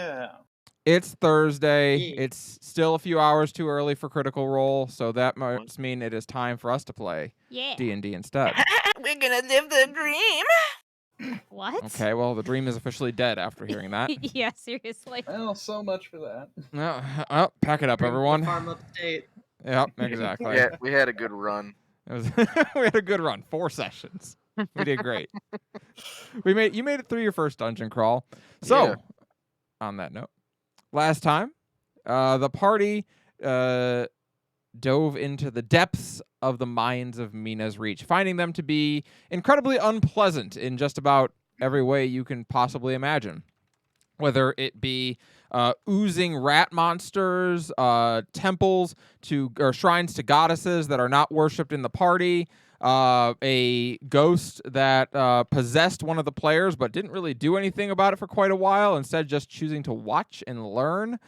Yeah. It's Thursday. Yeah. It's still a few hours too early for Critical Role, so that What? must mean it is time for us to play Yeah. D&D instead. We're gonna live the dream. What? Okay, well, the dream is officially dead after hearing that. Yeah, seriously. Well, so much for that. Oh, pack it up, Dream for the everyone. farm upstate. Yep, exactly. Yeah, we had a good run. It was we had a good run, 4 sessions. We did great. You made it through your first dungeon crawl. So, Yeah. on that note, last time, the party dove into the depths of the mines of Mina's Reach, finding them to be incredibly unpleasant in just about every way you can possibly imagine. Whether it be oozing rat monsters, temples or shrines to goddesses that are not worshipped in the party, a ghost that possessed one of the players but didn't really do anything about it for quite a while, instead just choosing to watch and learn,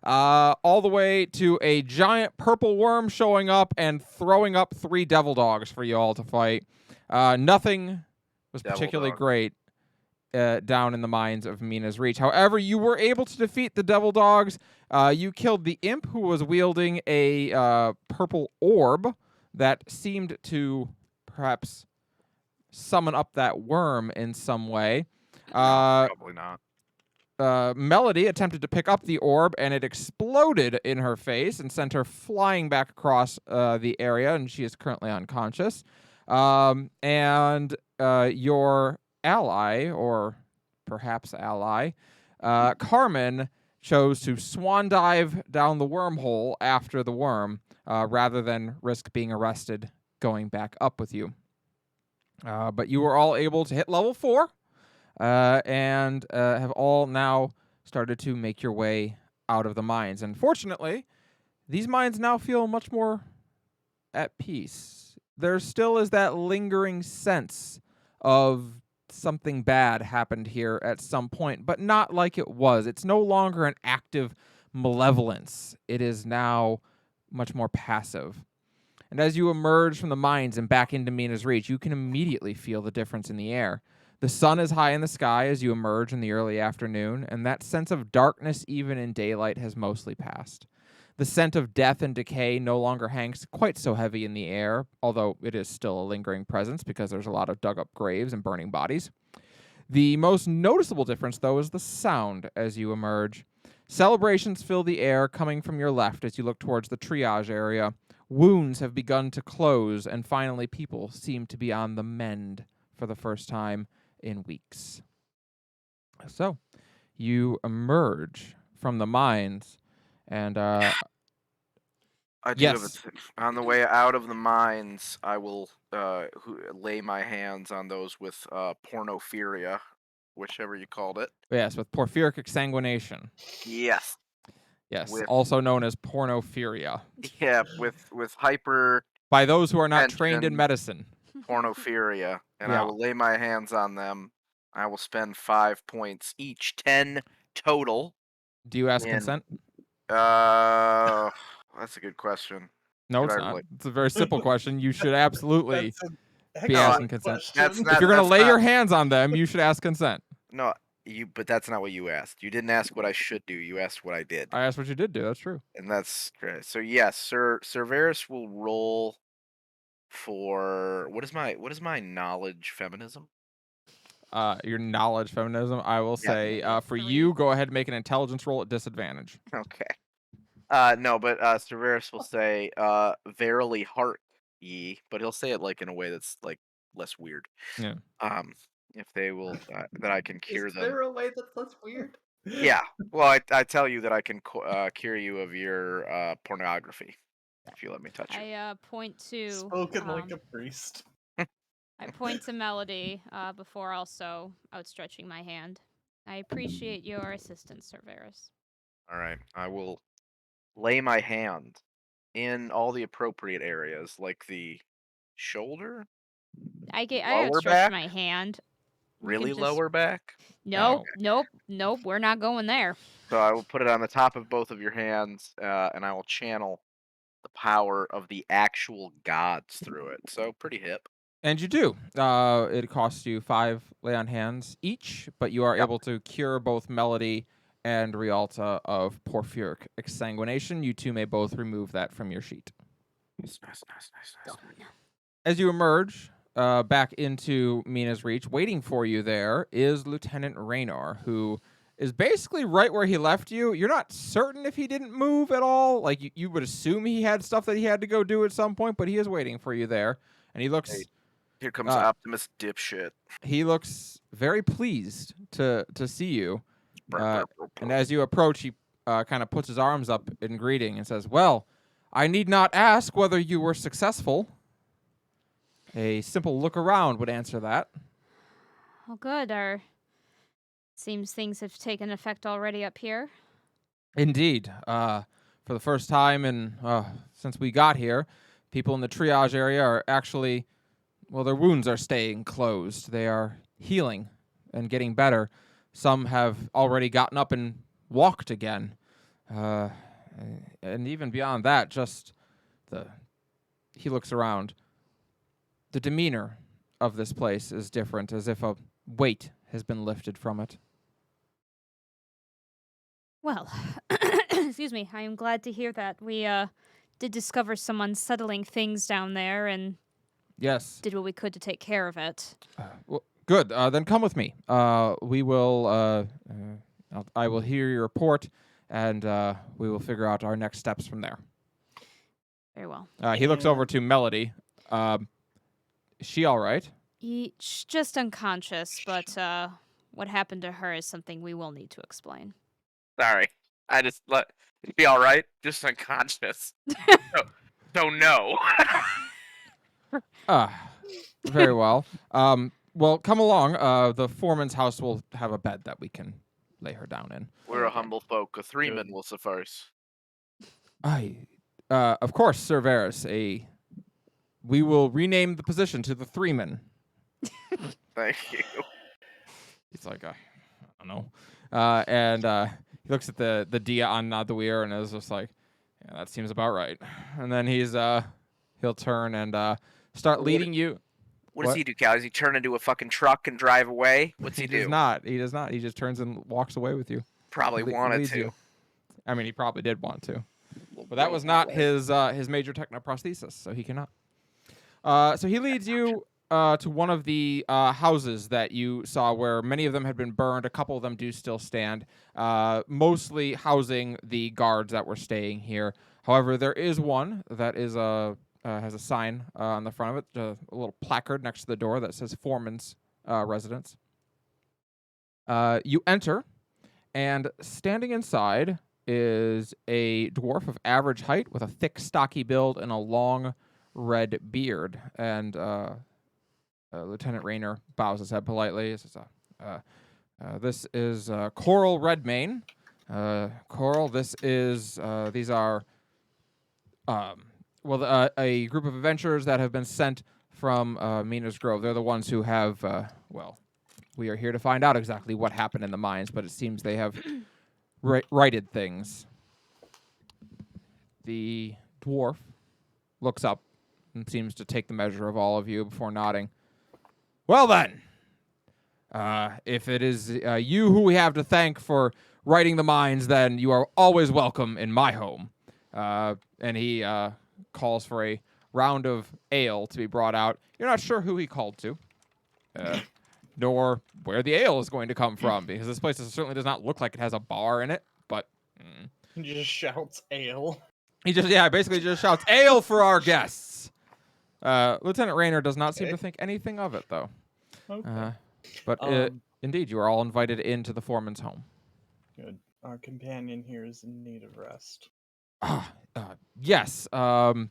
all the way to a giant purple worm showing up and throwing up 3 devil dogs for you all to fight. Nothing was Devil particularly dog. great down in the mines of Mina's Reach. However, you were able to defeat the devil dogs. You killed the imp who was wielding a purple orb that seemed to perhaps summon up that worm in some way. Probably not. Melody attempted to pick up the orb, and it exploded in her face and sent her flying back across the area, and she is currently unconscious. And your ally, or perhaps ally, Carmen, chose to swan dive down the wormhole after the worm, rather than risk being arrested going back up with you. But you were all able to hit level 4. And have all now started to make your way out of the mines. And fortunately, these mines now feel much more at peace. There still is that lingering sense of something bad happened here at some point, but not like it was. It's no longer an active malevolence. It is now much more passive. And as you emerge from the mines and back into Mina's Reach, you can immediately feel the difference in the air. The sun is high in the sky as you emerge in the early afternoon, and that sense of darkness even in daylight has mostly passed. The scent of death and decay no longer hangs quite so heavy in the air, although it is still a lingering presence because there's a lot of dug-up graves and burning bodies. The most noticeable difference, though, is the sound as you emerge. Celebrations fill the air coming from your left as you look towards the triage area. Wounds have begun to close, and finally people seem to be on the mend for the first time in weeks. So, you emerge from the mines, and I do have yes. on the way out of the mines, I will lay my hands on those with pornophilia, whichever you called it. Yes, with porphyric exsanguination. Yes. Yes, With also known as pornophilia. yeah, with hyper By those who are not trained in tension medicine. pornophilia, and I Yeah. will lay my hands on them. I will spend 5 points each, 10 total. Do you ask in consent? That's a good question. No, Should it's I not. really- It's a very simple question. You should absolutely That's a be excellent asking consent. question. That's If not- you're going to that's lay your not- hands on them, you should ask consent. No, but that's not what you asked. You didn't ask what I should do. You asked what I did. I asked what you did do. That's true. And that's great. So yes, Sir Varys will roll for what is my knowledge feminism? Your knowledge feminism, I will Yeah. say, for you, go ahead and make an intelligence roll at disadvantage. Okay. No, but Sir Varys will say, verily heart ye, but he'll say it like in a way that's like less weird. Yeah. If they will that I can cure Is them. there a way that's less weird? Yeah. Well, I tell you that I can cure you of your pornography if you let me touch you. I point to Spoken like a priest. I point to Melody before also outstretching my hand. I appreciate your assistance, Sir Varys. All right. I will lay my hand in all the appropriate areas, like the shoulder, I Lower outstretched back? my hand. We can really just- lower back. Nope, No. nope. We're not going there. So I will put it on the top of both of your hands, and I will channel the power of the actual gods through it. So pretty hip. And you do. It costs you 5 lay on hands each, but you are Yep. able to cure both Melody and Rialta of porphyric exsanguination. You two may both remove that from your sheet. Nice. As you emerge back into Mina's Reach, waiting for you there is Lieutenant Raynor, who is basically right where he left you. You're not certain if he didn't move at all. Like, you would assume he had stuff that he had to go do at some point, but he is waiting for you there. And he looks... Hey, here comes Optimus dipshit. He looks very pleased to see you. And as you approach, he kind of puts his arms up in greeting and says, "Well, I need not ask whether you were successful." A simple look around would answer that. Oh, good. Seems things have taken effect already up here. Indeed. For the first time since we got here, people in the triage area are actually, well, their wounds are staying closed. They are healing and getting better. Some have already gotten up and walked again. And even beyond that, he looks around. The demeanor of this place is different, as if a weight has been lifted from it. Well, excuse me. I am glad to hear that. We did discover some unsettling things down there and Yes. did what we could to take care of it. Well, good. Then come with me. We will. I will hear your report, and we will figure out our next steps from there. Very well. He looks over to Melody. Is she all right? She's just unconscious, but what happened to her is something we will need to explain. Sorry. I just be all right. Just unconscious. so no. Very well. Well, come along. The foreman's house will have a bed that we can lay her down in. We're a humble folk. A 3-man will suffice. Of course, Sir Varus. We will rename the position to the 3-man. Thank you. He's like, I don't know. And he looks at the dia on Naduir and is just like, yeah, that seems about right. And then he'll turn and start leading you. What does he do, Cal? Does he turn into a fucking truck and drive away? What's he do? He does not. He just turns and walks away with you. Probably wanted leads to. you. I mean, he probably did want to. But that was not his major technoprosthesis, so he cannot. So he leads you to one of the houses that you saw where many of them had been burned. A couple of them do still stand, mostly housing the guards that were staying here. However, there is one that is has a sign on the front of it, a little placard next to the door that says Foreman's Residence. You enter, and standing inside is a dwarf of average height with a thick, stocky build and a long red beard. And Lieutenant Raynor bows his head politely. He says, this is Coral Redmane. Coral, these are a group of adventurers that have been sent from Mina's Grove. They're the ones who have, we are here to find out exactly what happened in the mines, but it seems they have righted things. The dwarf looks up and seems to take the measure of all of you before nodding. Well then, if it is you who we have to thank for righting the mines, then you are always welcome in my home. And he calls for a round of ale to be brought out. You're not sure who he called to, nor where the ale is going to come from, because this place certainly does not look like it has a bar in it, but... He just shouts ale. He basically just shouts, ale for our guests! Lieutenant Raynor does not seem to think anything of it, though. Okay. But indeed, you are all invited into the foreman's home. Good. Our companion here is in need of rest. Yes. Of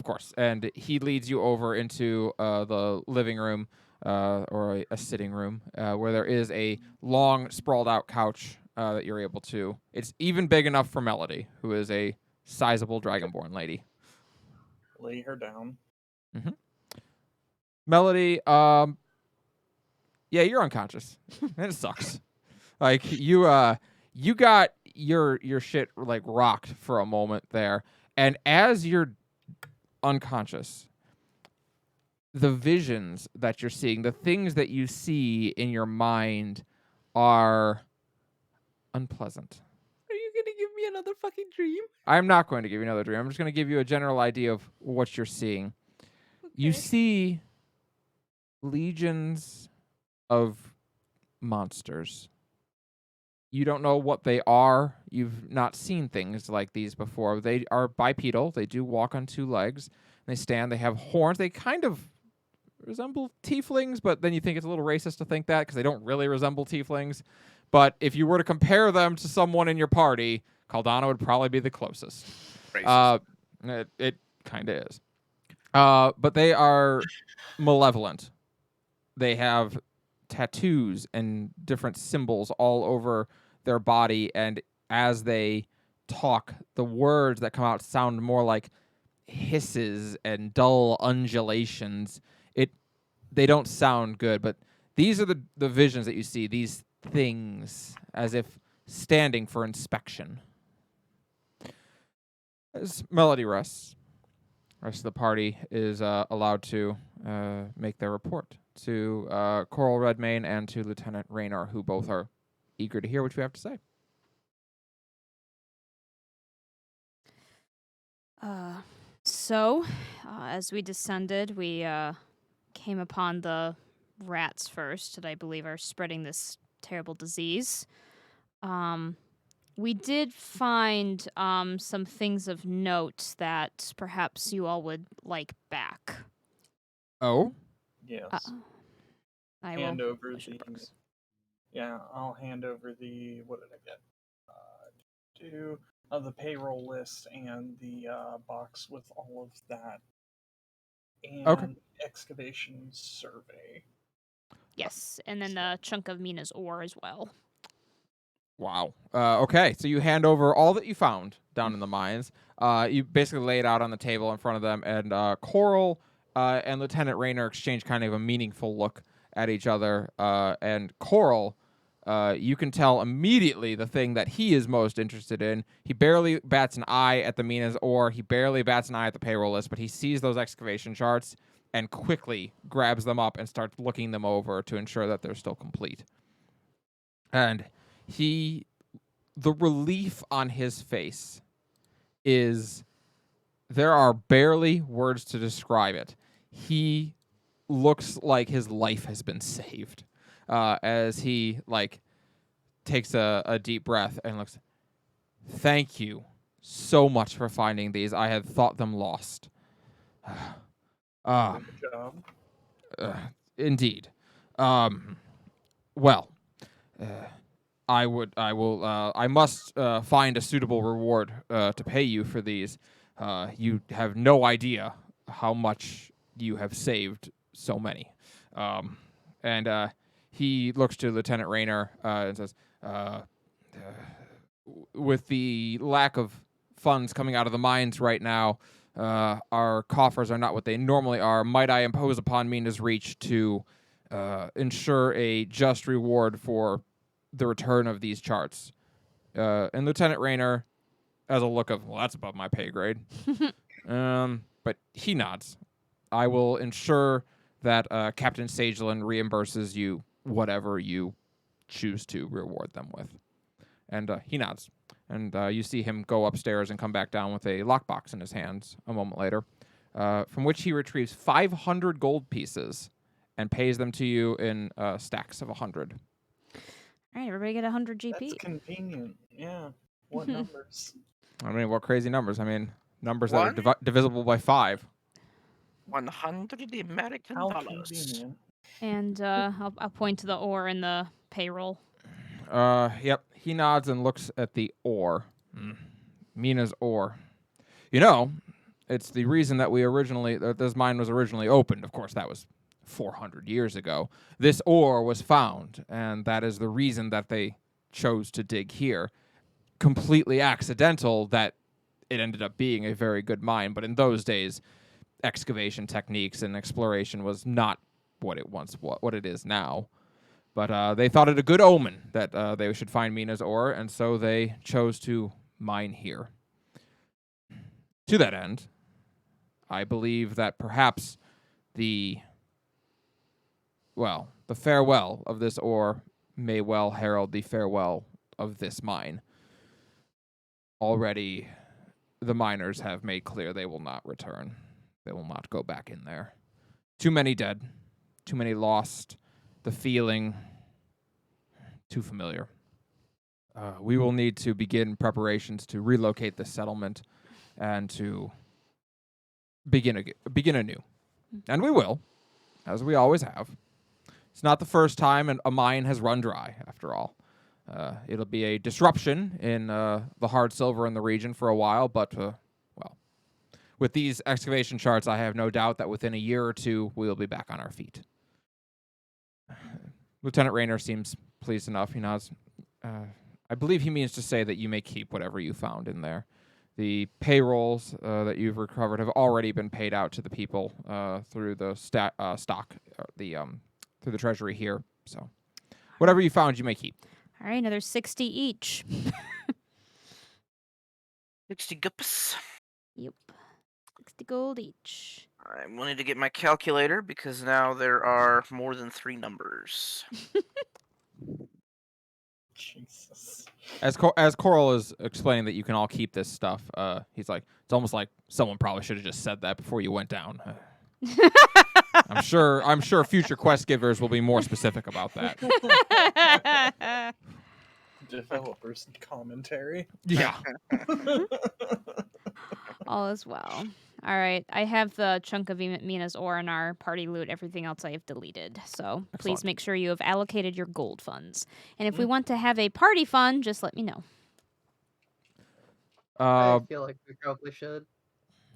course. And he leads you over into the living room, or a sitting room, where there is a long, sprawled-out couch that you're able to... It's even big enough for Melody, who is a sizable Dragonborn lady. Lay her down. Mm-hmm. Melody, yeah, you're unconscious. And it sucks. Like, you got your shit, like, rocked for a moment there. And as you're unconscious, the visions that you're seeing, the things that you see in your mind are unpleasant. Are you gonna give me another fucking dream? I'm not going to give you another dream. I'm just going to give you a general idea of what you're seeing. You Okay. see legions of monsters. You don't know what they are. You've not seen things like these before. They are bipedal. They do walk on two legs. They stand. They have horns. They kind of resemble tieflings, but then you think it's a little racist to think that because they don't really resemble tieflings. But if you were to compare them to someone in your party, Caldana would probably be the closest. Racist. It kind of is. But they are malevolent. They have tattoos and different symbols all over their body, and as they talk, the words that come out sound more like hisses and dull undulations. They don't sound good, but these are the visions that you see, these things, as if standing for inspection. As Melody rests, the rest of the party is allowed to make their report to Coral Redmayne and to Lieutenant Raynor, who both are eager to hear what you have to say. So, as we descended, we came upon the rats first, that I believe are spreading this terrible disease. We did find some things of note that perhaps you all would like back. Oh? Yes. I Hand will over push it, the. Brooks. Yeah, I'll hand over the. What did I get? The payroll list and the box with all of that. And Okay. excavation survey. Yes, and then the chunk of Mina's ore as well. Wow. Okay, so you hand over all that you found down in the mines. You basically lay it out on the table in front of them, and Coral and Lieutenant Raynor exchange kind of a meaningful look at each other. And Coral, you can tell immediately the thing that he is most interested in. He barely bats an eye at the Mina's ore. He barely bats an eye at the payroll list, but he sees those excavation charts and quickly grabs them up and starts looking them over to ensure that they're still complete. And the relief on his face is, there are barely words to describe it. He looks like his life has been saved as he takes a deep breath and looks. Thank you so much for finding these. I had thought them lost. Good job. Indeed. Well, I must find a suitable reward to pay you for these. You have no idea how much you have saved so many. And he looks to Lieutenant Raynor and says, with the lack of funds coming out of the mines right now, our coffers are not what they normally are. Might I impose upon Mina's Reach to ensure a just reward for the return of these charts? And Lieutenant Raynor has a look of, well, that's above my pay grade. But he nods. I will ensure that Captain Sagelin reimburses you whatever you choose to reward them with. And he nods. And you see him go upstairs and come back down with a lockbox in his hands a moment later, from which he retrieves 500 gold pieces and pays them to you in stacks of 100. All right, everybody get 100 GP. That's convenient. Yeah. What numbers? I mean, what crazy numbers? I mean, numbers One? that are divisible by 5. 100 American How dollars. convenient. And I'll point to the ore in the payroll. Yep. He nods and looks at the ore. Mina's ore. You know, it's the reason that this mine was originally opened. Of course, that was 400 years ago. This ore was found, and that is the reason that they chose to dig here. Completely accidental that it ended up being a very good mine, but in those days, excavation techniques and exploration was not what it is now. But they thought it a good omen that they should find Mina's ore, and so they chose to mine here. To that end, I believe that perhaps the farewell of this ore may well herald the farewell of this mine. Already, the miners have made clear they will not return. They will not go back in there. Too many dead. Too many lost. The feeling, too familiar. We will need to begin preparations to relocate the settlement and to begin anew. And we will, as we always have. It's not the first time a mine has run dry, after all. It'll be a disruption in the hard silver in the region for a while, but, well, with these excavation charts, I have no doubt that within a year or two, we'll be back on our feet. Lieutenant Rayner seems pleased enough. He nods. I believe he means to say that you may keep whatever you found in there. The payrolls that you've recovered have already been paid out to the people through the stock, through the treasury here. So, whatever you found, you may keep. All right, another 60 each. 60 gups. Yep. 60 gold each. I wanted to get my calculator because now there are more than 3 numbers. Jesus. As Coral is explaining that you can all keep this stuff, he's like, it's almost like someone probably should have just said that before you went down. I'm sure future quest givers will be more specific about that. Developers commentary. Yeah. All is well. All right, I have the chunk of Mina's ore in our party loot. Everything else I have deleted. So please Excellent. make sure you have allocated your gold funds. And if we want to have a party fund, just let me know. I feel like we probably should.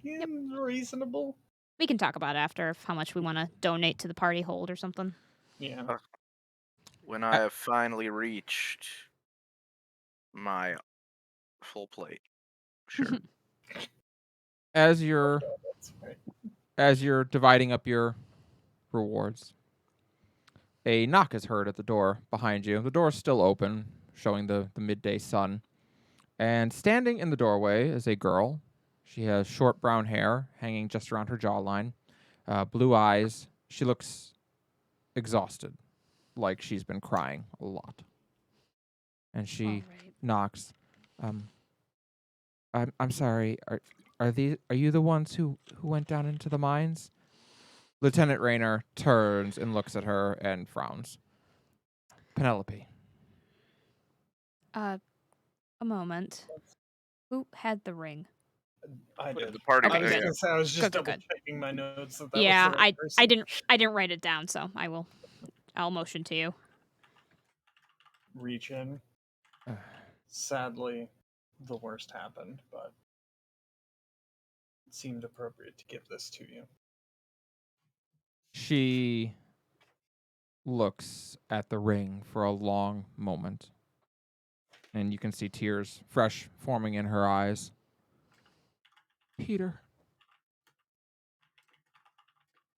Seems reasonable. We can talk about after how much we want to donate to the party hold or something. Yeah. When I have finally reached my full plate. Sure. as you're That's right. as you're dividing up your rewards, a knock is heard at the door behind you. The door is still open, showing the midday sun. And standing in the doorway is a girl. She has short brown hair hanging just around her jawline, blue eyes. She looks exhausted, like she's been crying a lot. And she All right. knocks. I'm sorry. Are you the ones who went down into the mines? Lieutenant Rayner turns and looks at her and frowns. Penelope. A moment. Who had the ring? I did. The party. Okay, I was, good. gonna say, I was just Good, double good. checking my notes. That Yeah, was the right person. I didn't write it down, so I'll motion to you. Reach in. Sadly, the worst happened, but it seemed appropriate to give this to you. She looks at the ring for a long moment, and you can see tears fresh forming in her eyes. Peter.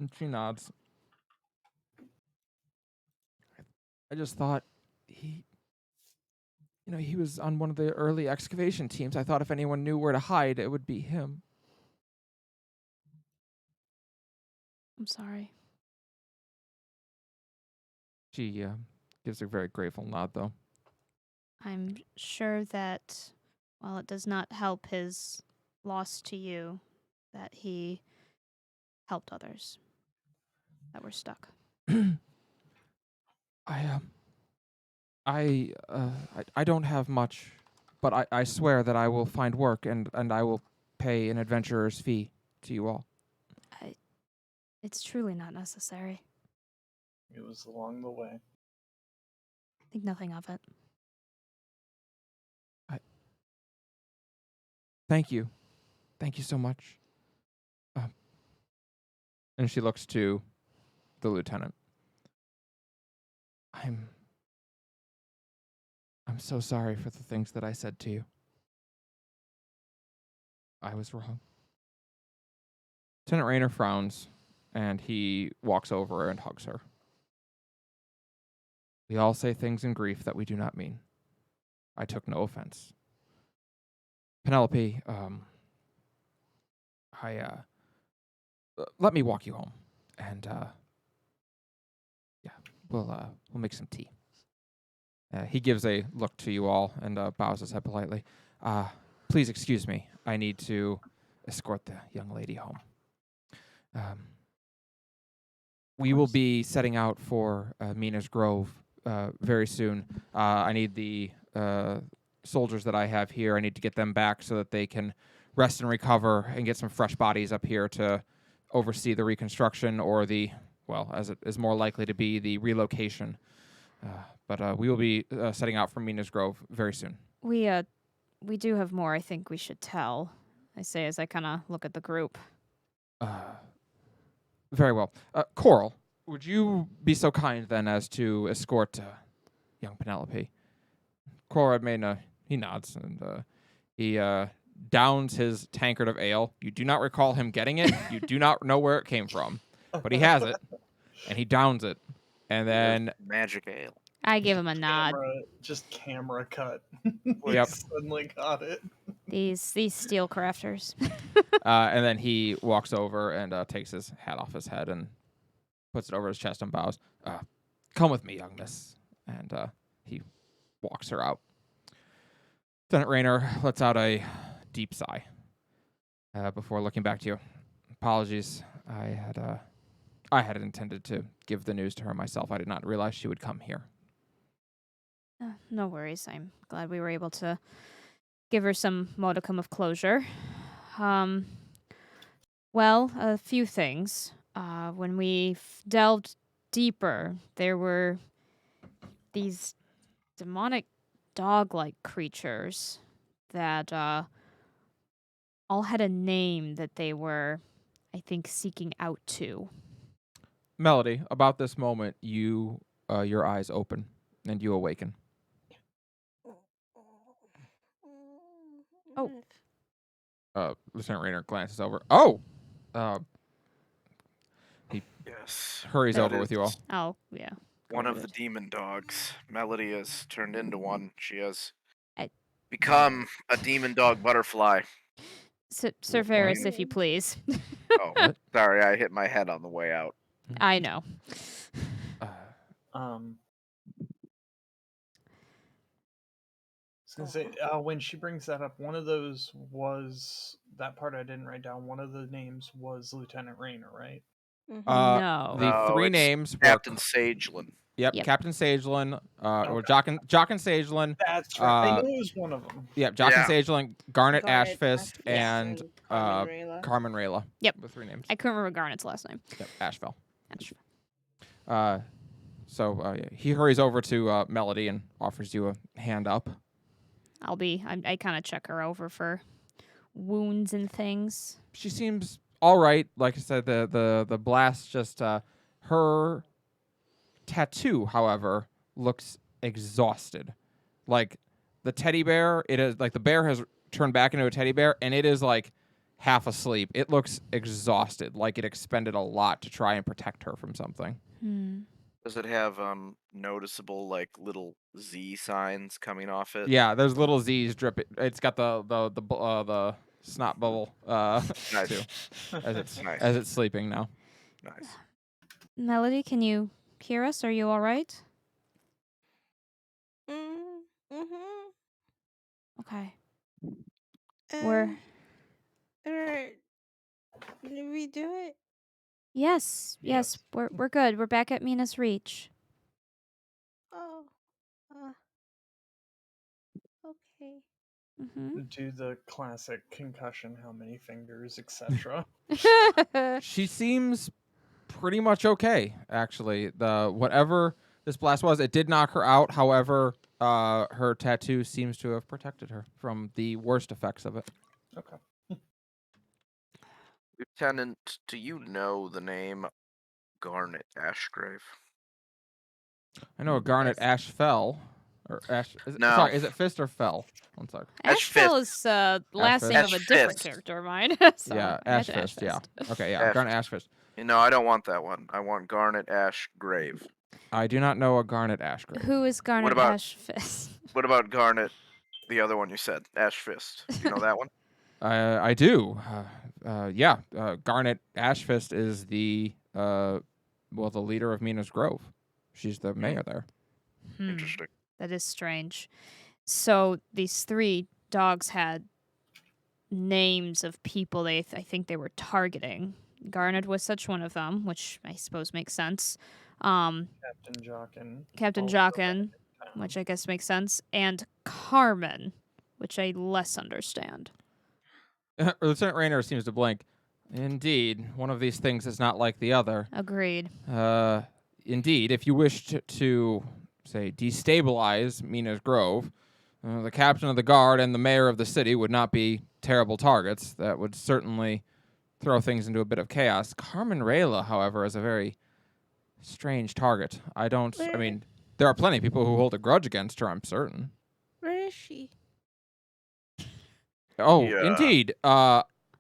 And she nods. I just thought he was on one of the early excavation teams. I thought if anyone knew where to hide, it would be him. I'm sorry. She gives a very grateful nod, though. I'm sure that while it does not help his loss to you, that he helped others that were stuck. I don't have much, but I swear that I will find work and I will pay an adventurer's fee to you all. It's truly not necessary. It was along the way. Think nothing of it. Thank you. Thank you so much. And she looks to the lieutenant. I'm so sorry for the things that I said to you. I was wrong. Lieutenant Rayner frowns, and he walks over and hugs her. We all say things in grief that we do not mean. I took no offense. Penelope, let me walk you home, and we'll make some tea. He gives a look to you all and bows his head politely. Please excuse me. I need to escort the young lady home. We will course. be setting out for Mina's Grove very soon. I need the soldiers that I have here. I need to get them back so that they can rest and recover and get some fresh bodies up here to oversee the reconstruction or the, well, as it is more likely to be, the relocation. But we will be setting out for Mina's Grove very soon. We do have more I think we should tell, I say as I kind of look at the group. Very well. Coral, would you be so kind then as to escort young Penelope? Coral Redmayne, he nods and he downs his tankard of ale. You do not recall him getting it. You do not know where it came from, but he has it, and he downs it, and then Magic ale. I give him a nod. Just camera cut. Yep. Suddenly got it. These steel crafters. and then he walks over and takes his hat off his head and puts it over his chest and bows. Come with me, young miss. And he walks her out. Lieutenant Rayner lets out a deep sigh before looking back to you. Apologies. I had intended to give the news to her myself. I did not realize she would come here. No worries. I'm glad we were able to give her some modicum of closure. Well, a few things. When we delved deeper, there were these demonic dog-like creatures that all had a name that they were, I think, seeking out to. Melody, about this moment, your eyes open and you awaken. Oh. Lieutenant Rayner glances over. Oh! Yes. Hurries That over with you all. is Oh, yeah. One Go of the ahead. demon dogs. Melody has turned into one. She has I- become a demon dog butterfly. Sir Ferris, if you please. Oh, What? sorry, I hit my head on the way out. I know. I was gonna say, when she brings that up, one of those was that part I didn't write down. One of the names was Lieutenant Rayner, right? No. The No, three it's names were Captain Sagelin. Yep, Yep. Captain Sagelin, or Okay. Jock and Sagelin. That's right. I Uh, knew it was one of them. Yep, Jock and Yeah. Sagelin, Garnet Garnet, Ashfist, Ashfist, and Carmen Rayla. Carmen Rayla. Yep. The three names. I couldn't remember Garnet's last name. Yep, Ashfell. Ash. So he hurries over to Melody and offers you a hand up. I kind of check her over for wounds and things. She seems all right. Like I said, the blast just her tattoo, however, looks exhausted. Like the teddy bear, it is like the bear has turned back into a teddy bear, and it is like half asleep. It looks exhausted, like it expended a lot to try and protect her from something. Does it have noticeable like little Z signs coming off it? Yeah, there's little Z's dripping. It's got the snot bubble Nice. too, as Nice. it's sleeping now. Nice. Melody, can you hear us? Are you all right? Mm-hmm. Okay. We're Alright. Did we do it? yes, we're good. We're back at Mina's Reach. Oh. Okay. Mm-hmm. Do the classic concussion, how many fingers, etc. She seems pretty much okay, actually. The whatever this blast was, it did knock her out. However, her tattoo seems to have protected her from the worst effects of it. Okay. Lieutenant, do you know the name Garnet Ashgrave? I know a Garnet Ashfell, or Ash. No. Sorry, is it Fist or Fell? One sec. Ashfell is last Ashfist. name of a different Ashfist. character of mine. So, Yeah, imagine Ashfist. Yeah. Ashfist. Okay. Yeah, Ash- Garnet Ashfist. No, I don't want that one. I want Garnet Ashgrave. I do not know a Garnet Ashgrave. Who is Garnet about- Ashfist? What about Garnet, the other one you said, Ashfist? Do you know that one? I do. Yeah. Garnet Ashfist is the the leader of Mina's Grove. She's the mayor there. Hmm. Interesting. That is strange. So these 3 dogs had names of people I think they were targeting. Garnet was such one of them, which I suppose makes sense. Captain Jockin. Captain also Jockin, town. which I guess makes sense, and Carmen, which I less understand. Lieutenant Rayner seems to blink. Indeed, one of these things is not like the other. Agreed. Indeed, if you wished to, say, destabilize Mina's Grove, the captain of the guard and the mayor of the city would not be terrible targets. That would certainly throw things into a bit of chaos. Carmen Rayla, however, is a very strange target. I Where- mean, there are plenty of people who hold a grudge against her, I'm certain. Where is she? Oh, Yeah. indeed.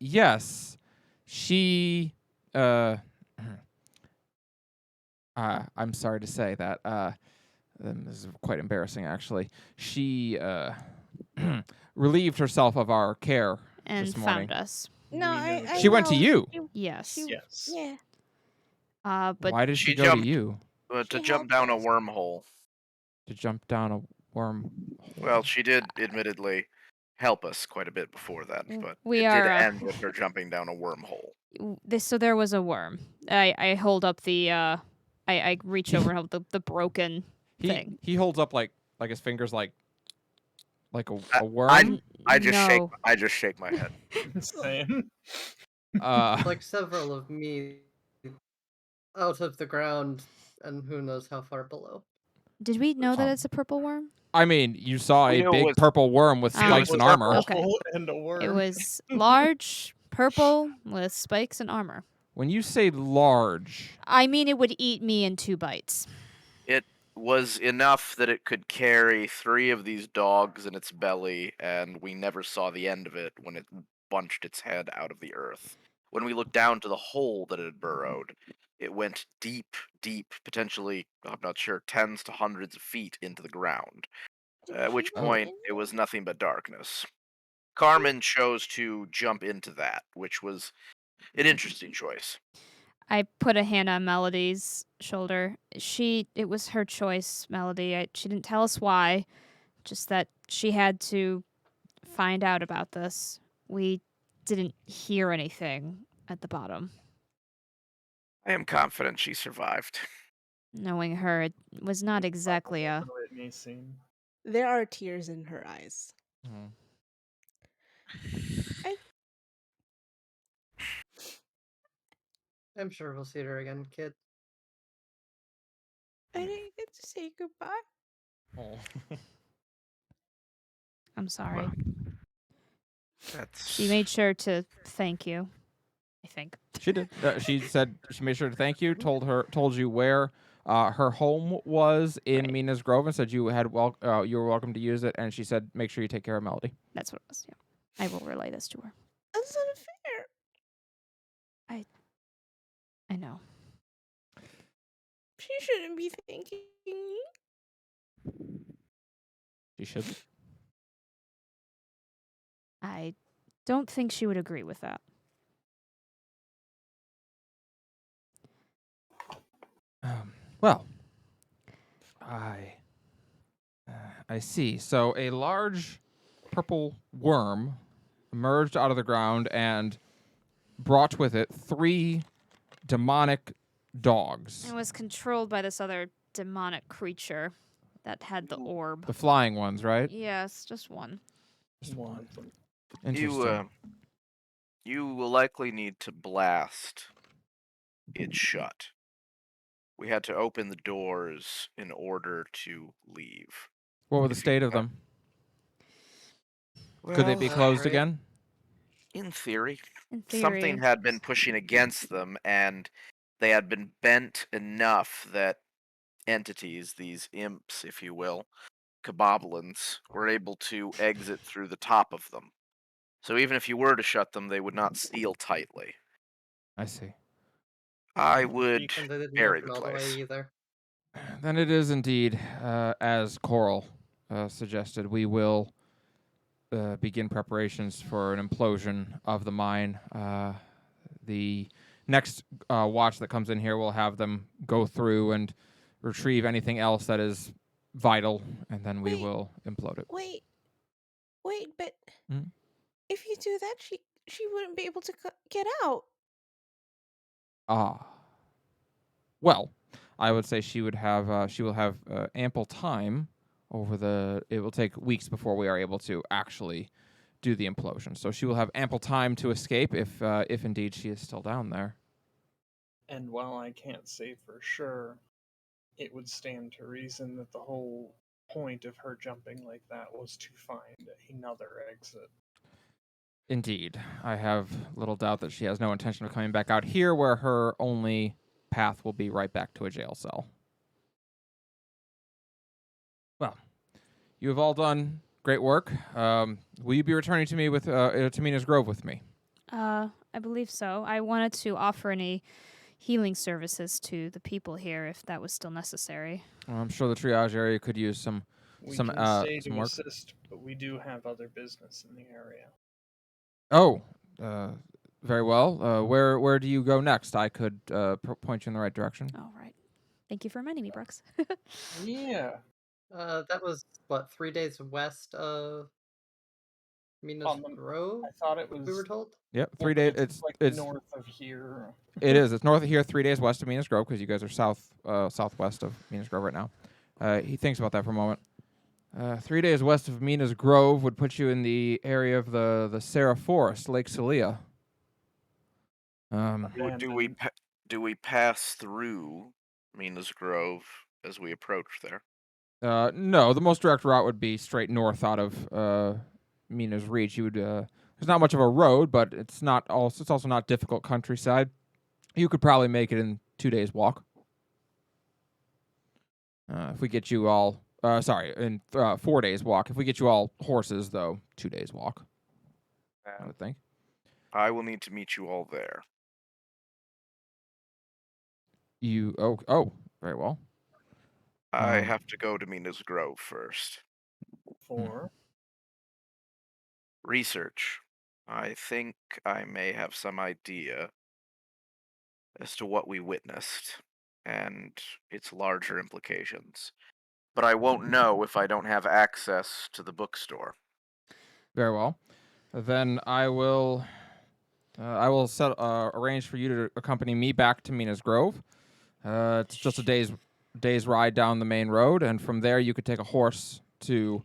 Yes. She, I'm sorry to say that. This is quite embarrassing, actually. She, relieved herself of our care And this morning. found us. No, We I. knew I She went to know. you. Yes. She- Yes. Yeah. But Why did she She go to jumped. you? To She jump helped down a us. wormhole. To jump down a worm? Well, she did admittedly help us quite a bit before that, W- but we it are, did end with her jumping down a wormhole. so there was a worm. I hold up the I reach over and hold the broken thing. He holds up like his fingers like a I- worm. I just no. shake my head. Same. Like several of me out of the ground, and who knows how far below. Did we know that Um, it's a purple worm? I mean, you saw We a knew it big was- purple worm with Oh. spikes It and was armor. Okay. And a worm. It was large, purple, with spikes and armor. When you say large, I mean, it would eat me in 2 bites. It was enough that it could carry 3 of these dogs in its belly, and we never saw the end of it when it bunched its head out of the earth. When we looked down to the hole that it had burrowed, it went deep, deep, potentially, I'm not sure, tens to hundreds of feet into the ground. At which Oh. point, it was nothing but darkness. Carmen chose to jump into that, which was an interesting choice. I put a hand on Melody's shoulder. It was her choice, Melody. She didn't tell us why, just that she had to find out about this. We didn't hear anything at the bottom. I am confident she survived. Knowing her, it was not exactly a. Whitney scene. There are tears in her eyes. I'm sure we'll see her again, kid. I didn't get to say goodbye. Oh. I'm sorry. Well, That's She made sure to thank you, I think. She did. She said she made sure to thank you. Told you where her home was in Right. Mina's Grove, and said you were welcome to use it. And she said make sure you take care of Melody. That's what it was, yeah. I will relay this to her. That's unfair. I know. She shouldn't be thanking me. She should. I don't think she would agree with that. Well, I see. So a large purple worm emerged out of the ground and brought with it 3 demonic dogs. It was controlled by this other demonic creature that had the orb. The flying ones, right? Yes, just one. Just one. One. Interesting. You will likely need to blast it shut. We had to open the doors in order to leave. What were the if you state of want- them? Could they be Well, closed right. again? In theory, In theory. something had been pushing against them, and they had been bent enough that entities, these imps, if you will, kaboblins, were able to exit through the top of them. So even if you were to shut them, they would not seal tightly. I see. I would And they didn't bury open the all the way place. either. Then it is indeed, as Coral suggested, we will begin preparations for an implosion of the mine. The next watch that comes in here will have them go through and retrieve anything else that is vital, and then we Wait. will implode it. Wait, but Mhm. if you do that, she wouldn't be able to get out. Ah. Well, I would say she will have ample time over the. It will take weeks before we are able to actually do the implosion. So she will have ample time to escape if indeed she is still down there. And while I can't say for sure, it would stand to reason that the whole point of her jumping like that was to find another exit. Indeed, I have little doubt that she has no intention of coming back out here, where her only path will be right back to a jail cell. Well, you have all done great work. Will you be returning to me with to Mina's Grove with me? I believe so. I wanted to offer any healing services to the people here if that was still necessary. Well, I'm sure the triage area could use some We some can uh stay some to work. assist, but we do have other business in the area. Oh, very well. Where do you go next? I could point you in the right direction. All right. Thank you for reminding me, Brooks. Yeah. That was what, 3 days west of Mina's On the, Grove, I thought it we were was. told? Yep, Well, 3 days. it's like It's north of here. it is. It's north of here, 3 days west of Minas Grove, because you guys are southwest of Minas Grove right now. He thinks about that for a moment. 3 days west of Minas Grove would put you in the area of the Sarah Forest, Lake Celia. Abandoned. Do we pass through Mina's Grove as we approach there? No, the most direct route would be straight north out of Minas Reach. You would there's not much of a road, but it's also not difficult countryside. You could probably make it in 2 days walk. If we get you all, in 4 days walk. If we get you all horses, though, 2 days walk. I would think. I will need to meet you all there. Very well. I have to go to Mina's Grove first. For Research. I think I may have some idea as to what we witnessed and its larger implications. But I won't know if I don't have access to the bookstore. Very well. Then I will arrange for you to accompany me back to Minas Grove. It's just a day's ride down the main road, and from there you could take a horse to,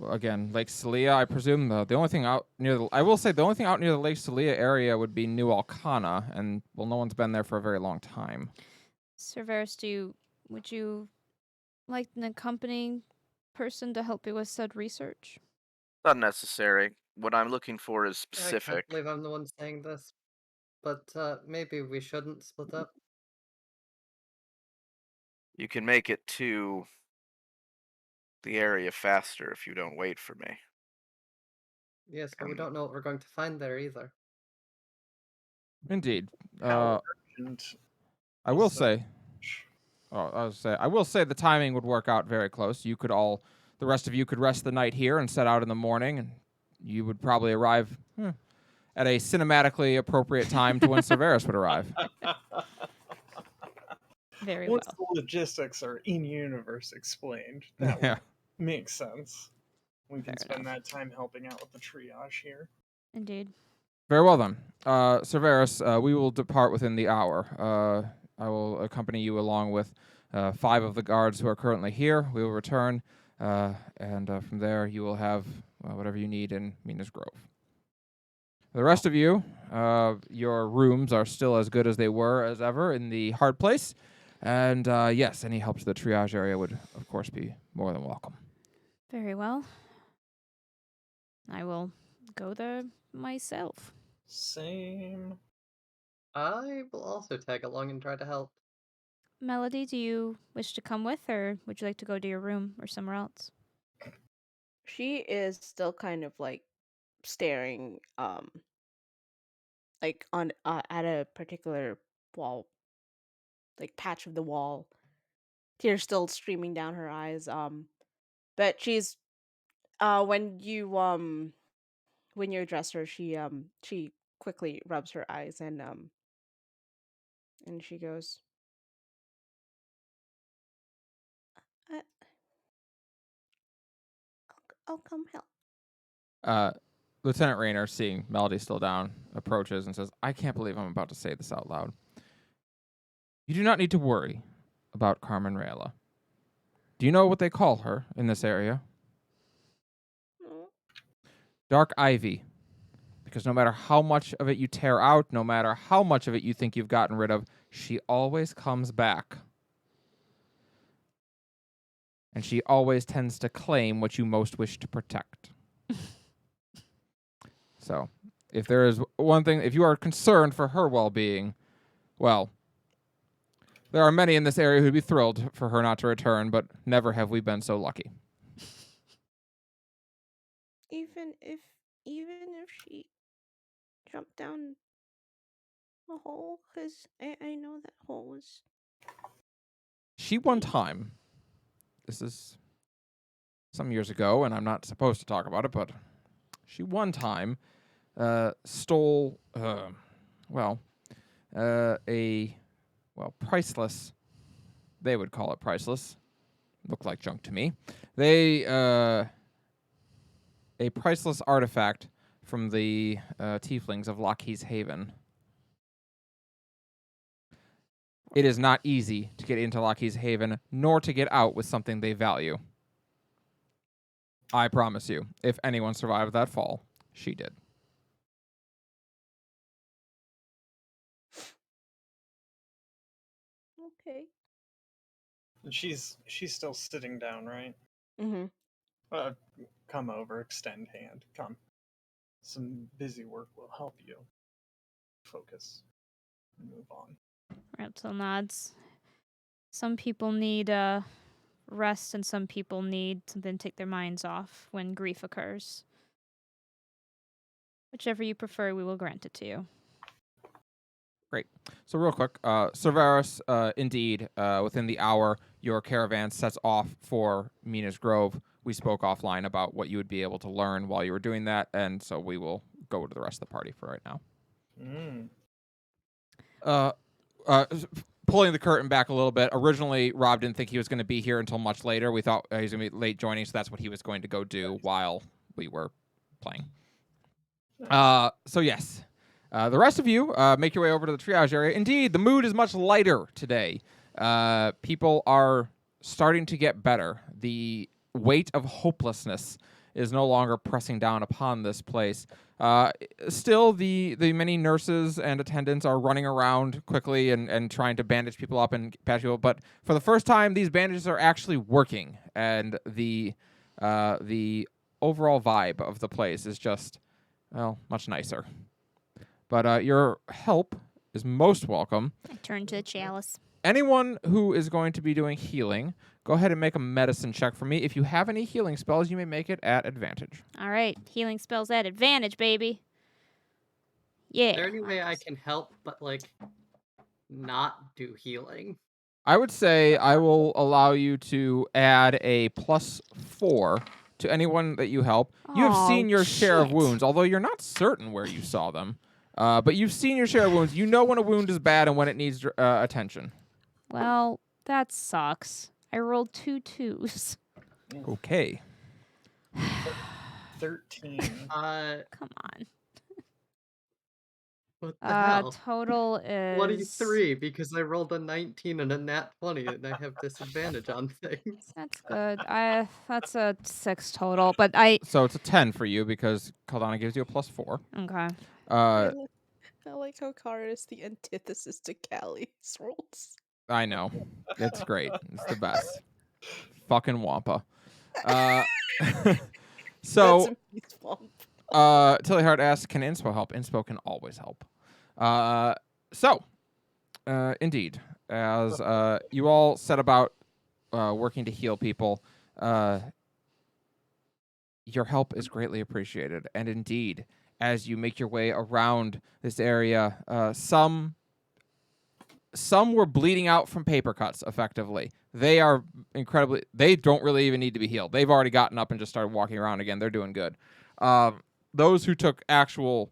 again, Lake Celia. I presume the only thing out near the Lake Celia area would be New Alcana, and well, no one's been there for a very long time. Cerberus, would you like an accompanying person to help you with said research? Unnecessary. What I'm looking for is I can't specific. believe I'm the one saying this, but maybe we shouldn't split up. You can make it to the area faster if you don't wait for me. Yes, but we don't know what we're going to find there either. Indeed. how urgent I will is that? say. I will say the timing would work out very close. The rest of you could rest the night here and set out in the morning, and you would probably arrive at a cinematically appropriate time to when Cerberus would arrive. Very Once well. the logistics are in universe explained, that Yeah. would make sense. We can Fair spend enough. that time helping out with the triage here. Indeed. Very well then. Cerberus, we will depart within the hour. I will accompany you along with 5 of the guards who are currently here. We will return, and from there you will have whatever you need in Minas Grove. The rest of you, your rooms are still as good as they were as ever in the hard place. And yes, any help to the triage area would, of course, be more than welcome. Very well. I will go there myself. Same. I will also tag along and try to help. Melody, do you wish to come with, or would you like to go to your room or somewhere else? She is still kind of like staring like on at a particular wall, like patch of the wall. Tears still streaming down her eyes. But she's when you address her, she quickly rubs her eyes and she goes, I'll come help. Lieutenant Rayner, seeing Melody still down, approaches and says, I can't believe I'm about to say this out loud. You do not need to worry about Carmen Rayla. Do you know what they call her in this area? No. Dark Ivy. Because no matter how much of it you tear out, no matter how much of it you think you've gotten rid of, she always comes back. And she always tends to claim what you most wish to protect. So, if there is one thing, if you are concerned for her well-being, well, there are many in this area who'd be thrilled for her not to return, but never have we been so lucky. Even if she jumped down a hole, because I know that hole is. She one time, this is some years ago, and I'm not supposed to talk about it, but she one time stole, priceless. They would call it priceless. Looked like junk to me. A priceless artifact from the tieflings of Lockheed's Haven. It is not easy to get into Lockheed's Haven, nor to get out with something they value. I promise you, if anyone survived that fall, she did. Okay. And she's still sitting down, right? Mm-hmm. Come over, extend hand. Come. Some busy work will help you focus and move on. Ratzel nods. Some people need rest, and some people need something to take their minds off when grief occurs. Whichever you prefer, we will grant it to you. So real quick, Cerberus, indeed, within the hour, your caravan sets off for Mina's Grove. We spoke offline about what you would be able to learn while you were doing that, and so we will go to the rest of the party for right now. Pulling the curtain back a little bit, originally Rob didn't think he was going to be here until much later. We thought he was going to be late joining, so that's what he was going to go do while we were playing. So yes. The rest of you make your way over to the triage area. Indeed, the mood is much lighter today. People are starting to get better. The weight of hopelessness is no longer pressing down upon this place. Still, the many nurses and attendants are running around quickly and trying to bandage people up and patch people. But for the first time, these bandages are actually working, and the overall vibe of the place is just, well, much nicer. But your help is most welcome. I turn to the chalice. Anyone who is going to be doing healing, go ahead and make a medicine check for me. If you have any healing spells, you may make it at advantage. All right, healing spells at advantage, baby. Yeah. Is there any way I can help but, not do healing? I would say I will allow you to add a +4 to anyone that you help. You have seen your share of wounds, although you're not certain where you saw them. But you've seen your share of wounds. You know when a wound is bad and when it needs attention. Well, that sucks. I rolled 2 2s. Okay. 13. Come on. What the hell? Total is 23, because I rolled a 19 and a nat 20, and I have disadvantage on things. That's good. That's a 6 total, but So it's a 10 for you because Caldana gives you a +4. okay. I like how Kara is the antithesis to Callie's rolls. I know. It's great. It's the best. Fucking Wampa. So, Tillyhart asks, can Inspo help? Inspo can always help. Indeed, as you all set about working to heal people, your help is greatly appreciated. And indeed, as you make your way around this area, some were bleeding out from paper cuts, effectively. They are incredibly... They don't really even need to be healed. They've already gotten up and just started walking around again. They're doing good. Those who took actual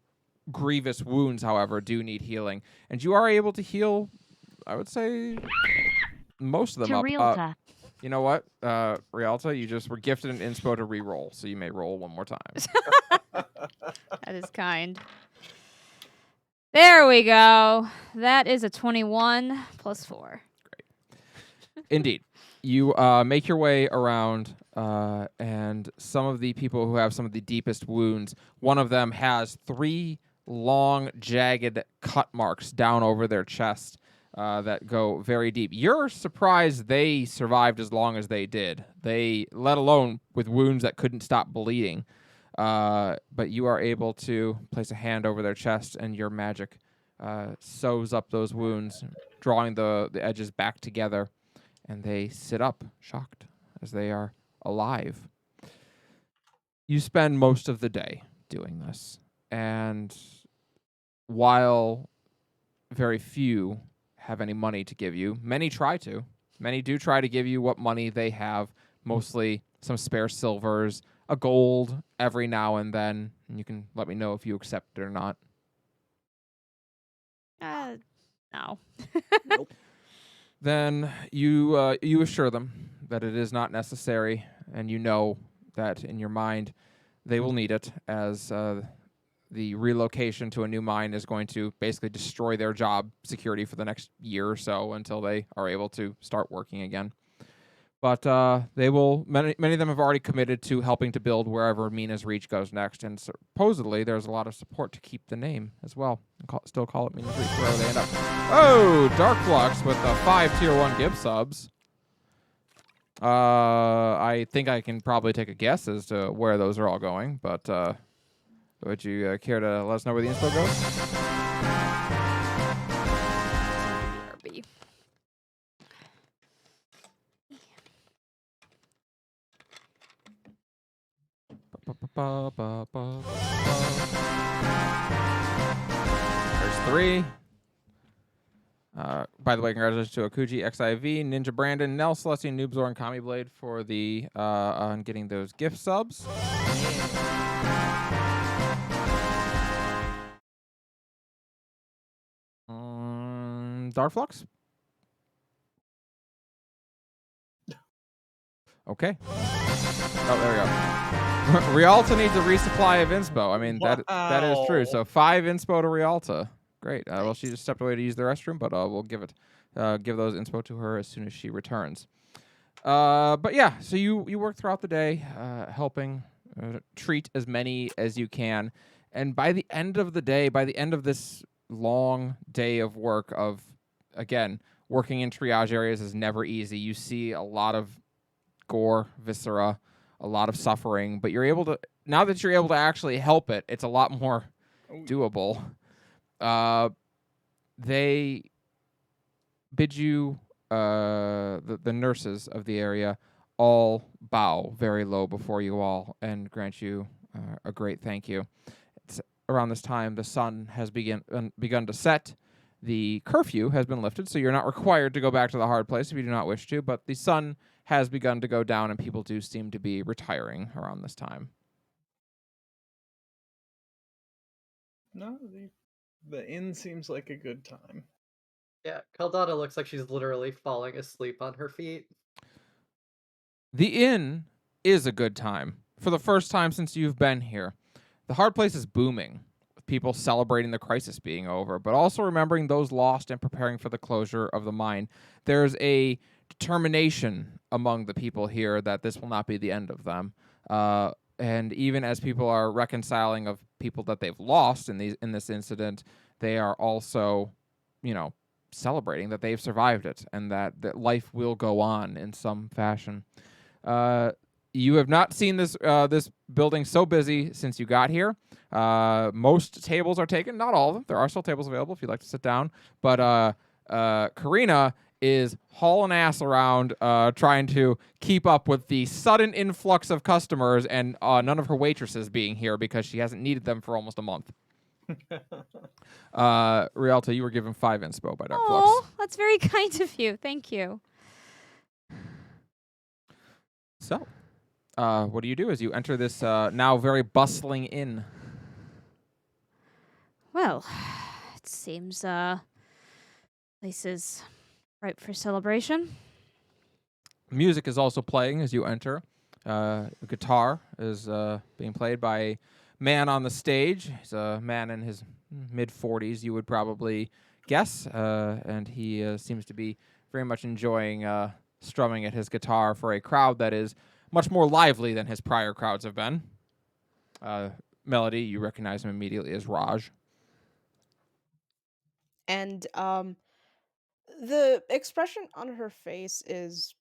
grievous wounds, however, do need healing. And you are able to heal, I would say, most of them up. You know what, Rialta, you just were gifted an inspo to re-roll, so you may roll one more time. That is kind. There we go. That is a 21 plus 4. Indeed. You make your way around, and some of the people who have some of the deepest wounds, one of them has 3 long, jagged cut marks down over their chest that go very deep. You're surprised they survived as long as they did. They, let alone with wounds that couldn't stop bleeding. But you are able to place a hand over their chest, and your magic sews up those wounds, drawing the edges back together. And they sit up, shocked, as they are alive. You spend most of the day doing this. And while very few have any money to give you, many try to. Many do try to give you what money they have, mostly some spare silvers, a gold every now and then. And you can let me know if you accept it or not. No. Nope. Then you assure them that it is not necessary, and you know that in your mind they will need it, as the relocation to a new mine is going to basically destroy their job security for the next year or so until they are able to start working again. But they will. Many of them have already committed to helping to build wherever Mina's Reach goes next, and supposedly there's a lot of support to keep the name as well. And still call it Mina's Reach wherever they end up. Oh, Dark Flux with the 5 tier 1 gift subs. I think I can probably take a guess as to where those are all going, but would you care to let us know where the info goes? There's 3. By the way, congratulations to Akuji, XIV, Ninja Brandon, Nell, Celestian, Noobzor, and Kami Blade for the on getting those gift subs. Darflux? Okay. Oh, there we go. Rialta needs a resupply of inspo. I mean, that is true. So 5 inspo to Rialta. Great. Well, she just stepped away to use the restroom, but we'll give those inspo to her as soon as she returns. But yeah, so you work throughout the day, helping treat as many as you can, and by the end of the day, by the end of this long day of work, of again working in triage areas is never easy. You see a lot of gore, viscera, a lot of suffering, but now that you're able to actually help it, it's a lot more doable. They bid you, the nurses of the area, all bow very low before you all and grant you a great thank you. It's around this time the sun has begun to set. The curfew has been lifted, so you're not required to go back to the hard place if you do not wish to, but the sun has begun to go down, and people do seem to be retiring around this time. No, the inn seems like a good time. Yeah, Caldana looks like she's literally falling asleep on her feet. The inn is a good time. For the first time since you've been here, the hard place is booming, with people celebrating the crisis being over, but also remembering those lost and preparing for the closure of the mine. There's a determination among the people here that this will not be the end of them. And even as people are reconciling of people that they've lost in this incident, they are also, celebrating that they've survived it and that life will go on in some fashion. You have not seen this building so busy since you got here. Most tables are taken, not all of them. There are still tables available if you'd like to sit down. But Karina is hauling ass around trying to keep up with the sudden influx of customers and none of her waitresses being here because she hasn't needed them for almost a month. Rialta, you were given 5 inspo by Dark Flux. Oh, that's very kind of you. Thank you. So, what do you do as you enter this now very bustling inn? Well, it seems place is ripe for celebration. Music is also playing as you enter. A guitar is being played by a man on the stage. He's a man in his mid-40s, you would probably guess, and he seems to be very much enjoying strumming at his guitar for a crowd that is much more lively than his prior crowds have been. Melody, you recognize him immediately as Raj. And the expression on her face is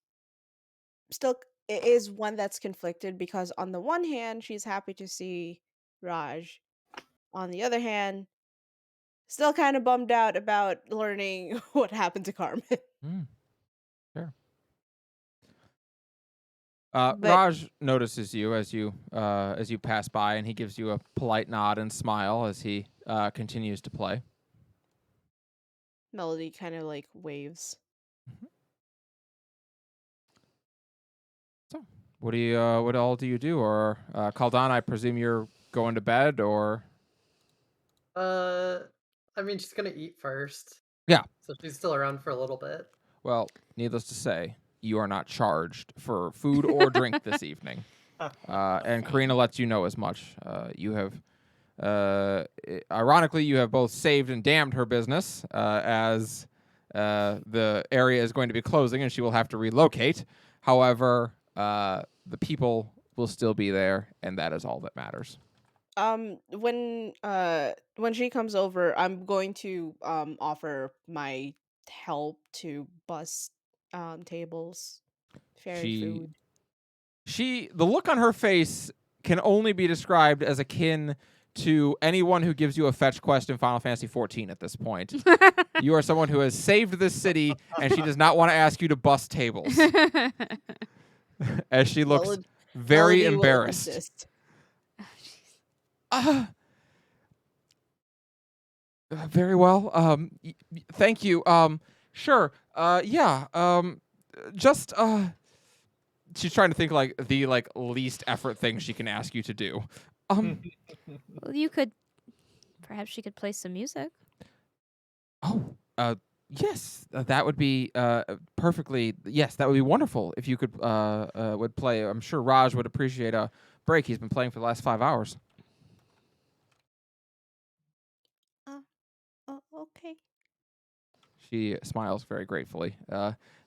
still is one that's conflicted because on the one hand she's happy to see Raj. On the other hand, still kind of bummed out about learning what happened to Carmen. Sure. But Raj notices you as you pass by, and he gives you a polite nod and smile as he continues to play. Melody kind of like waves. So, what all do you do? Or Kaldan, I presume you're going to bed, or I mean, she's gonna eat first. Yeah. So she's still around for a little bit. well, needless to say, you are not charged for food or drink this evening. And Karina lets you know as much. You have, ironically, you have both saved and damned her business as the area is going to be closing and she will have to relocate. However, the people will still be there, and that is all that matters. When she comes over, I'm going to offer my help to bus tables, ferry food. The look on her face can only be described as akin to anyone who gives you a fetch quest in Final Fantasy XIV at this point. You are someone who has saved this city, and she does not want to ask you to bus tables. As she looks Melody- very Melody will embarrassed. insist. Very well. Thank you. Sure. Yeah. Just she's trying to think like the least effort thing she can ask you to do. Well, you could. Perhaps she could play some music. Oh. Yes. That would be perfectly. Yes, that would be wonderful if you could would play. I'm sure Raj would appreciate a break. He's been playing for the last 5 hours. Oh, okay. She smiles very gratefully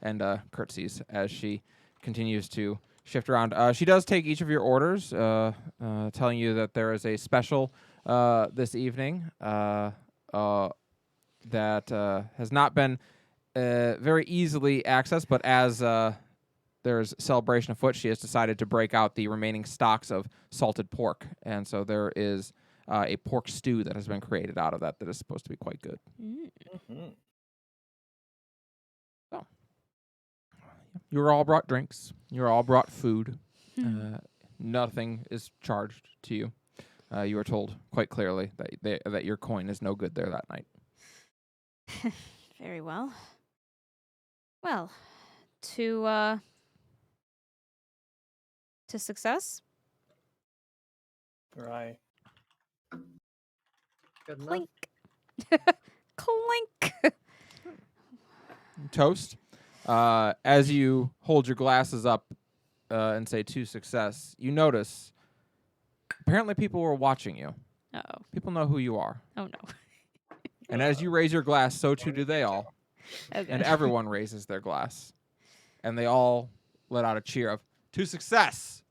and curtsies as she continues to shift around. She does take each of your orders, telling you that there is a special this evening that has not been very easily accessed, but as there's celebration afoot, she has decided to break out the remaining stocks of salted pork. And so there is a pork stew that has been created out of that is supposed to be quite good. Mhm. You were all brought drinks. You were all brought food. Nothing is charged to you. You were told quite clearly that your coin is no good there that night. Very well. Well, to success. Right. Good enough. Clink. Clink. Toast. As you hold your glasses up and say to success, you notice apparently people were watching you. Uh-oh. People know who you are. Oh, no. And as you raise your glass, so too do they all. Okay. And everyone raises their glass. And they all let out a cheer of, to success!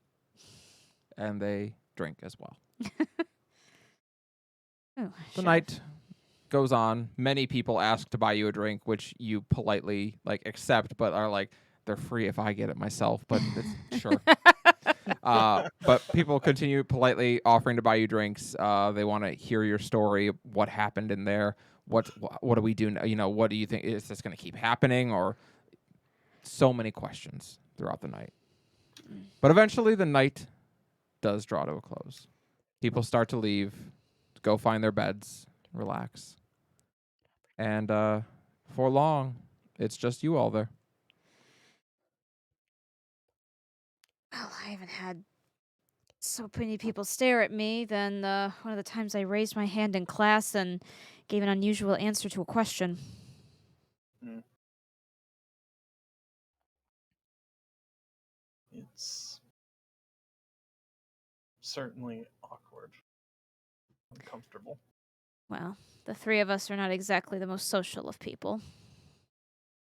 And they drink as well. Oh, The sure. night goes on. Many people ask to buy you a drink, which you politely accept, but are like, they're free if I get it myself. But it's sure. But people continue politely offering to buy you drinks. They want to hear your story, what happened in there. What do we do? What do you think? Is this going to keep happening? Or so many questions throughout the night. But eventually, the night does draw to a close. People start to leave, go find their beds, relax. And for long, it's just you all there. Well, I haven't had so many people stare at me than one of the times I raised my hand in class and gave an unusual answer to a question. It's certainly awkward, uncomfortable. Well, the three of us are not exactly the most social of people.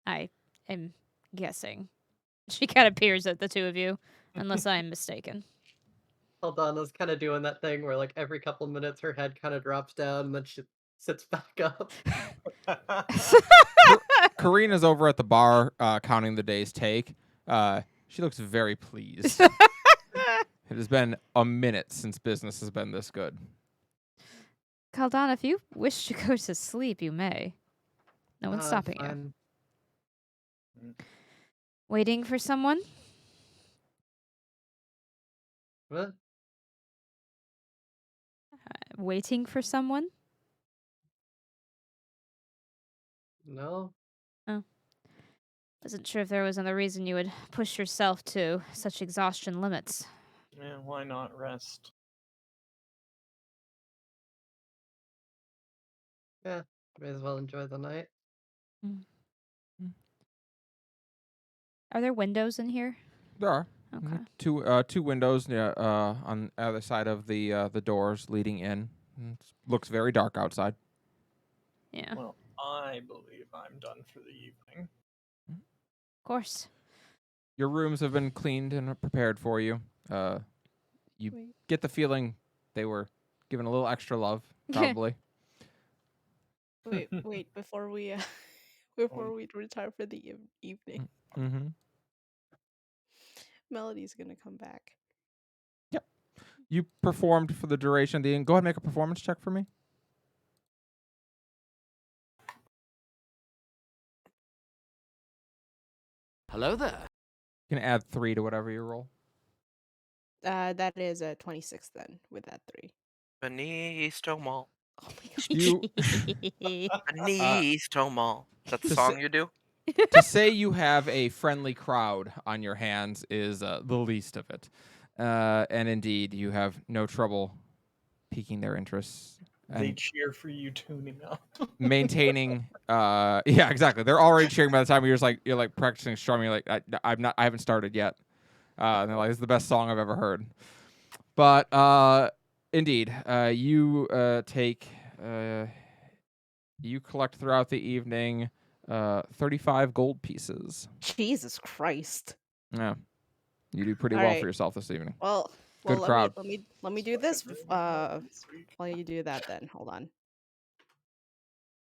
I am guessing. She kind of peers at the two of you, unless I am mistaken. Aldana's kind of doing that thing where, like, every couple of minutes her head kind of drops down and then she sits back up. Karina's over at the bar counting the day's take. She looks very pleased. It has been a minute since business has been this good. Caldana, if you wish to go to sleep, you may. No one's stopping you. Fine. Waiting for someone? What? Waiting for someone? No? Wasn't sure if there was another reason you would push yourself to such exhaustion limits. Yeah, why not rest? Yeah, may as well enjoy the night. Are there windows in here? There are Okay. two windows on either side of the doors leading in. Looks very dark outside. Yeah, of Well, I believe I'm done for the evening. course. Your rooms have been cleaned and prepared for you. You Wait. get the feeling they were given a little extra love, probably. Wait, before we before we retire for the evening, Mm-hmm. Melody's gonna come back. You performed for the duration of the evening. Go ahead and make a performance check for me. Hello there. You can add 3 to whatever you roll. That is a 26 then with that 3. Benisto Mall. Oh my god. You Benisto Mall. Is that the to song say- you do? to say you have a friendly crowd on your hands is the least of it. And indeed, you have no trouble piquing their interests They and cheer for you tuning up. maintaining. Yeah, exactly. They're already cheering by the time you're like practicing strumming. You're like, I haven't started yet. And they're like, this is the best song I've ever heard. But indeed, you collect throughout the evening 35 gold pieces. Jesus Christ. Yeah, you do pretty All well right. for yourself this evening. Well, Good crowd. let me do this This week. while you do that then. Hold on.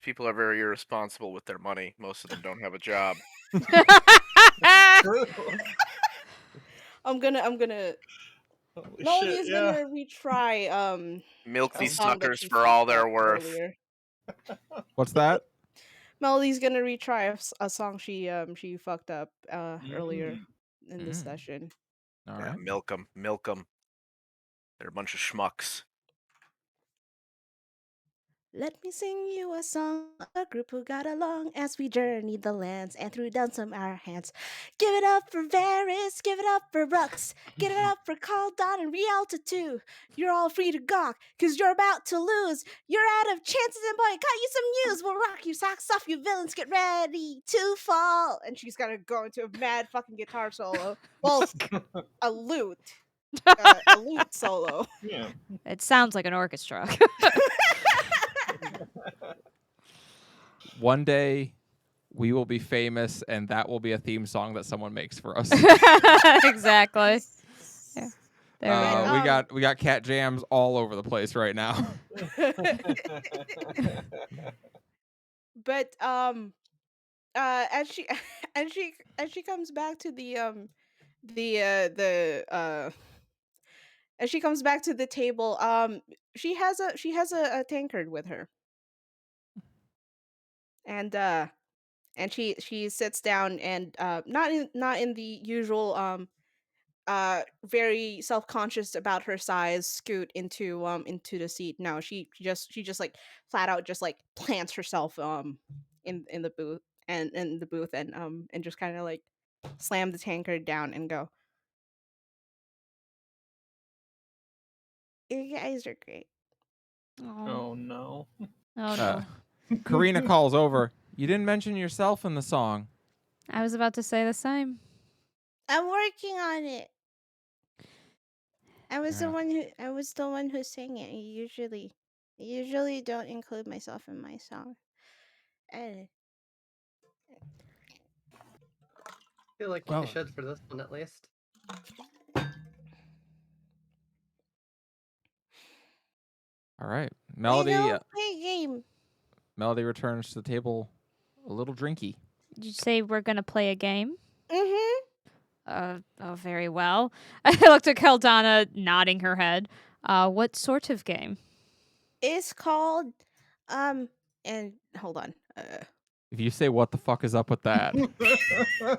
People are very irresponsible with their money. Most of them don't have a job. True. I'm gonna Holy Melody's shit, yeah. gonna retry Milk a these song that suckers she for all fucked they're up worth. earlier. What's that? Melody's gonna retry a song she fucked up earlier in this Mm. session. All Yeah, right. milk them. Milk them. They're a bunch of schmucks. Let me sing you a song, a group who got along as we journeyed the lands and threw down some our hands. Give it up for Varys, give it up for Rux, give it up for Caldon and Rialta too. You're all free to gawk, cause you're about to lose. You're out of chances and boy, got you some news. We'll rock your socks off, you villains, get ready to fall. And she's gonna go into a mad fucking guitar solo. Well, a lute. A lute solo. Yeah. It sounds like an orchestra. One day, we will be famous, and that will be a theme song that someone makes for us. Exactly. Yeah. There we go. We got cat jams all over the place right now. But as she as she comes back to the as she comes back to the table, she has a tankard with her. And she sits down and not in the usual very self-conscious about her size scoot into the seat. No, she just like flat out just like plants herself in the booth and just kind of like slam the tankard down and go, you guys are great. Oh no. Oh no. Karina calls over. You didn't mention yourself in the song. I was about to say the same. I'm working on it. I was Fair the enough. one who sang it. I usually don't include myself in my song. Eh. I feel like you Well, should for this one at least. all right. Wait, Melody no, play a game. Melody returns to the table a little drinky. Did you say we're gonna play a game? Mm-hmm. Oh, very well. I looked at Caldana, nodding her head. What sort of game? It's called and hold on. If you say what the fuck is up with that,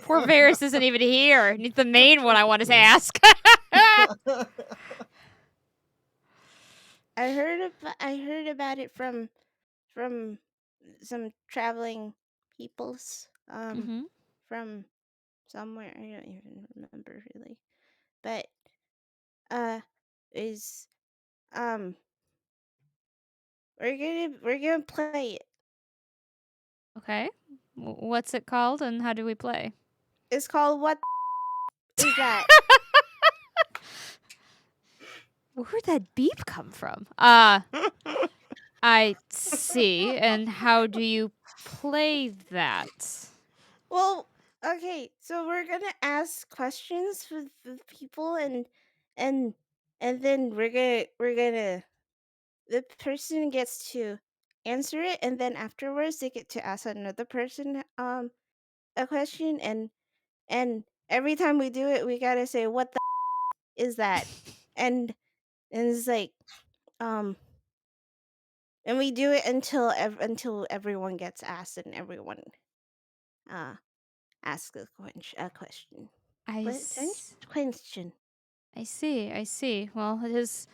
Poor Varys isn't even here. He's the main one I want to ask. I heard about it from some traveling peoples hmm from somewhere. I don't even remember really. But is um we're gonna play it. Okay. What's it called and how do we play? It's called What Is That? Where'd that beep come from? I see. And how do you play that? Well, okay, so we're gonna ask questions with the people and and then we're gonna the person gets to answer it, and then afterwards they get to ask another person a question, and every time we do it we gotta say what the is that, and it's like um and we do it until everyone gets asked and everyone uh asks a question. I, Question. I see. I see. Well, it is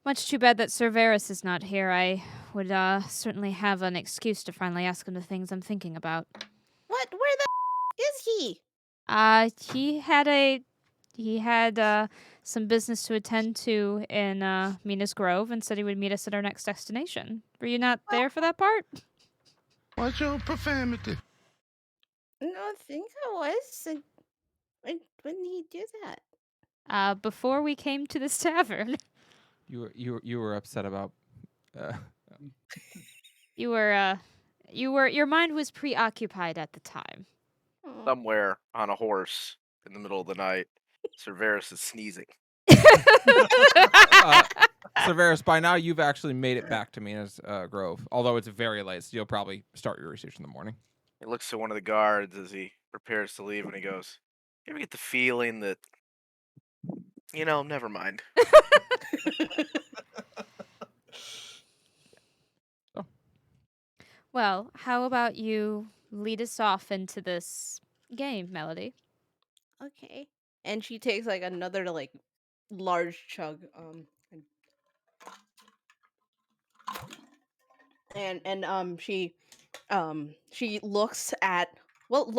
much too bad that Sir Varys is not here. I would certainly have an excuse to finally ask him the things I'm thinking about. What? Where the is he? He had some business to attend to in Minas Grove and said he would meet us at our next destination. Were you not there for that part? Watch your profanity. No, I think I was. When did he do that? Before we came to this tavern. you were upset about. Your mind was preoccupied at the time. Oh. Somewhere on a horse in the middle of the night, Sir Varys is sneezing. Sir Varys, by now you've actually made it back to Minas Grove, although it's very late, so you'll probably start your research in the morning. He looks to one of the guards as he prepares to leave, and he goes, "You ever get the feeling that, never mind." Well, how about you lead us off into this game, Melody? Okay. And she takes like another like large chug and she looks at well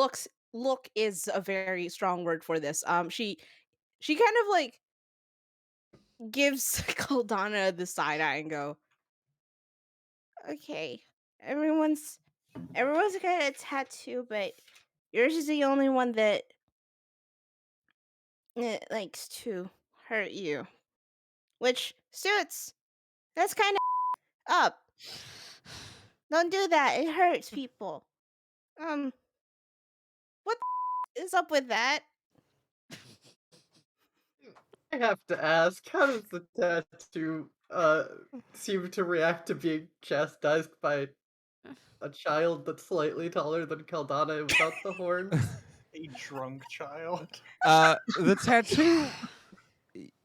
look is a very strong word for this. She kind of like gives Caldana the side eye and go, Okay. Everyone's got a tattoo, but yours is the only one that likes to hurt you. Which suits. That's kind of up. Don't do that. It hurts people. What is up with that? I have to ask, how does the tattoo seem to react to being chastised by a child that's slightly taller than Caldana without the horns? A drunk child. The tattoo,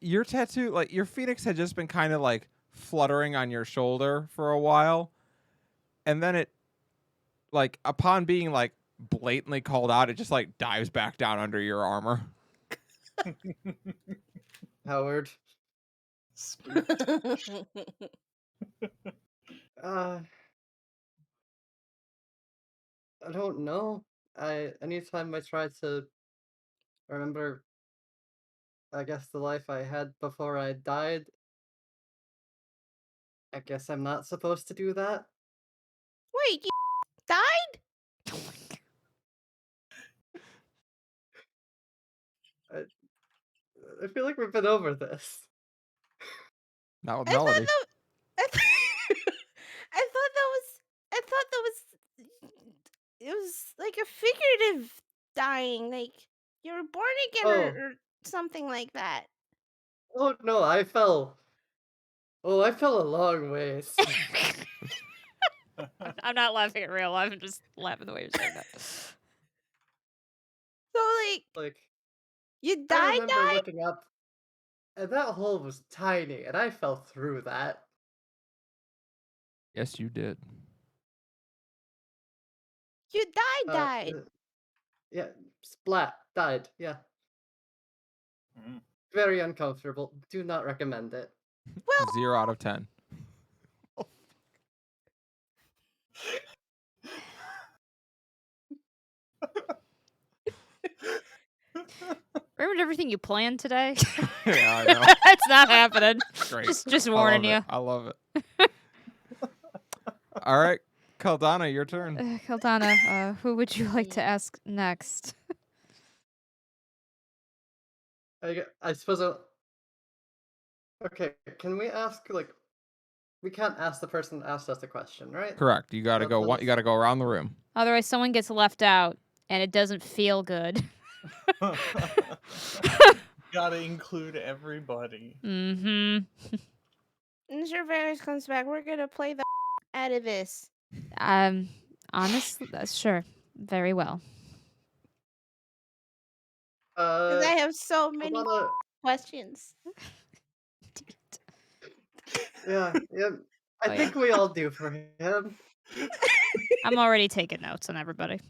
your tattoo, like your phoenix had just been kind of like fluttering on your shoulder for a while, and then it, like upon being like blatantly called out, it just like dives back down under your armor. Howard. I don't know. Anytime I try to remember, I guess, the life I had before I died, I guess I'm not supposed to do that. Wait, you died? I feel like we've been over this. Not with I thought Melody. that I, th- I thought that was it was like a figurative dying, like you were born again Oh. or something like that. Oh no, I fell. Oh, I fell a long ways. I'm not laughing at real life. I'm just laughing the way you're saying that. So like Like, you I died. remember looking up, and that hole was tiny, and I fell through that. Yes, you did. You died. Yeah, splat, died, yeah. Mm. Very uncomfortable. Do not recommend it. 0 out of 10. Remember everything you planned today? Yeah, I know. It's not happening. Great. Just I warning love you. it. I love it. All right, Caldana, your turn. Caldana, who would you like to ask next? I suppose okay, can we ask, like, we can't ask the person that asked us the question, right? Correct. You gotta go. You gotta go around the room. Otherwise, someone gets left out, and it doesn't feel good. Gotta include everybody. Mm-hmm. And Gervais comes back. We're gonna play the out of this. Honestly, sure. Very well. 'Cause I have so many Caldana, questions. yeah. I Oh, think we all do for him. I'm already taking notes on everybody.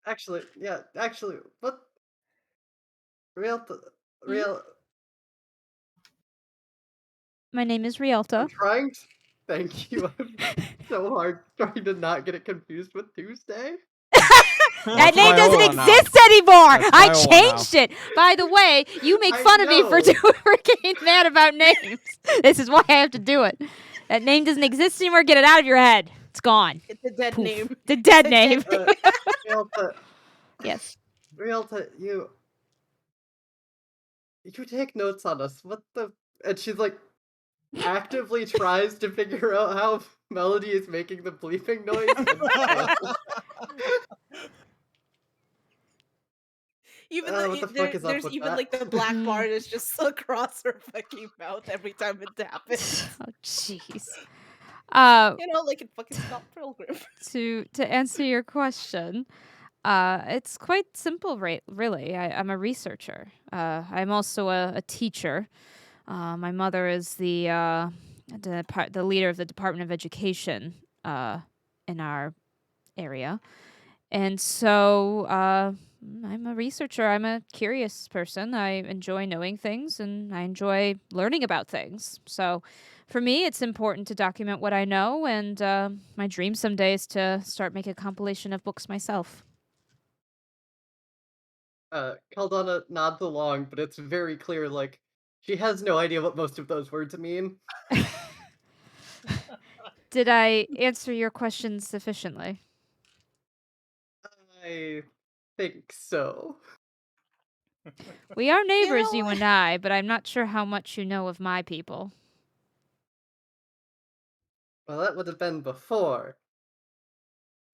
Actually, what? Real. My name is Rialta. I'm trying to. Thank you. I'm so hard trying to not get it confused with Tuesday. That That's name doesn't Viola now. exist anymore. That's I Viola changed it. By the way, you make I fun of me for know. getting mad about names. This is why I have to do it. That name doesn't exist anymore. Get it out of your head. It's gone. It's a dead Poof. name. The dead It's a name. dead Realta, Yes. Realta, you take notes on us. What the? And she's like, actively tries to figure out how Melody is making the bleeping noise. Even what the fuck is up there's with even that? like the black bar that's just across her fucking mouth every time it happens. Oh, jeez. You know, like in fucking Scott Pilgrim. To answer your question, it's quite simple, really. I'm a researcher. I'm also a teacher. My mother is the leader of the Department of Education in our area, and so I'm a researcher. I'm a curious person. I enjoy knowing things, and I enjoy learning about things. So, for me, it's important to document what I know, and my dream someday is to start making a compilation of books myself. Caldana nods along, but it's very clear, like, she has no idea what most of those words mean. Did I answer your question sufficiently? I think so. We are neighbors, know you what? and I, but I'm not sure how much you know of my people. Well, that would have been before.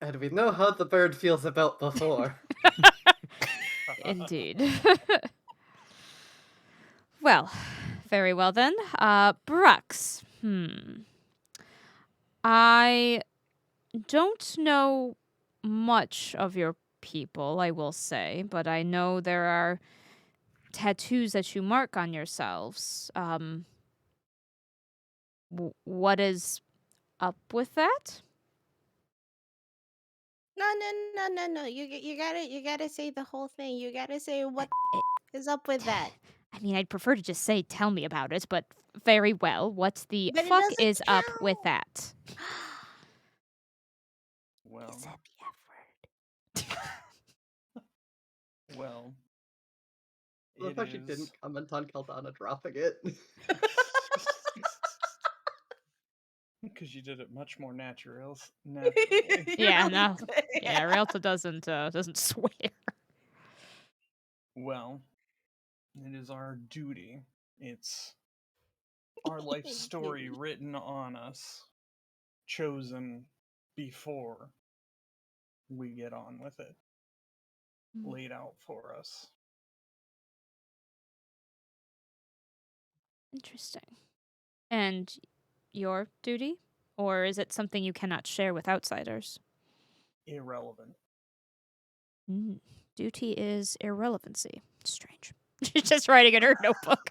And we know how the bird feels about before. Indeed. Well, very well then. Brux. I don't know much of your people, I will say, but I know there are tattoos that you mark on yourselves. What is up with that? No. You gotta say the whole thing. You gotta say what is up with that. I mean, I'd prefer to just say, tell me about it, but very well. What the But it fuck doesn't is up with count. that? Well, Is that the F word? well. I love It how she is. didn't comment on Caldana dropping it. Because you did it much more naturally. Yeah, no. Yeah, Rialta doesn't swear. Well, It is our duty. It's our life story Duty. written on us, chosen before we get on with it, Mm. laid out for us. Interesting. And your duty? Or is it something you cannot share with outsiders? Irrelevant. Duty is irrelevancy. Strange. She's just writing in her notebook.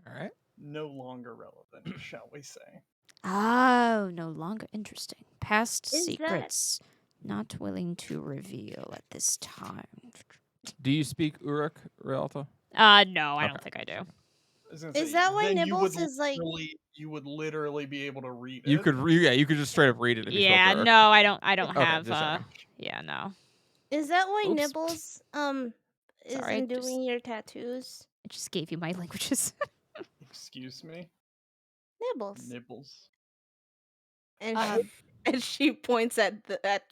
All right. No longer relevant, shall we say. Oh, no longer interesting. Past Is that- secrets not willing to reveal at this time. Do you speak Uruk, Rialto? No, I don't Okay. think I do. I was gonna Is say, that why then Nibbles is like? you would literally be able to read You it. could you could just straight up read it if you spoke Yeah, Uruk. no, I don't Okay, have just checking. yeah, no. Is that why Oops. Nibbles Sorry, I isn't just- doing your tattoos? I just gave you my languages. Excuse me? Nibbles. Nibbles. And Um, and she points at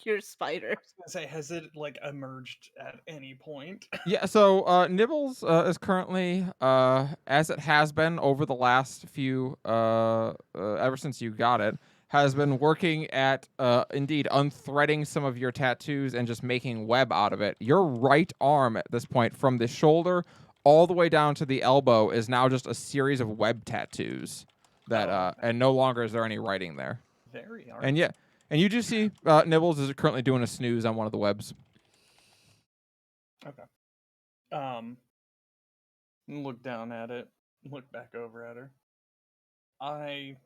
your spider. I was gonna say, has it like emerged at any point? Yeah, so Nibbles is currently, as it has been over the last few, ever since you got it, has been working at, indeed, unthreading some of your tattoos and just making web out of it. Your right arm at this point, from the shoulder all the way down to the elbow, is now just a series of web tattoos. That Oh, okay. and no longer is there any writing there. Very And yeah, and you do see Nibbles is currently doing a snooze on one of the webs. Look down at it, look back over at her. I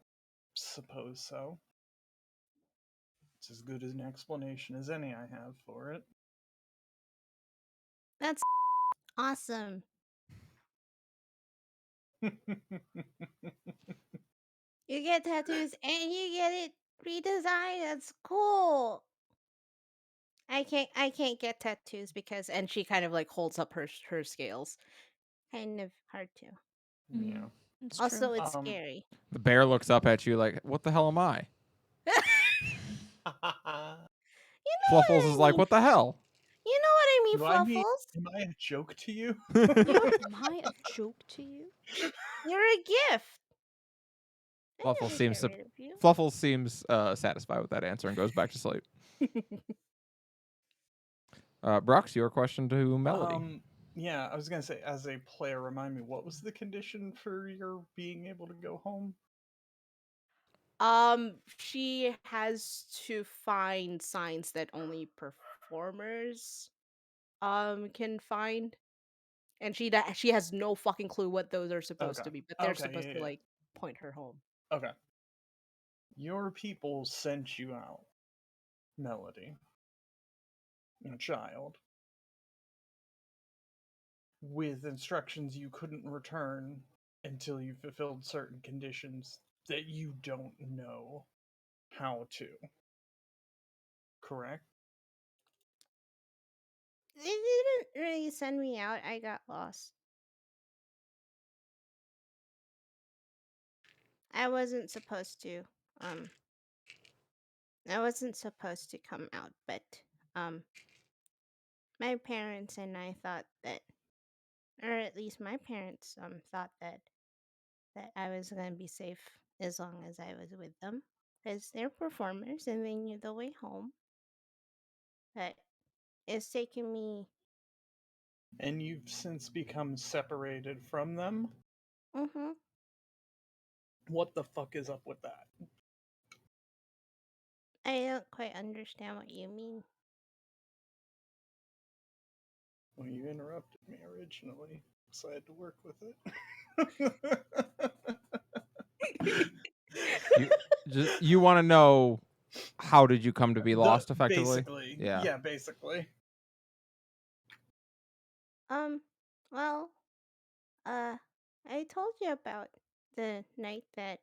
suppose so. It's as good an explanation as any I have for it. That's awesome. You get tattoos and you get it redesigned. That's cool. I can't get tattoos because And she kind of like holds up her scales. kind of hard to. Yeah. It's Also, true. it's Um, scary. The bear looks up at you like, "What the hell am I?" You know what Fluffles I is like, mean. "What the hell?" You know what I mean, Do I mean- Fluffles? Am I a joke to you? Am I a joke to you? You're a gift. I Fluffles never seems get rid of you. Fluffles seems satisfied with that answer and goes back to sleep. Brooks, your question to Melody. Yeah, I was gonna say, as a player, remind me, what was the condition for your being able to go home? She has to find signs that only performers can find. And she has no fucking clue what those are supposed to Okay. be, but they're Okay, supposed yeah, to yeah. like point her home. Okay. Your people sent you out, Melody, a child, with instructions you couldn't return until you fulfilled certain conditions that you don't know how to. Correct? They didn't really send me out. I got lost. I wasn't supposed to. I wasn't supposed to come out, but my parents and I thought that, or at least my parents thought that I was gonna be safe as long as I was with them, because they're performers and they knew the way home. But it's taken me. And you've since become separated from them? Mm-hmm. What the fuck is up with that? I don't quite understand what you mean. Well, you interrupted me originally, so I had to work with it. You want to know how did you come to be lost effectively? Basically. Yeah. Yeah, basically. Well, I told you about the night that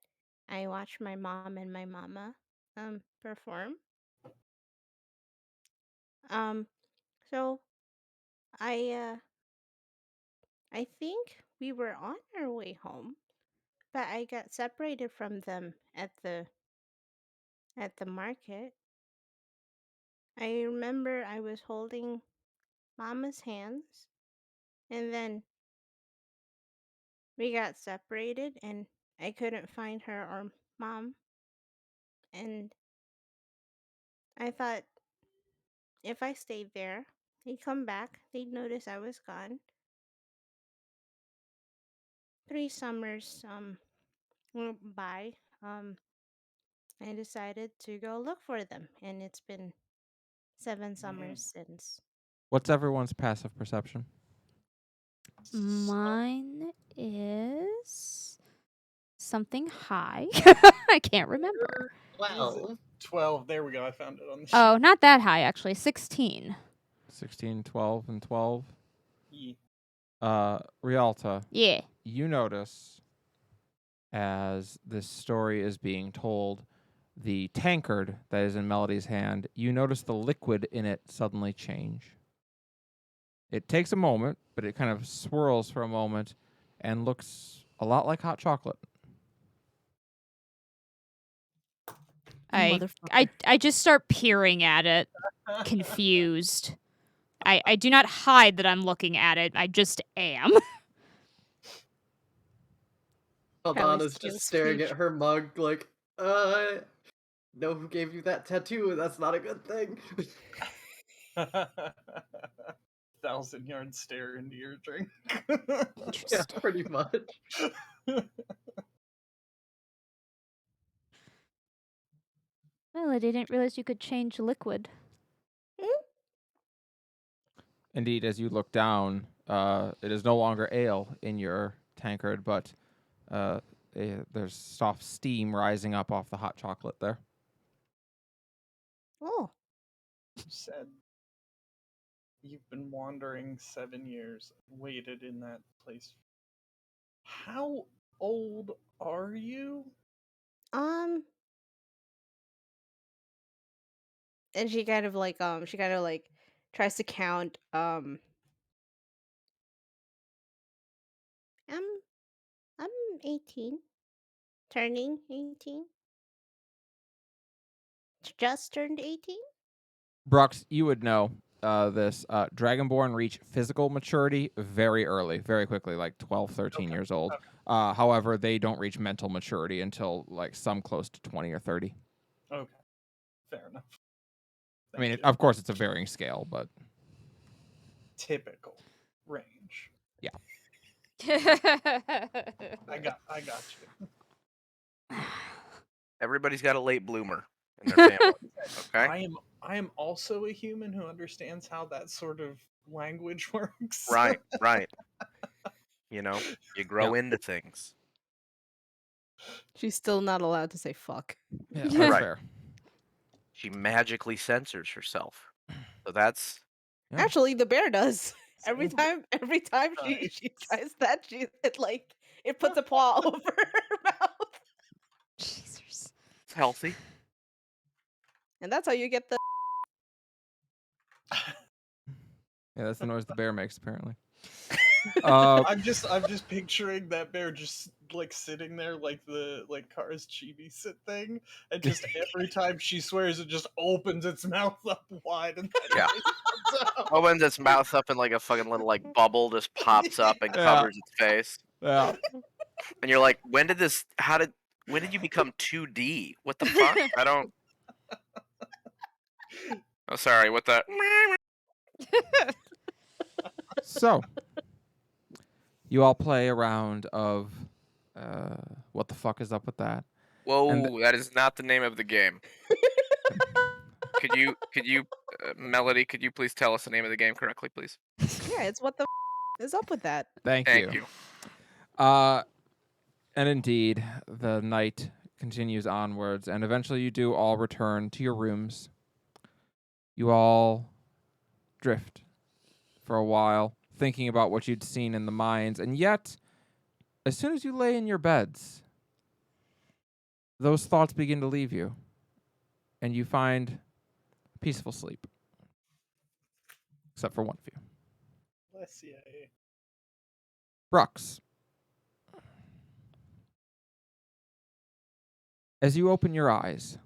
I watched my mom and my mama perform. So I think we were on our way home, but I got separated from them at the market. I remember I was holding Mama's hands, and then we got separated, and I couldn't find her or Mom, and I thought if I stayed there, they'd come back, they'd notice I was gone. 3 summers went by. I decided to go look for them, and it's been 7 summers since. What's everyone's passive perception? Mine is something high. I can't remember. Well, 12. There we go. I found it on the sheet. Oh, not that high, actually. 16. 16, 12, and 12. Yeah. Rialta, Yeah. you notice as this story is being told, the tankard that is in Melody's hand, you notice the liquid in it suddenly change. It takes a moment, but it kind of swirls for a moment and looks a lot like hot chocolate. I just start peering at it, confused. I do not hide that I'm looking at it. I just am. Aldana's still just staring at speech. her mug like, know who gave you that tattoo? That's not a good thing. 1,000-yard stare into your drink. Yeah, Interesting. pretty much. Well, I didn't realize you could change liquid. Indeed, as you look down, it is no longer ale in your tankard, but there's soft steam rising up off the hot chocolate there. Oh, You said you've been wandering 7 years, waited in that place. How old are you? And she kind of tries to count. I'm 18. Turning 18. Just turned 18. Brux, you would know this. Dragonborn reach physical maturity very early, very quickly, like 12, 13 years old. However, they don't reach mental maturity until like some close to 20 or 30. Okay. Fair enough. I mean, Thank you. of course, it's a varying scale, but Typical range. yeah. I got you. Everybody's got a late bloomer in their family. Okay. I am also a human who understands how that sort of language works. Right. You know, you grow into things. She's still not allowed to say fuck. Yeah, that's Right. fair. She magically censors herself. So that's Yeah. Actually, the bear does. Every Same. time she Nice. tries that, it puts a paw over her mouth, Jesus. it's healthy. and that's how you get the. Yeah, that's the noise the bear makes, apparently. I'm just picturing that bear just like sitting there like the Cars chibi sit thing, and just every time she swears, it just opens its mouth up wide and then Yeah. comes out. Opens its mouth up and like a fucking little like bubble just pops up and Yeah. covers its face. Yeah. And you're like, when did you become 2D? What the fuck? I don't. Oh, sorry. What the? So, you all play a round of what the fuck is up with that? Whoa, that is not the name of the game. Could you, Melody? Could you please tell us the name of the game correctly, please? Yeah, it's what the is up with that. Thank you. And indeed, the night continues onwards, and eventually you do all return to your rooms. You all drift for a while, thinking about what you'd seen in the mines, and yet, as soon as you lay in your beds, those thoughts begin to leave you, and you find peaceful sleep. Except for one of you. Bless you. Brux. As you open your eyes,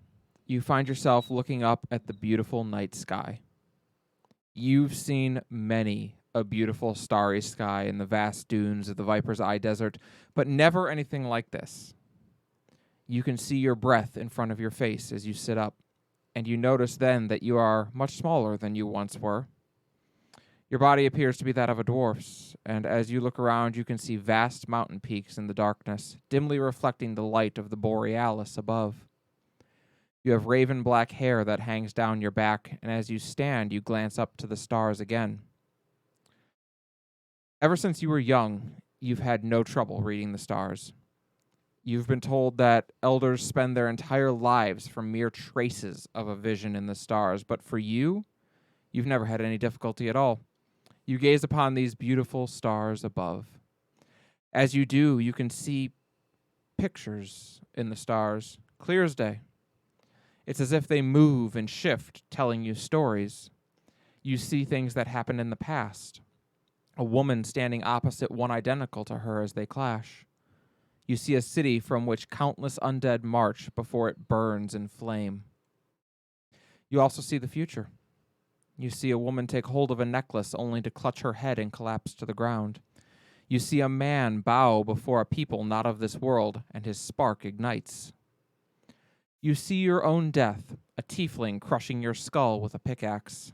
you find yourself looking up at the beautiful night sky. You've seen many a beautiful starry sky in the vast dunes of the Viper's Eye Desert, but never anything like this. You can see your breath in front of your face as you sit up, and you notice then that you are much smaller than you once were. Your body appears to be that of a dwarf's, and as you look around, you can see vast mountain peaks in the darkness, dimly reflecting the light of the borealis above. You have raven black hair that hangs down your back, and as you stand, you glance up to the stars again. Ever since you were young, you've had no trouble reading the stars. You've been told that elders spend their entire lives from mere traces of a vision in the stars, but for you, you've never had any difficulty at all. You gaze upon these beautiful stars above. As you do, you can see pictures in the stars, clear as day. It's as if they move and shift, telling you stories. You see things that happened in the past. A woman standing opposite one identical to her as they clash. You see a city from which countless undead march before it burns in flame. You also see the future. You see a woman take hold of a necklace only to clutch her head and collapse to the ground. You see a man bow before a people not of this world, and his spark ignites. You see your own death, a tiefling crushing your skull with a pickaxe.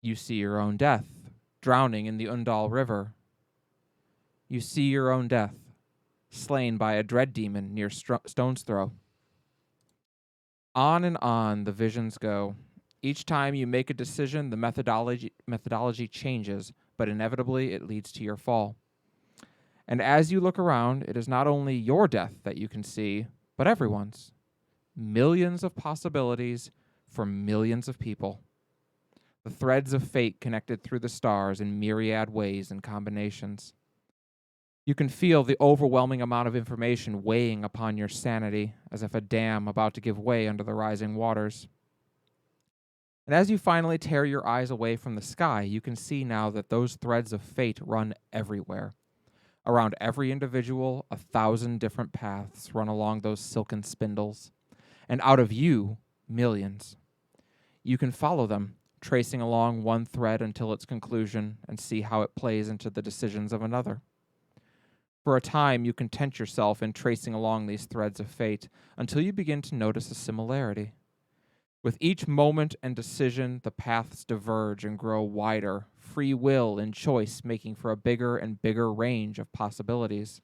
You see your own death, drowning in the Undal River. You see your own death, slain by a dread demon near Stone's Throw. On and on the visions go. Each time you make a decision, the methodology changes, but inevitably it leads to your fall. And as you look around, it is not only your death that you can see, but everyone's. Millions of possibilities for millions of people. The threads of fate connected through the stars in myriad ways and combinations. You can feel the overwhelming amount of information weighing upon your sanity, as if a dam about to give way under the rising waters. And as you finally tear your eyes away from the sky, you can see now that those threads of fate run everywhere. Around every individual, 1,000 different paths run along those silken spindles. And out of you, millions. You can follow them, tracing along one thread until its conclusion, and see how it plays into the decisions of another. For a time, you content yourself in tracing along these threads of fate until you begin to notice a similarity. With each moment and decision, the paths diverge and grow wider, free will and choice making for a bigger and bigger range of possibilities.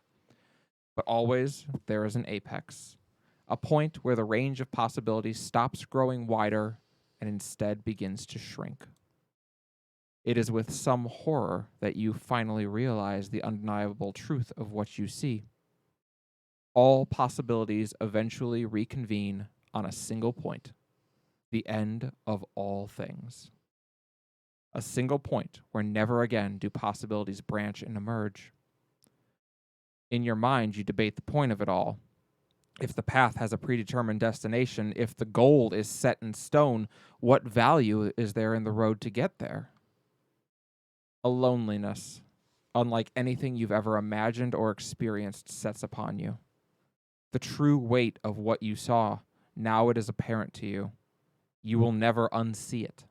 But always, there is an apex, a point where the range of possibilities stops growing wider and instead begins to shrink. It is with some horror that you finally realize the undeniable truth of what you see. All possibilities eventually reconvene on a single point. The end of all things. A single point where never again do possibilities branch and emerge. In your mind, you debate the point of it all. If the path has a predetermined destination, if the goal is set in stone, what value is there in the road to get there? A loneliness, unlike anything you've ever imagined or experienced, sets upon you. The true weight of what you saw, now it is apparent to you. You will never unsee it.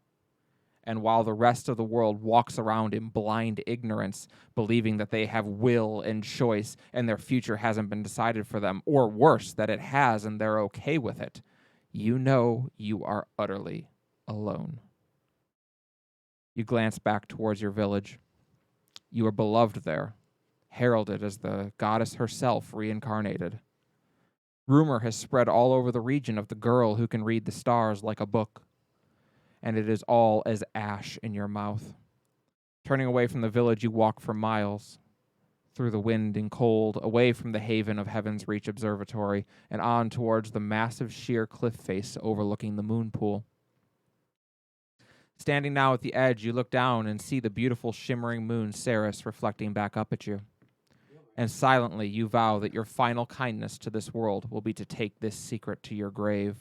And while the rest of the world walks around in blind ignorance, believing that they have will and choice and their future hasn't been decided for them, or worse, that it has and they're okay with it, you know you are utterly alone. You glance back towards your village. You are beloved there, heralded as the goddess herself reincarnated. Rumor has spread all over the region of the girl who can read the stars like a book, and it is all as ash in your mouth. Turning away from the village, you walk for miles, through the wind and cold, away from the haven of Heaven's Reach Observatory, and on towards the massive sheer cliff face overlooking the moon pool. Standing now at the edge, you look down and see the beautiful shimmering moon Ceres reflecting back up at you. And silently you vow that your final kindness to this world will be to take this secret to your grave.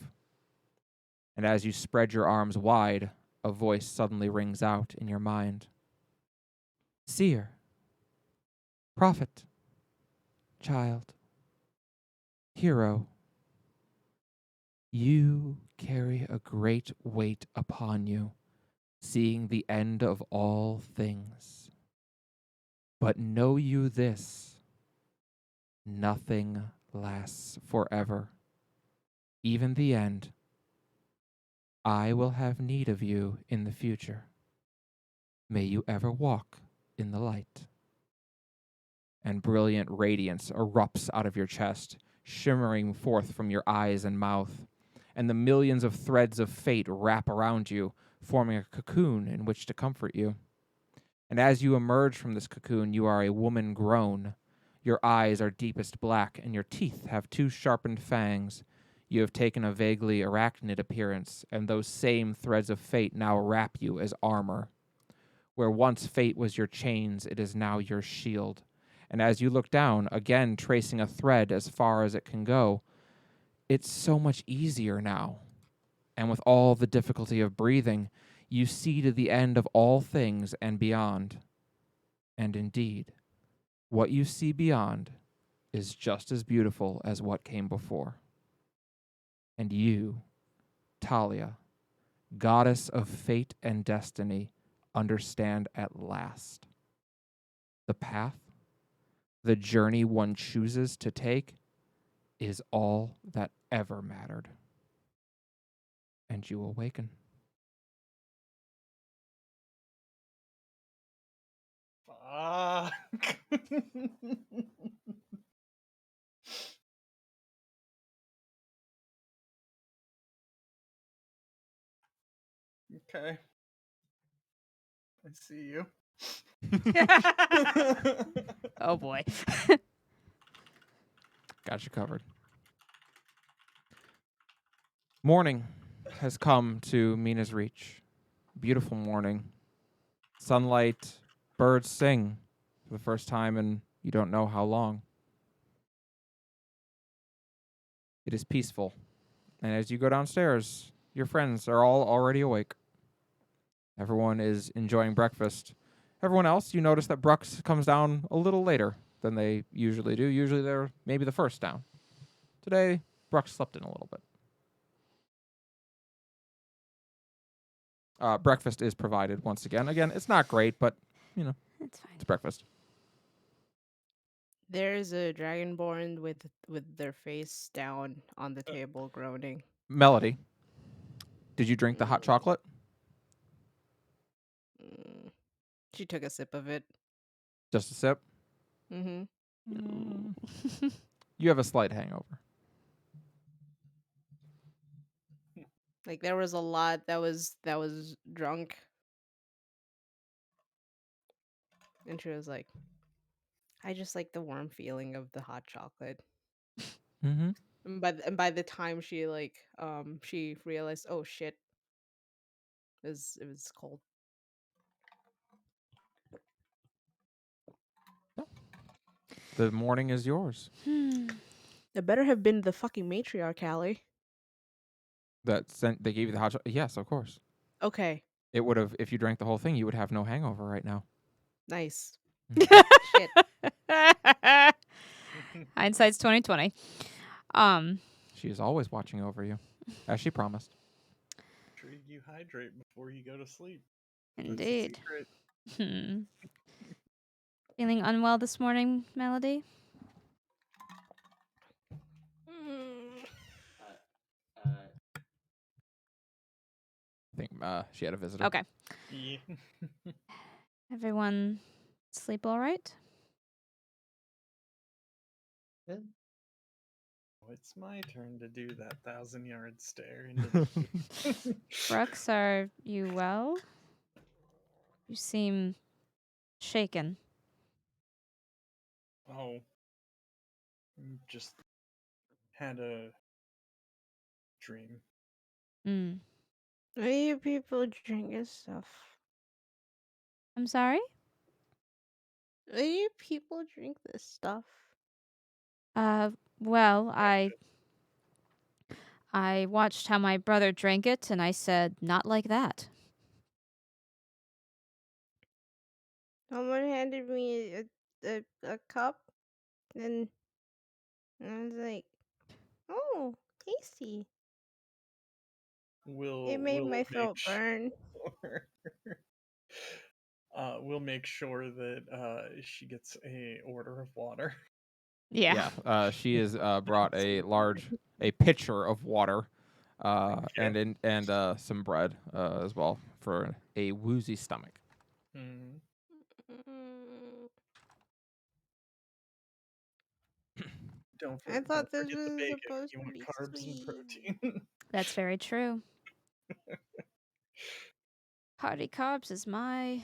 And as you spread your arms wide, a voice suddenly rings out in your mind. Seer, prophet, child, hero, you carry a great weight upon you, seeing the end of all things. But know you this, nothing lasts forever. Even the end. I will have need of you in the future. May you ever walk in the light. And brilliant radiance erupts out of your chest, shimmering forth from your eyes and mouth. And the millions of threads of fate wrap around you, forming a cocoon in which to comfort you. And as you emerge from this cocoon, you are a woman grown. Your eyes are deepest black, and your teeth have two sharpened fangs. You have taken a vaguely arachnid appearance, and those same threads of fate now wrap you as armor. Where once fate was your chains, it is now your shield. And as you look down, again tracing a thread as far as it can go, it's so much easier now. And with all the difficulty of breathing, you see to the end of all things and beyond. And indeed, what you see beyond is just as beautiful as what came before. And you, Talia, goddess of fate and destiny, understand at last. The path, the journey one chooses to take, is all that ever mattered. And you awaken. Fuck. Okay. I see you. Oh boy. Got you covered. Morning has come to Mina's Reach. Beautiful morning. Sunlight, birds sing for the first time in you don't know how long. It is peaceful. And as you go downstairs, your friends are all already awake. Everyone is enjoying breakfast. Everyone else, you notice that Brux comes down a little later than they usually do. Usually they're maybe the first down. Today, Brux slept in a little bit. Breakfast is provided once again. Again, it's not great, but, It's fine. it's breakfast. There's a dragonborn with their face down on the table, groaning. Melody, did you drink the hot chocolate? Mm. She took a sip of it. Just a sip? Mm-hmm. You have a slight hangover. Like there was a lot that was drunk, and she was like, "I just like the warm feeling of the hot chocolate." Mm-hmm. And by the time she she realized, oh shit, it was cold. The morning is yours. It better have been the fucking matriarch, Callie. They gave you the hot chocolate. Yes, of course. Okay, It would have, if you drank the whole thing, you would have no hangover right now. nice. Mhm. Shit. Hindsight's 2020. She is always watching over you, as she promised. Sure you hydrate before you go to sleep. That's the Indeed. secret. Feeling unwell this morning, Melody? I think she had a visitor. Okay. Yeah. Everyone sleep all right? Oh, it's my turn to do that 1,000-yard stare into the Brooks, are you well? You seem shaken. Oh. Just had a dream. Why do people drink this stuff? I'm sorry? Why do people drink this stuff? Well, I watched how my brother drank it, and I said, not like that. Someone handed me a cup, and I was like, "Oh, tasty." It made my throat burn. We'll make sure that she gets a order of water. Yeah. She has brought a pitcher of water, and some bread as well for a woozy stomach. Mhm. Mm, Don't I thought this forget the was bacon. supposed You to want be carbs and sweet. protein. That's very true. Party carbs is my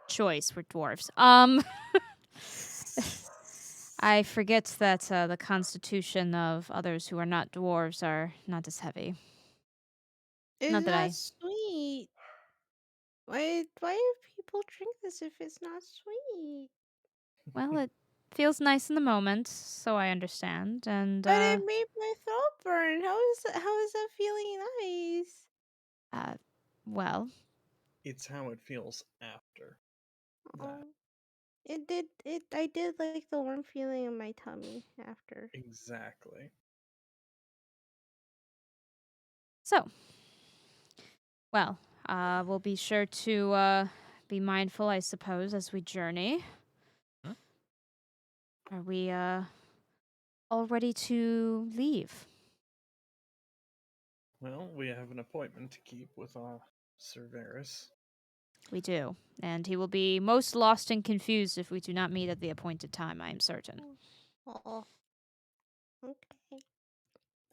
choice for dwarves. I forget that the constitution of others who are not dwarves are not as heavy. It's Not that not I. sweet. Why do people drink this if it's not sweet? Well, it feels nice in the moment, so I understand. And But it made my throat burn. How is that feeling nice? well, It's how it feels after that. Oh, I did like the warm feeling in my tummy after. Exactly. so. Well, we'll be sure to be mindful, I suppose, as we journey. Huh? Are we all ready to leave? Well, we have an appointment to keep with Sir Varys. We do. And he will be most lost and confused if we do not meet at the appointed time, I am certain. Oh, okay.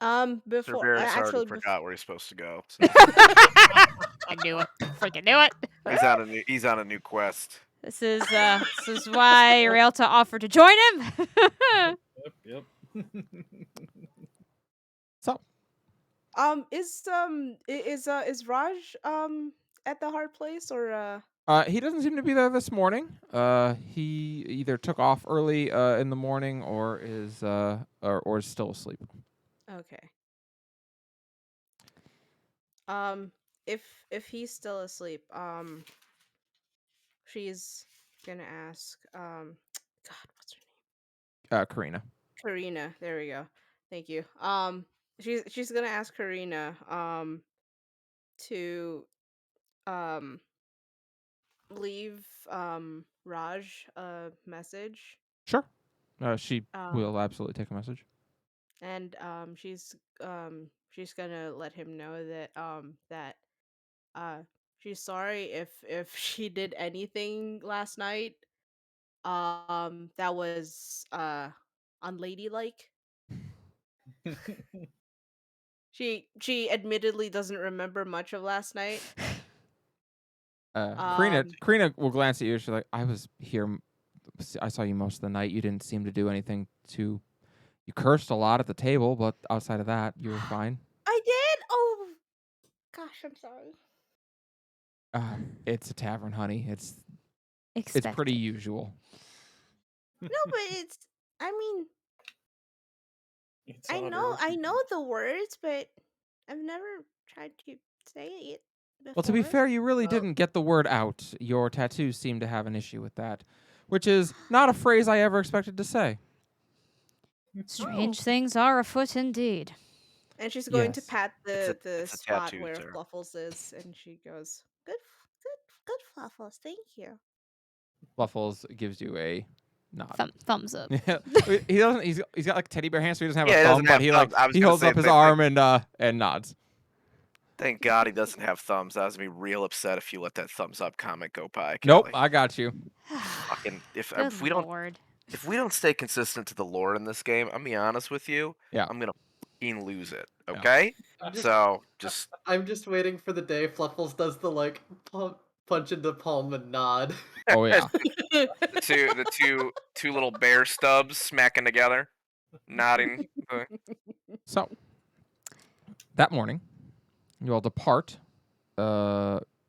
Sir Before Varys already actually, forgot where he's supposed to go. So I knew it. Freaking knew it. he's on a new quest. This is why Raelta offered to join him. Yep. So, is Raj at the hard place or he doesn't seem to be there this morning. He either took off early in the morning or is still asleep. okay. If he's still asleep, she's gonna ask God, what's her name? Karina. Karina. There we go. Thank you. She's gonna ask Karina to um leave Raj a message. Sure. She Um will absolutely take a message. and she's gonna let him know that she's sorry if she did anything last night that was unladylike. She admittedly doesn't remember much of last night. Karina will glance at you. She's like, I was here. I saw you most of the night. You didn't seem to do anything to. You cursed a lot at the table, but outside of that, you were fine. I did. Oh, gosh, I'm sorry. It's a tavern, honey. It's Expected. pretty usual. No, but it's. I mean, It's I odd. know the words, but I've never tried to say it before. Well, to be fair, you really Well- didn't get the word out. Your tattoos seem to have an issue with that, which is not a phrase I ever expected to say. Strange things are afoot indeed. And she's going to Yes. pat the it's a spot tattoo, where sir. Fluffles is, and she goes, Good, Fluffles. Thank you. Fluffles gives you a nod. Thumbs up. He doesn't. He's got like teddy bear hands, so he doesn't have Yeah, he a thumb, doesn't but have he thumbs. I was he gonna holds say up his the same arm and nods. Thank God he doesn't have thumbs. I was gonna be real upset if you let that thumbs up comment go by. Nope, Kelly. I got you. Fucking if Good we don't Lord. if we don't stay consistent to the lore in this game, I'm gonna be honest with you. Yeah. I'm gonna fucking lose it. Yeah. Okay. I'm just, So just I'm just waiting for the day Fluffles does the like punch in the palm and nod. Oh yeah. the two little bear stubs smacking together, nodding. So that morning, you all depart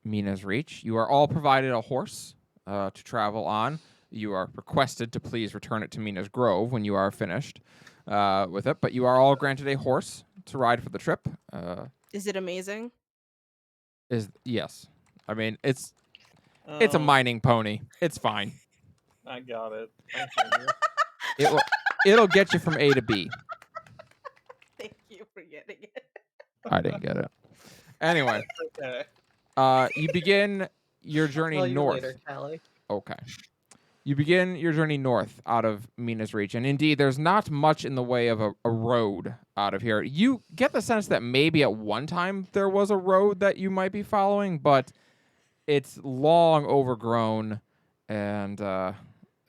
Mina's Reach. You are all provided a horse to travel on. You are requested to please return it to Mina's Grove when you are finished with it, but you are all granted a horse to ride for the trip. "Is it amazing?" Yes. I mean, it's a mining pony. It's fine. I got it. I hear It'll get you from A to B. Thank you for getting it. I didn't get it. Anyway, Okay. you begin your journey Tell you north. later, Callie. Okay. You begin your journey north out of Mina's Reach, and indeed, there's not much in the way of a road out of here. You get the sense that maybe at one time there was a road that you might be following, but it's long overgrown, and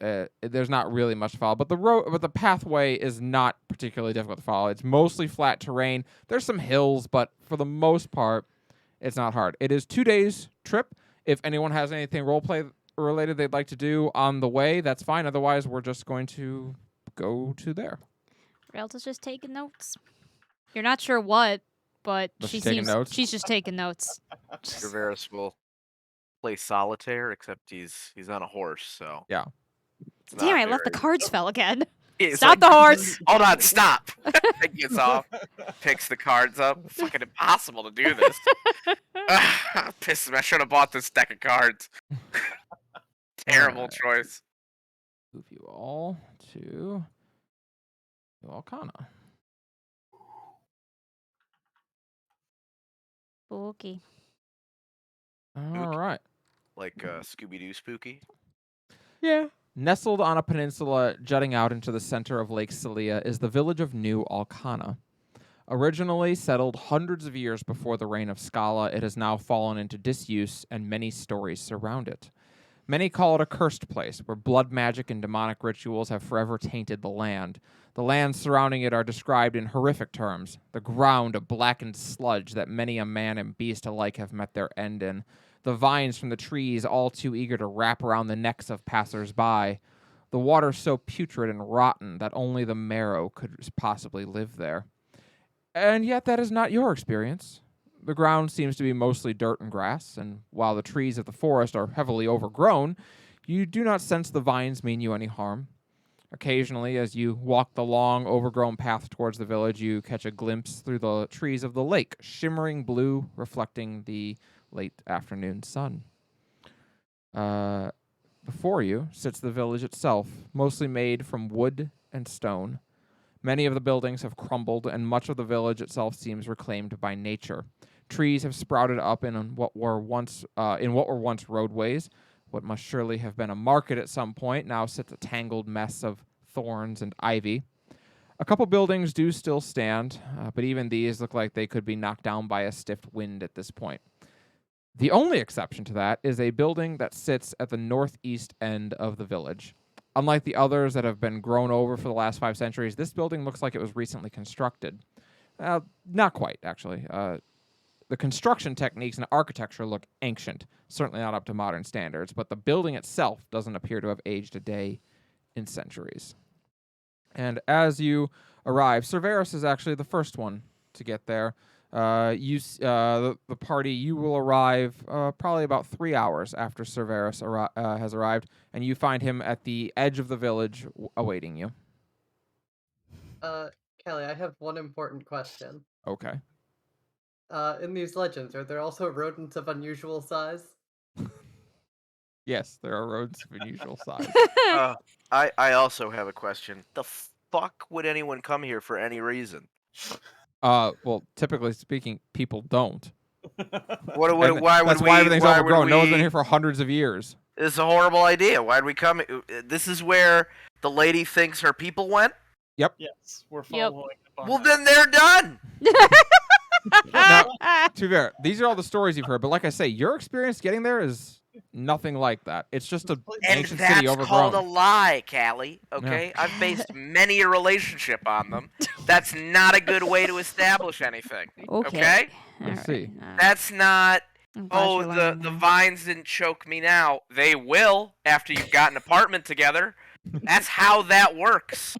there's not really much to follow. But the pathway is not particularly difficult to follow. It's mostly flat terrain. There's some hills, but for the most part, it's not hard. It is 2 days trip. If anyone has anything roleplay related they'd like to do on the way, that's fine. Otherwise, we're just going to go to there. Rialta's just taking notes. You're not sure what, but But she she's taking seems notes? she's just taking notes. Traveris will play solitaire, except he's on a horse, so. Yeah. it's Damn, not I left the very- cards fell again. It's Stop the horse. Hold on, stop. He gets off, picks the cards up. Fucking impossible to do this. Pisses me. I should have bought this deck of cards. Terrible Alright. choice. Move you all to Alcana. Okay. All right. Like Scooby-Doo spooky. Yeah. Nestled on a peninsula jutting out into the center of Lake Celia is the village of New Alcana. Originally settled hundreds of years before the reign of Scala, it has now fallen into disuse and many stories surround it. Many call it a cursed place, where blood magic and demonic rituals have forever tainted the land. The lands surrounding it are described in horrific terms, the ground a blackened sludge that many a man and beast alike have met their end in, the vines from the trees all too eager to wrap around the necks of passers-by, the water so putrid and rotten that only the marrow could possibly live there. And yet that is not your experience. The ground seems to be mostly dirt and grass, and while the trees of the forest are heavily overgrown, you do not sense the vines mean you any harm. Occasionally, as you walk the long, overgrown path towards the village, you catch a glimpse through the trees of the lake, shimmering blue, reflecting the late afternoon sun. Before you sits the village itself, mostly made from wood and stone. Many of the buildings have crumbled, and much of the village itself seems reclaimed by nature. Trees have sprouted up in what were once roadways. What must surely have been a market at some point now sits a tangled mess of thorns and ivy. A couple buildings do still stand, but even these look like they could be knocked down by a stiff wind at this point. The only exception to that is a building that sits at the northeast end of the village. Unlike the others that have been grown over for the last 5 centuries, this building looks like it was recently constructed. Not quite, actually. The construction techniques and architecture look ancient, certainly not up to modern standards, but the building itself doesn't appear to have aged a day in centuries. And as you arrive, Cerberus is actually the first one to get there. The party, you will arrive probably about 3 hours after Cerberus has arrived, and you find him at the edge of the village awaiting you. Callie, I have one important question. Okay. In these legends, are there also rodents of unusual size? Yes, there are rodents of unusual size. I also have a question. The fuck would anyone come here for any reason? Well, typically speaking, people don't. Why would That's we? why everything's why would overgrown. No one's been we- here for hundreds of years. This is a horrible idea. Why'd we come? This is where the lady thinks her people went. Yes, we're Yep. following up on Well, that. then they're done. Now, to be fair, these are all the stories you've heard, but like I say, your experience getting there is nothing like that. It's just an And ancient that's city called a overgrown. lie, Callie. Okay, I've based many a relationship on them. That's not a good way to establish anything. Okay? I see. That's not. I'm glad Oh, you're the learning that. vines didn't choke me now. They will after you've got an apartment together. That's how that works.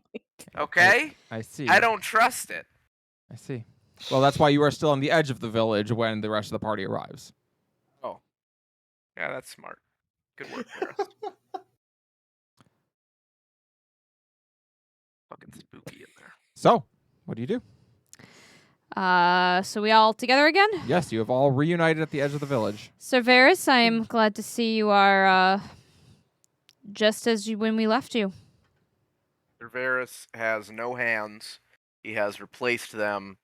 Okay? I see. I don't trust it. I see. Well, that's why you are still on the edge of the village when the rest of the party arrives. Yeah, that's smart. Good work, Ferris. Fucking spooky in there. So, what do you do? So we all together again? Yes, you have all reunited at the edge of the village. Cerberus, I'm glad to see you are just as when we left you. Cerberus has no hands. He has replaced them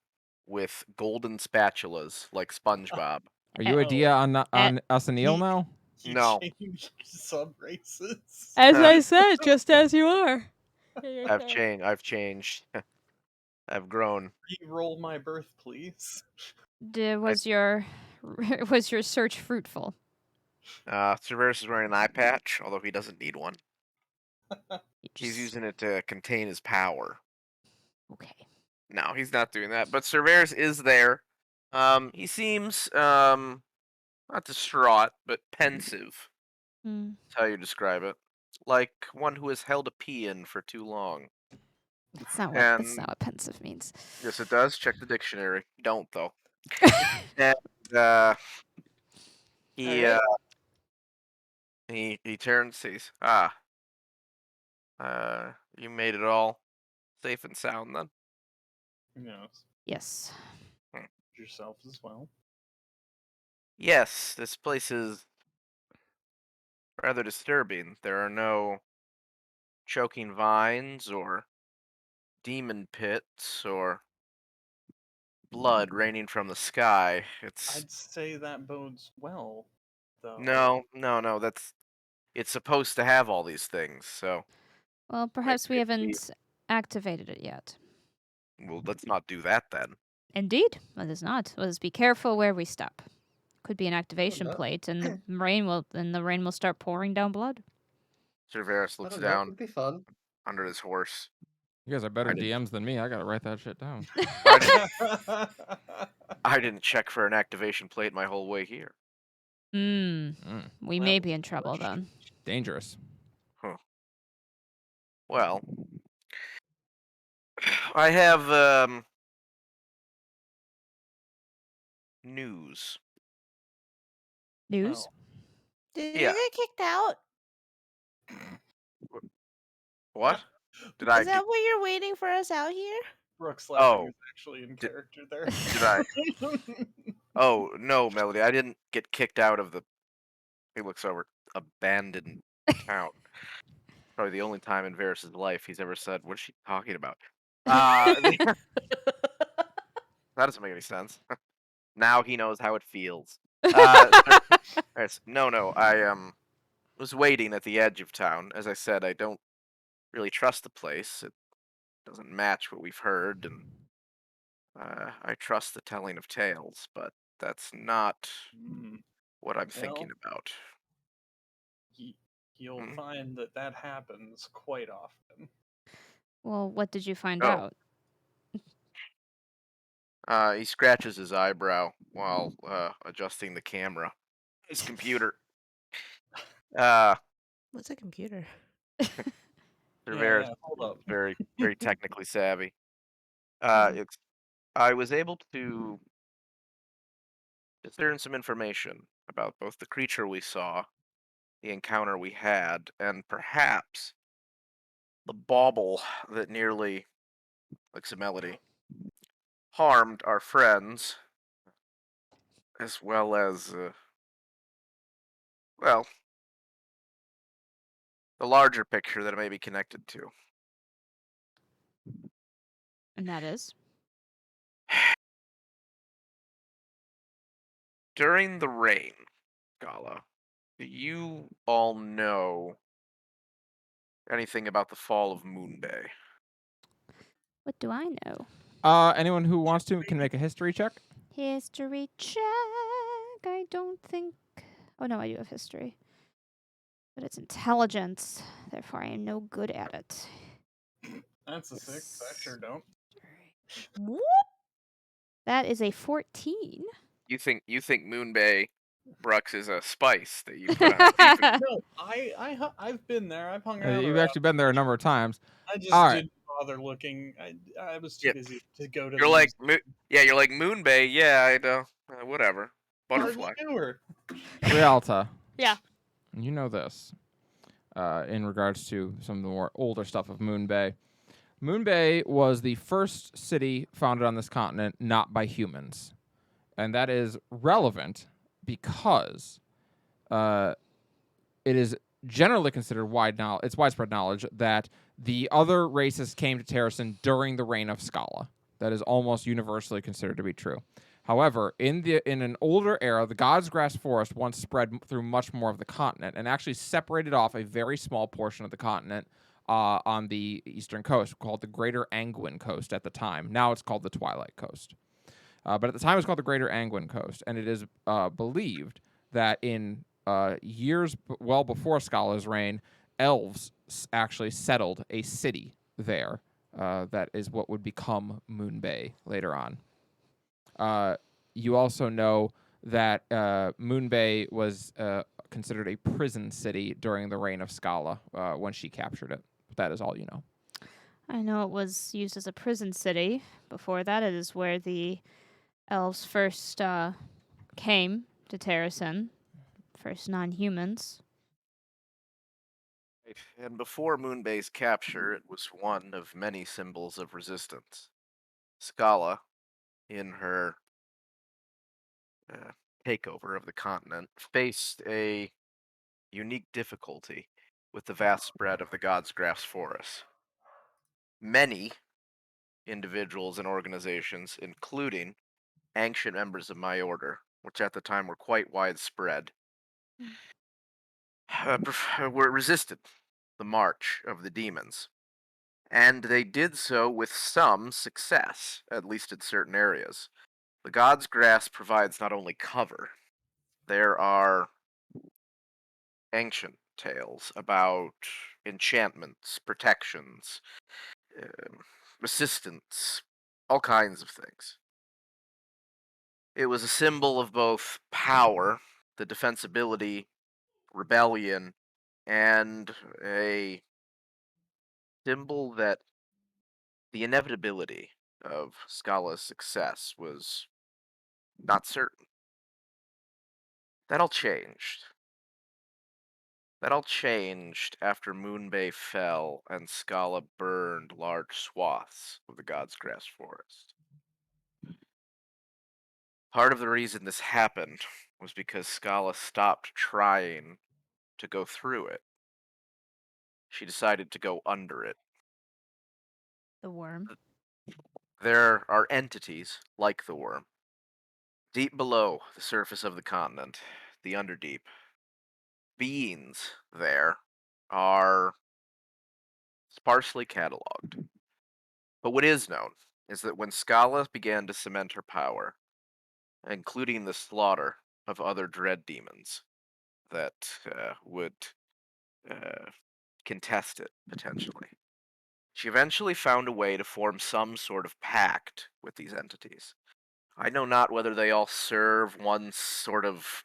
with golden spatulas like SpongeBob. Are you a Dia on at- Asanil now? He No. changed sub races. As I said, just as you are. I've changed. I've grown. Re-roll my birth, please. Was your was your search fruitful? Cerberus is wearing an eye patch, although he doesn't need one. He's Just- using it to contain his power. Okay. No, he's not doing that. But Cerberus is there. He seems not distraught, but pensive. Hmm. That's how you describe it. Like one who has held a pea in for too long. That's not And what pensive means. yes, it does. Check the dictionary. Don't though. And he Alright. he turns, sees, you made it all safe and sound then. Yes. Yes. Yourself as well. Yes, this place is rather disturbing. There are no choking vines or demon pits or blood raining from the sky. It's I'd say that bodes well, though. no. It's supposed to have all these things. So, Well, perhaps we if we- haven't activated it yet. well, let's not do that then. Indeed, let us not. Let us be careful where we stop. Could be an activation no. plate, and the rain will start pouring down blood. Cerberus I looks don't know. down It'd be fun. under his horse. You guys are better I didn't- DMs than me. I gotta write that shit down. I didn't check for an activation plate my whole way here. We Well, may that be was in trouble foolish. then. Dangerous. Well, I have news. News? Oh. Did Yeah. you get kicked out? What? Did Is that what you're waiting for us out here? Brooks laughing Oh. is actually in Did- character there. Did I? Oh no, Melody! I didn't get kicked out of the. He looks over. Abandoned town. Probably the only time in Varys' life he's ever said, "What is she talking about?" That doesn't make any sense. Now he knows how it feels. No. I was waiting at the edge of town. As I said, I don't really trust the place. It doesn't match what we've heard, and I trust the telling of tales, but that's not Hmm. what I'm thinking about. You'll Mhm. find that happens quite often. Well, what did you find Oh. out? He scratches his eyebrow while adjusting the camera. His computer. What's a computer? Cerberus Yeah, hold up. is very, very technically savvy. Mhm. I was able to discern some information about both the creature we saw, the encounter we had, and perhaps the bauble that nearly, like some melody, harmed our friends, as well as, well, the larger picture that it may be connected to. And that is? During the rain, Gala, do you all know anything about the fall of Moonbay? What do I know? Anyone who wants to can make a history check. History check. I don't think. Oh no, I do have history. But it's intelligence. Therefore, I am no good at it. That's a 6. I sure don't. Whoop. That is a 14. You think Moonbay, Brux, is a spice that you put on seafood? No, I've been there. I've hung out. You've around. actually been there a number of times. I just all right. didn't bother looking. I was too Yep. busy to go to. You're the like, museum. you're like Moonbay. Yeah, I know. Whatever. Hardly Butterfly. knew her. Rialta. Yeah. You know this. In regards to some of the more older stuff of Moonbay. Moonbay was the first city founded on this continent not by humans. And that is relevant because it is generally considered widespread knowledge that the other races came to Terrasen during the reign of Scala. That is almost universally considered to be true. However, in an older era, the God's Grass Forest once spread through much more of the continent and actually separated off a very small portion of the continent on the eastern coast, called the Greater Angwin Coast at the time. Now it's called the Twilight Coast. But at the time, it was called the Greater Angwin Coast, and it is believed that in years well before Skala's reign, elves actually settled a city there. That is what would become Moon Bay later on. You also know that Moon Bay was considered a prison city during the reign of Skala when she captured it. But that is all you know. I know it was used as a prison city. Before that, it is where the elves first came to Terrasen, first non-humans. And before Moonbay's capture, it was one of many symbols of resistance. Skala, in her takeover of the continent, faced a unique difficulty with the vast spread of the God's Grass Forest. Many individuals and organizations, including ancient members of my order, which at the time were quite widespread, were resisted the march of the demons. And they did so with some success, at least in certain areas. The God's Grass provides not only cover, there are ancient tales about enchantments, protections, assistance, all kinds of things. It was a symbol of both power, the defensibility, rebellion, and a symbol that the inevitability of Skala's success was not certain. That all changed. That all changed after Moonbay fell and Skala burned large swaths of the God's Grass Forest. Part of the reason this happened was because Skala stopped trying to go through it. She decided to go under it. The worm. There are entities like the worm deep below the surface of the continent, the Underdeep. Beings there are sparsely cataloged. But what is known is that when Skala began to cement her power, including the slaughter of other dread demons that would contest it, potentially, she eventually found a way to form some sort of pact with these entities. I know not whether they all serve one sort of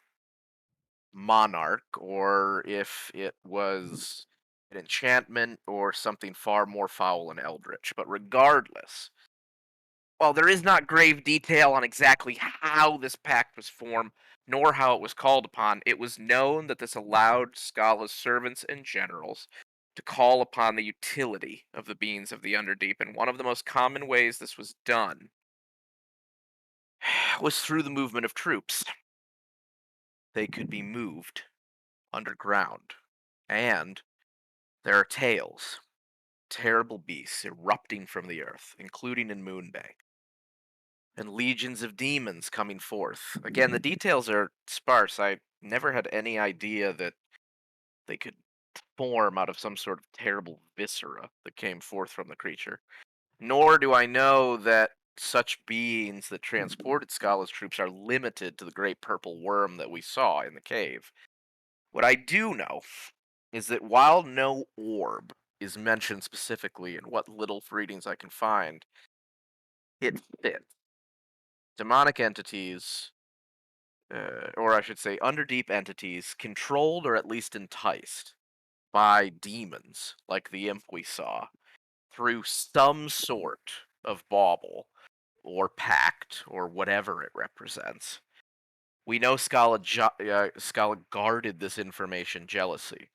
monarch or if it was an enchantment or something far more foul and eldritch, but regardless, while there is not grave detail on exactly how this pact was formed, nor how it was called upon, it was known that this allowed Skala's servants and generals to call upon the utility of the beings of the Underdeep, and one of the most common ways this was done was through the movement of troops. They could be moved underground, and there are tales, terrible beasts erupting from the earth, including in Moonbay, and legions of demons coming forth. Again, the details are sparse. I never had any idea that they could form out of some sort of terrible viscera that came forth from the creature. Nor do I know that such beings that transported Skala's troops are limited to the great purple worm that we saw in the cave. What I do know is that while no orb is mentioned specifically in what little readings I can find, it fits. Demonic entities, or I should say underdeep entities, controlled or at least enticed by demons like the imp we saw, through some sort of bauble or pact or whatever it represents. We know Scala guarded this information jealously.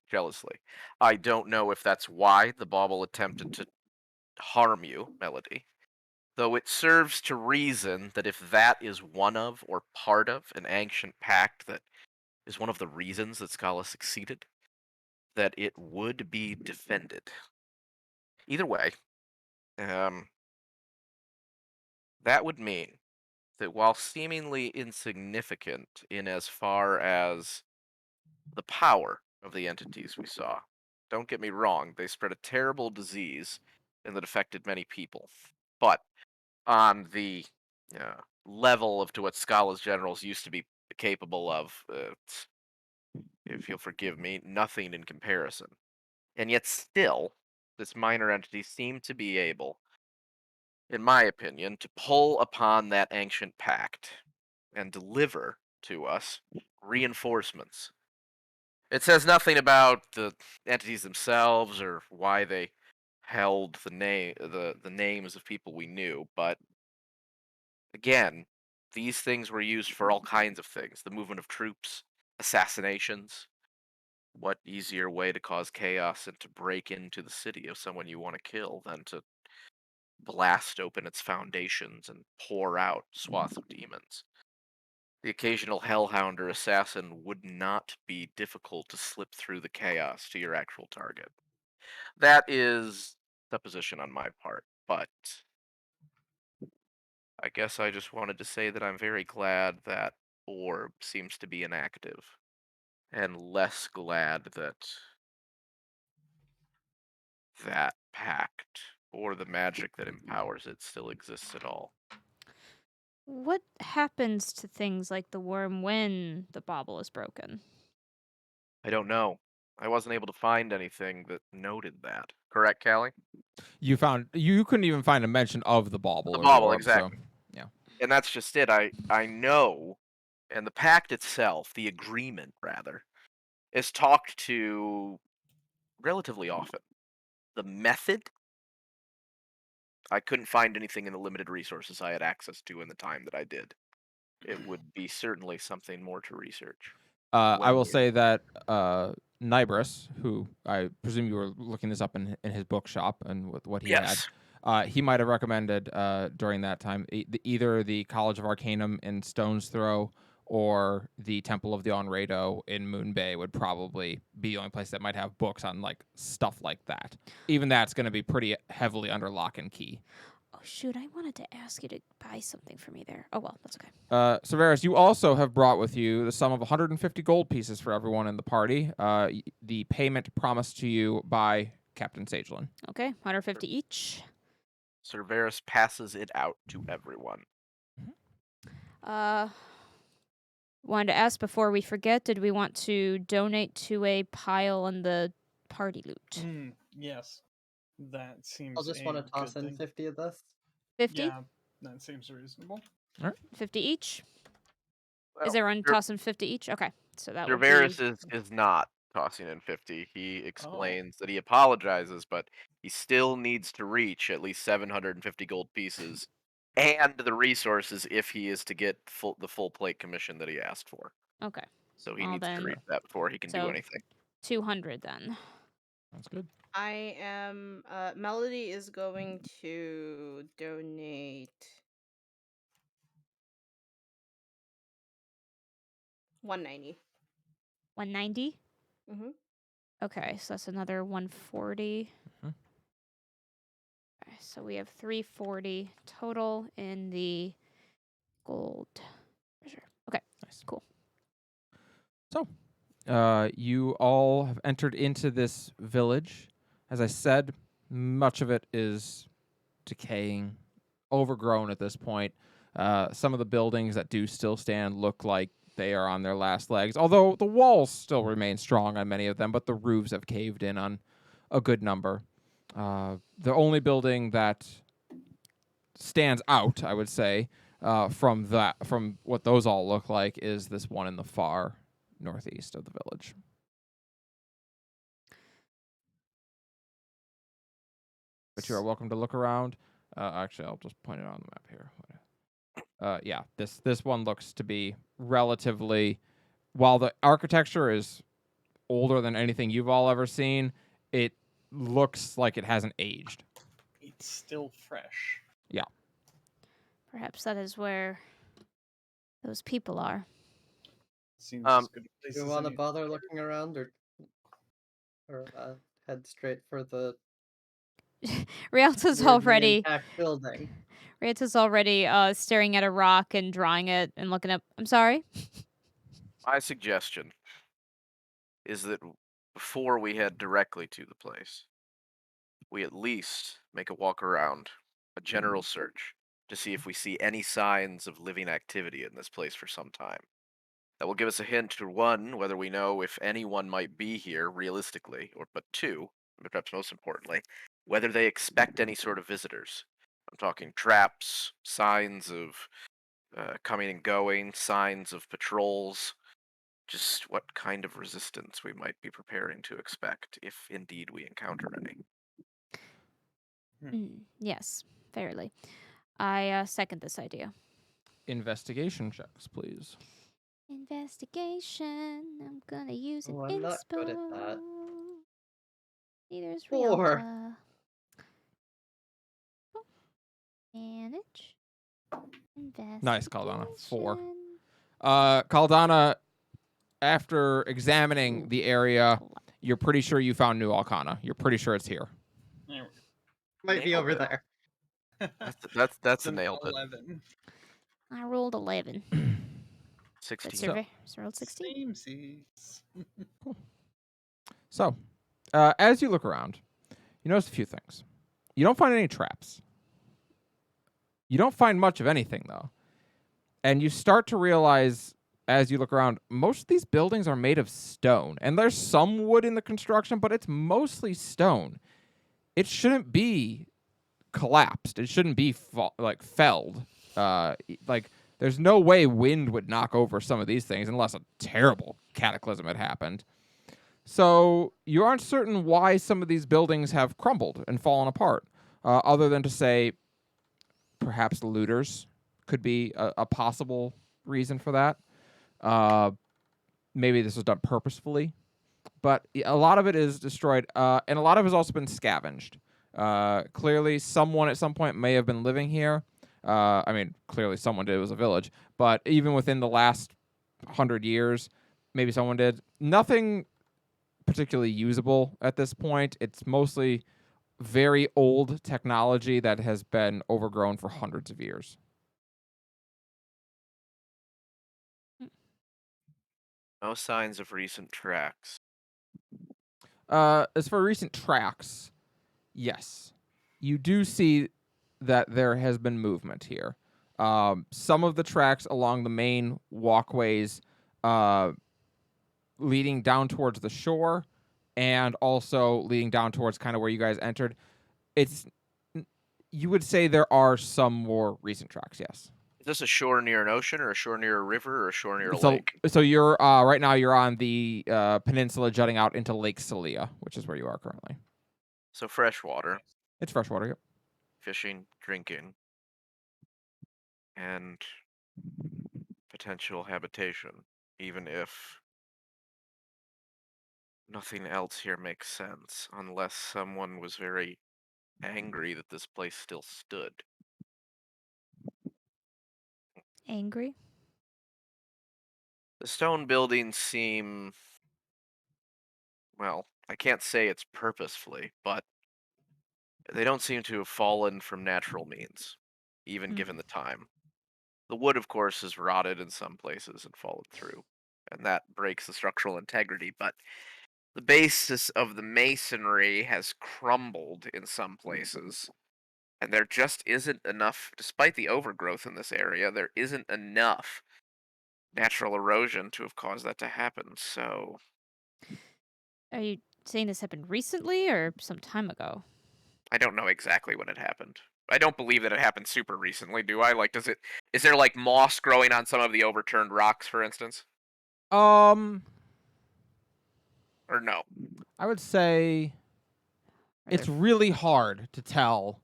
I don't know if that's why the bauble attempted to harm you, Melody, though it serves to reason that if that is one of or part of an ancient pact that is one of the reasons that Scala succeeded, that it would be defended. Either way, um, That would mean that while seemingly insignificant in as far as the power of the entities we saw, don't get me wrong, they spread a terrible disease and that affected many people. But on the level of to what Scala's generals used to be capable of, if you'll forgive me, nothing in comparison. And yet still, this minor entity seemed to be able, in my opinion, to pull upon that ancient pact and deliver to us reinforcements. It says nothing about the entities themselves or why they held the names of people we knew, but again, these things were used for all kinds of things: the movement of troops, assassinations. What easier way to cause chaos and to break into the city of someone you want to kill than to blast open its foundations and pour out swaths of demons? The occasional hellhound or assassin would not be difficult to slip through the chaos to your actual target. That is supposition on my part, but I guess I just wanted to say that I'm very glad that orb seems to be inactive, and less glad that that pact or the magic that empowers it still exists at all. What happens to things like the worm when the bauble is broken? I don't know. I wasn't able to find anything that noted that. Correct, Callie? You couldn't even find a mention of the bauble The or bauble, the orb, exactly. so yeah. And that's just it. I know, and the pact itself, the agreement rather, is talked to relatively often. The method, I couldn't find anything in the limited resources I had access to in the time that I did. It would be certainly something more to research. I will When say that Nibris, who I presume you were looking this up in his bookshop and with what he Yes. had, he might have recommended during that time either the College of Arcanum in Stone's Throw or the Temple of the Onrado in Moon Bay would probably be the only place that might have books on like stuff like that. Even that's going to be pretty heavily under lock and key. Oh shoot, I wanted to ask you to buy something for me there. Oh well, that's okay. Severus, you also have brought with you the sum of 150 gold pieces for everyone in the party. The payment promised to you by Captain Sagelin. Okay, 150 each. Cerberus passes it out to everyone. Wanted to ask before we forget, did we want to donate to a pile on the party loot? Yes. That seems I'll just a want to toss good in thing. 50 of this. 50? Yeah, that seems reasonable. 50 each? Well, Is everyone tossing 50 each? Okay, so that would Cerberus be... is not tossing in 50. He explains that he apologizes, but he still needs to reach at least 750 gold pieces and the resources if he is to get the full plate commission that he asked for. Okay, So he Well, needs to then- reach that before he can do so- anything. 200 then. That's good. I am. Melody is going to donate 190. 190? Mm-hmm. Okay, so that's another 140. Mhm. Okay, so we have 340 total in the gold treasure. Okay, Nice. Cool. So, you all have entered into this village. As I said, much of it is decaying, overgrown at this point. Some of the buildings that do still stand look like they are on their last legs, although the walls still remain strong on many of them, but the roofs have caved in on a good number. The only building that stands out, I would say, from what those all look like, is this one in the far northeast of the village. But you are welcome to look around. Actually, I'll just point it on the map here. Yeah, this one looks to be relatively, while the architecture is older than anything you've all ever seen, it looks like it hasn't aged. It's still fresh. Perhaps that is where those people are. Seems Um, as good a place Do you as want to any. bother looking around or head straight for the Rialto's weirdly already intact building? Rieta's already staring at a rock and drawing it and looking up. I'm sorry. My suggestion is that before we head directly to the place, we at least make a walk around, a general search, to see if we see any signs of living activity in this place for some time. That will give us a hint to one, whether we know if anyone might be here realistically, but two, and perhaps most importantly, whether they expect any sort of visitors. I'm talking traps, signs of coming and going, signs of patrols, just what kind of resistance we might be preparing to expect if indeed we encounter any. Yes, fairly. I second this idea. Investigation checks, please. Investigation. I'm gonna use an Oh, I'm not good at inspo. that. Neither is 4. Rialta. Manage. Nice, Caldana. 4. Investigation. Caldana, after examining the area, you're pretty sure you found New Alcana. You're pretty sure it's here. There we Might be Nailed over it. there. go. That's It's a an nailed it. 11. I rolled 11. 16. Survey. So rolled 16. Samesies. So, as you look around, you notice a few things. You don't find any traps. You don't find much of anything, though. And you start to realize, as you look around, most of these buildings are made of stone. And there's some wood in the construction, but it's mostly stone. It shouldn't be collapsed. It shouldn't be felled. There's no way wind would knock over some of these things unless a terrible cataclysm had happened. So you aren't certain why some of these buildings have crumbled and fallen apart, other than to say perhaps looters could be a possible reason for that. Maybe this was done purposefully, but a lot of it is destroyed, and a lot of it has also been scavenged. Clearly, someone at some point may have been living here. Clearly someone did. It was a village. But even within the last 100 years, maybe someone did. Nothing particularly usable at this point. It's mostly very old technology that has been overgrown for hundreds of years. No signs of recent tracks. As for recent tracks, yes. You do see that there has been movement here. Some of the tracks along the main walkways leading down towards the shore and also leading down towards kind of where you guys entered. You would say there are some more recent tracks, yes. Is this a shore near an ocean, or a shore near a river, or a shore near a So, lake? so you're right now you're on the peninsula jutting out into Lake Celia, which is where you are currently. So fresh water, It's freshwater, yep. fishing, drinking, and potential habitation, even if nothing else here makes sense, unless someone was very angry that this place still stood. Angry? The stone buildings seem, well, I can't say it's purposefully, but they don't seem to have fallen from natural means, even given the time. The wood, of course, is rotted in some places and fallen through, and that breaks the structural integrity, but the basis of the masonry has crumbled in some places, and there just isn't enough, despite the overgrowth in this area, there isn't enough natural erosion to have caused that to happen, so Are you saying this happened recently or some time ago? I don't know exactly when it happened. I don't believe that it happened super recently, do I? Is there like moss growing on some of the overturned rocks, for instance? Or no? I would say it's really hard to tell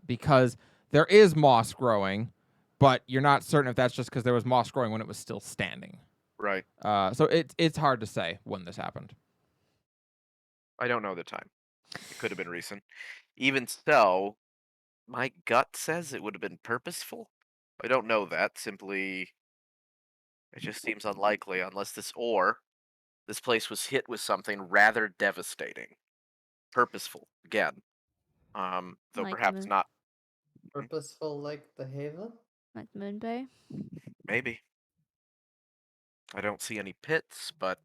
because there is moss growing, but you're not certain if that's just because there was moss growing when it was still standing. Right. So it's hard to say when this happened. I don't know the time. It could have been recent. Even so, my gut says it would have been purposeful. I don't know that. Simply, it just seems unlikely unless this place was hit with something rather devastating. Purposeful, again. Though Like perhaps not Purposeful like the Haven? Like Moonbay? Maybe. I don't see any pits, but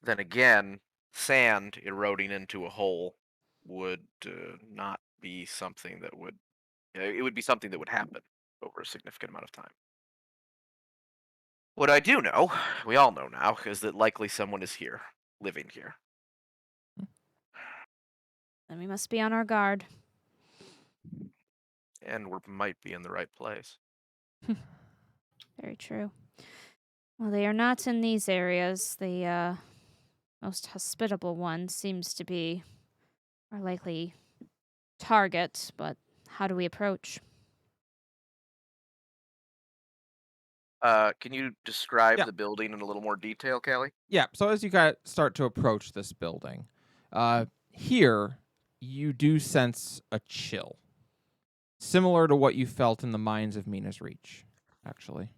then again, sand eroding into a hole would not be something that would. It would be something that would happen over a significant amount of time. What I do know, we all know now, is that likely someone is here, living here. Then we must be on our guard. And we might be in the right place. Very true. Well, they are not in these areas. The most hospitable one seems to be our likely target, but how do we approach? Can you describe Yeah. the building in a little more detail, Callie? Yeah, so as you guys start to approach this building, here you do sense a chill. Similar to what you felt in the mines of Mina's Reach, actually.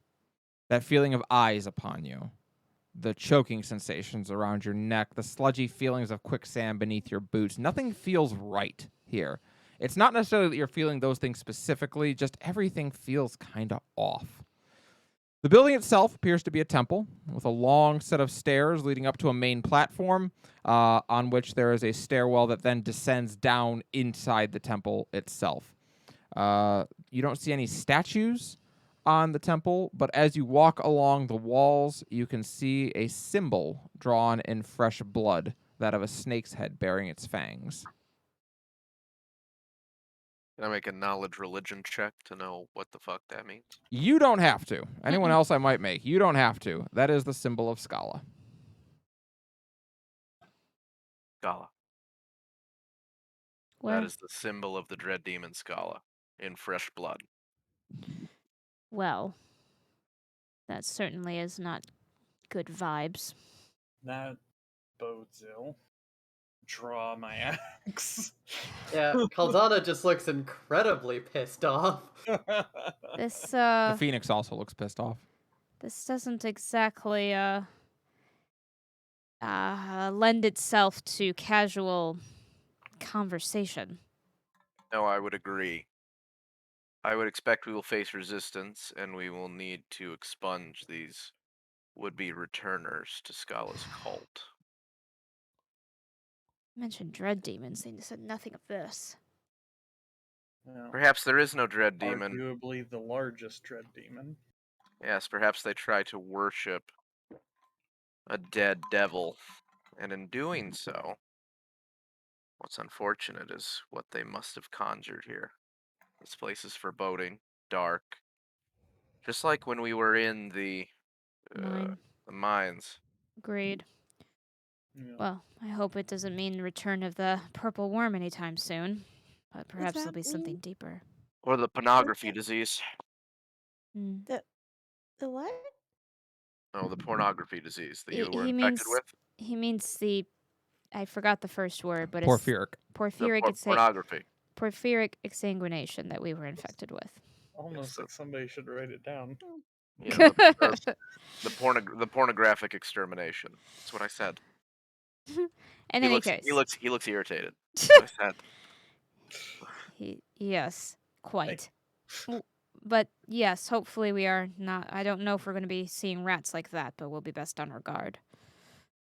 That feeling of eyes upon you. The choking sensations around your neck, the sludgy feelings of quicksand beneath your boots. Nothing feels right here. It's not necessarily that you're feeling those things specifically, just everything feels kind of off. The building itself appears to be a temple with a long set of stairs leading up to a main platform on which there is a stairwell that then descends down inside the temple itself. You don't see any statues on the temple, but as you walk along the walls, you can see a symbol drawn in fresh blood, that of a snake's head bearing its fangs. Can I make a knowledge religion check to know what the fuck that means? You don't have to. Anyone else I might make. You don't have to. That is the symbol of Scala. Scala. Well, That is the symbol of the dread demon Scala in fresh blood. well, that certainly is not good vibes. That bodes ill. Draw my axe. Yeah, Caldana just looks incredibly pissed off. This The Phoenix also looks pissed off. this doesn't exactly lend itself to casual conversation. No, I would agree. I would expect we will face resistance, and we will need to expunge these would-be returners to Scala's cult. You mentioned dread demons, and you said nothing of this. Well, Perhaps there is no dread demon. arguably the largest dread demon. Yes, perhaps they try to worship a dead devil, and in doing so, what's unfortunate is what they must have conjured here. This place is foreboding, dark. Just like when we were in the Mine. mines. Agreed. Yeah. Well, I hope it doesn't mean the return of the purple worm anytime soon. But perhaps there'll that be something mean? deeper. Or the pornography disease. Hmm. The what? Oh, the pornography disease that He- you were he infected means with. He means the. I forgot the first word, but it's Porphyric. porphyric, The pornography. porphyric exsanguination that we were infected with. Almost Yes, like somebody should write it down. Yeah, the pornographic extermination. That's what I said. In He any looks, case, he looks irritated. That's what I said. yes, quite. But yes, hopefully we are not. I don't know if we're going to be seeing rats like that, but we'll be best on our guard.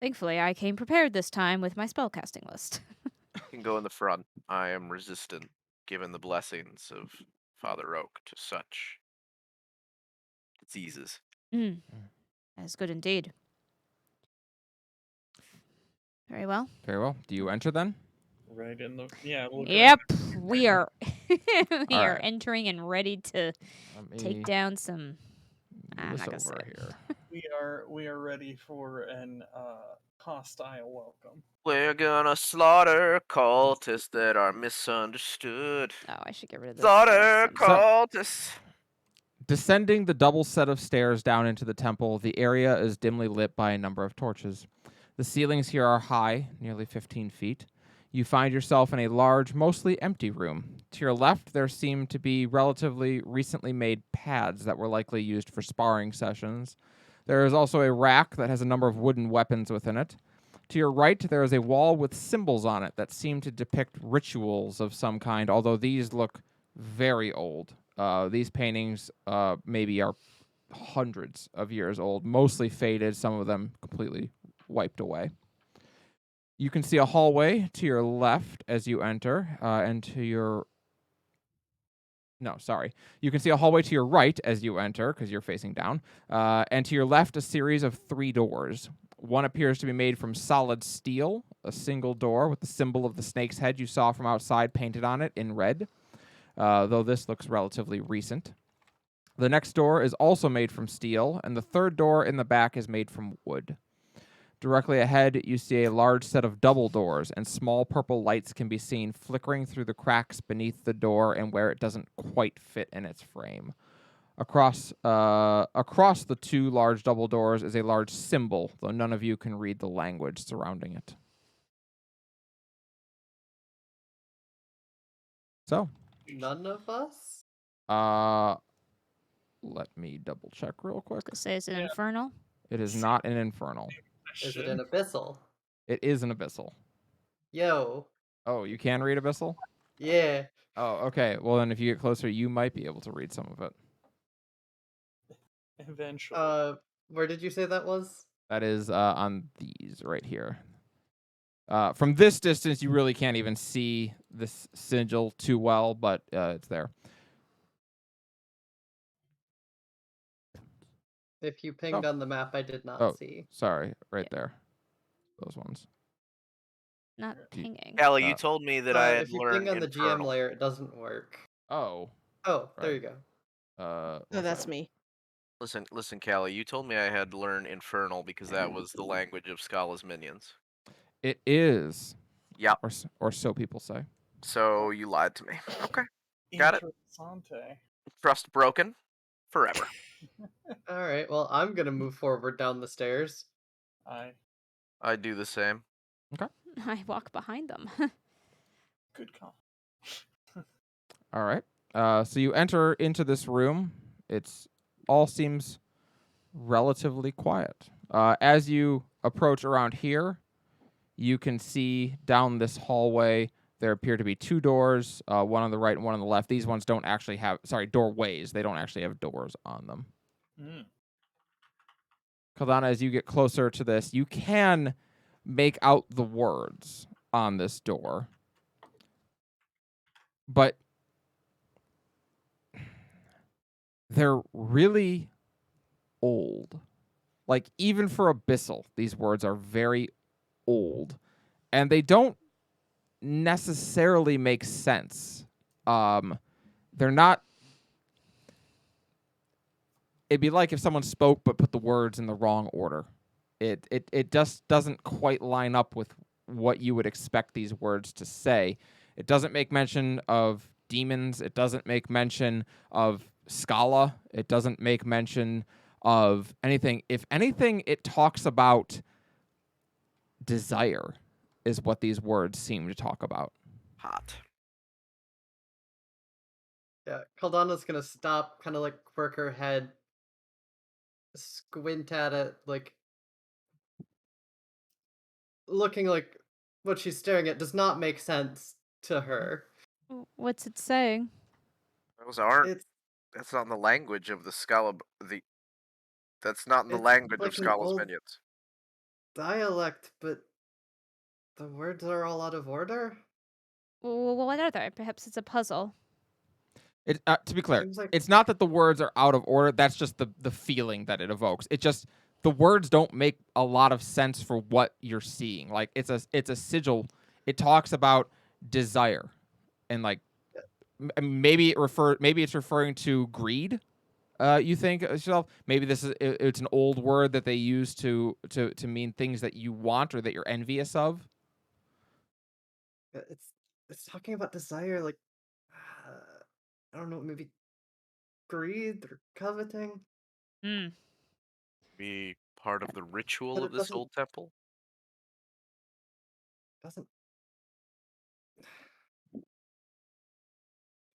Thankfully, I came prepared this time with my spellcasting list. You can go in the front. I am resistant, given the blessings of Father Oak to such diseases. That's good indeed. Very well. Very well. Do you enter then? Right in the look Yep, we are. we are Alright. entering and ready to Let me take down some. move I'm this not gonna say over it. here. We are ready for an hostile welcome. We're gonna slaughter cultists that are misunderstood. Oh, I should get rid of this. Slaughter nonsense. cultists. Descending the double set of stairs down into the temple, the area is dimly lit by a number of torches. The ceilings here are high, nearly 15 feet. You find yourself in a large, mostly empty room. To your left, there seem to be relatively recently made pads that were likely used for sparring sessions. There is also a rack that has a number of wooden weapons within it. To your right, there is a wall with symbols on it that seem to depict rituals of some kind, although these look very old. These paintings maybe are hundreds of years old, mostly faded, some of them completely wiped away. You can see a hallway to your left as you enter, and to your... No, sorry. You can see a hallway to your right as you enter, because you're facing down, and to your left, a series of 3 doors. One appears to be made from solid steel, a single door with the symbol of the snake's head you saw from outside painted on it in red, though this looks relatively recent. The next door is also made from steel, and the third door in the back is made from wood. Directly ahead, you see a large set of double doors, and small purple lights can be seen flickering through the cracks beneath the door and where it doesn't quite fit in its frame. Across the 2 large double doors is a large symbol, though none of you can read the language surrounding it. So, None of us? let me double check real quick. Gonna say, is it Yeah. infernal? It is not an infernal. Is it an abyssal? It is an abyssal. Yo. Oh, you can read abyssal? Yeah. Oh, okay. Well, then if you get closer, you might be able to read some of it. Eventually. Where did you say that was? That is on these right here. From this distance, you really can't even see this sigil too well, but it's there. If you pinged on the map, I did not Oh, see. sorry, right Yeah. there. Those ones. Not Do you- pinging. Callie, you Uh, told me that I had If you learned ping on the GM Infernal. layer, it doesn't work. Oh, Oh, there Right. you go. No, what's that's that? me. Listen, Callie, you told me I had learned Infernal because that was the language of Scala's minions. It is. Yep. Or so people say. So you lied to me. Okay. Got it. Interessante. Trust broken. Forever. Alright, well, I'm gonna move forward down the stairs. I do the same. I walk behind them. Good call. All right. So you enter into this room. It's all seems relatively quiet. As you approach around here, you can see down this hallway there appear to be 2 doors, one on the right and one on the left. These ones don't actually have, doorways. They don't actually have doors on them. Mm. Kaldana, as you get closer to this, you can make out the words on this door. But they're really old. Like, even for Abyssal, these words are very old. And they don't necessarily make sense. They're not... It'd be like if someone spoke but put the words in the wrong order. It just doesn't quite line up with what you would expect these words to say. It doesn't make mention of demons. It doesn't make mention of Scala. It doesn't make mention of anything. If anything, it talks about desire is what these words seem to talk about. Hot. Yeah, Caldana's gonna stop, kind of like quirk her head, squint at it, like looking like what she's staring at does not make sense to her. What's it saying? Those aren't. It's That's not in the language of the Scala. That's not in the It's language like of an Scala's old- minions. dialect, but the words are all out of order. What are they? Perhaps it's a puzzle. It, to be clear, Seems like- it's not that the words are out of order. That's just the feeling that it evokes. It just, the words don't make a lot of sense for what you're seeing. Like, it's a sigil. It talks about desire, and like maybe it's referring to greed. You think yourself? Maybe it's an old word that they use to mean things that you want or that you're envious of. It's talking about desire, like I don't know, maybe greed or coveting. Be part of the ritual But of it this doesn't- old temple. Doesn't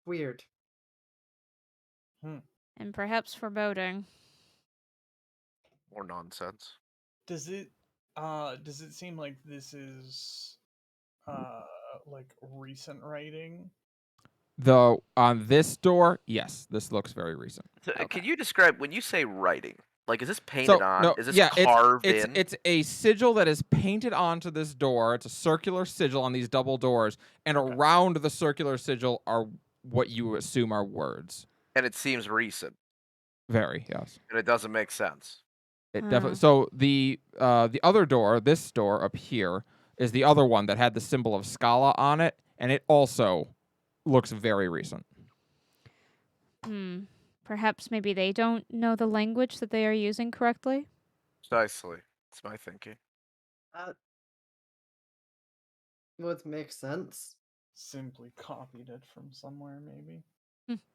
weird. And perhaps foreboding. More nonsense. Does it seem like this is like recent writing? On this door, yes, this looks very recent. So, Okay. Can you describe when you say writing? Like, is this painted So on? no, Is this yeah, carved it's in? it's a sigil that is painted onto this door. It's a circular sigil on these double doors, and Okay. around the circular sigil are what you assume are words. And it seems recent, Very, yes. and it doesn't make sense. It Hmm. definitely. So the other door, this door up here, is the other one that had the symbol of Scala on it, and it also looks very recent. Perhaps maybe they don't know the language that they are using correctly. Precisely. It's my thinking. That would make sense. Simply copied it from somewhere, maybe.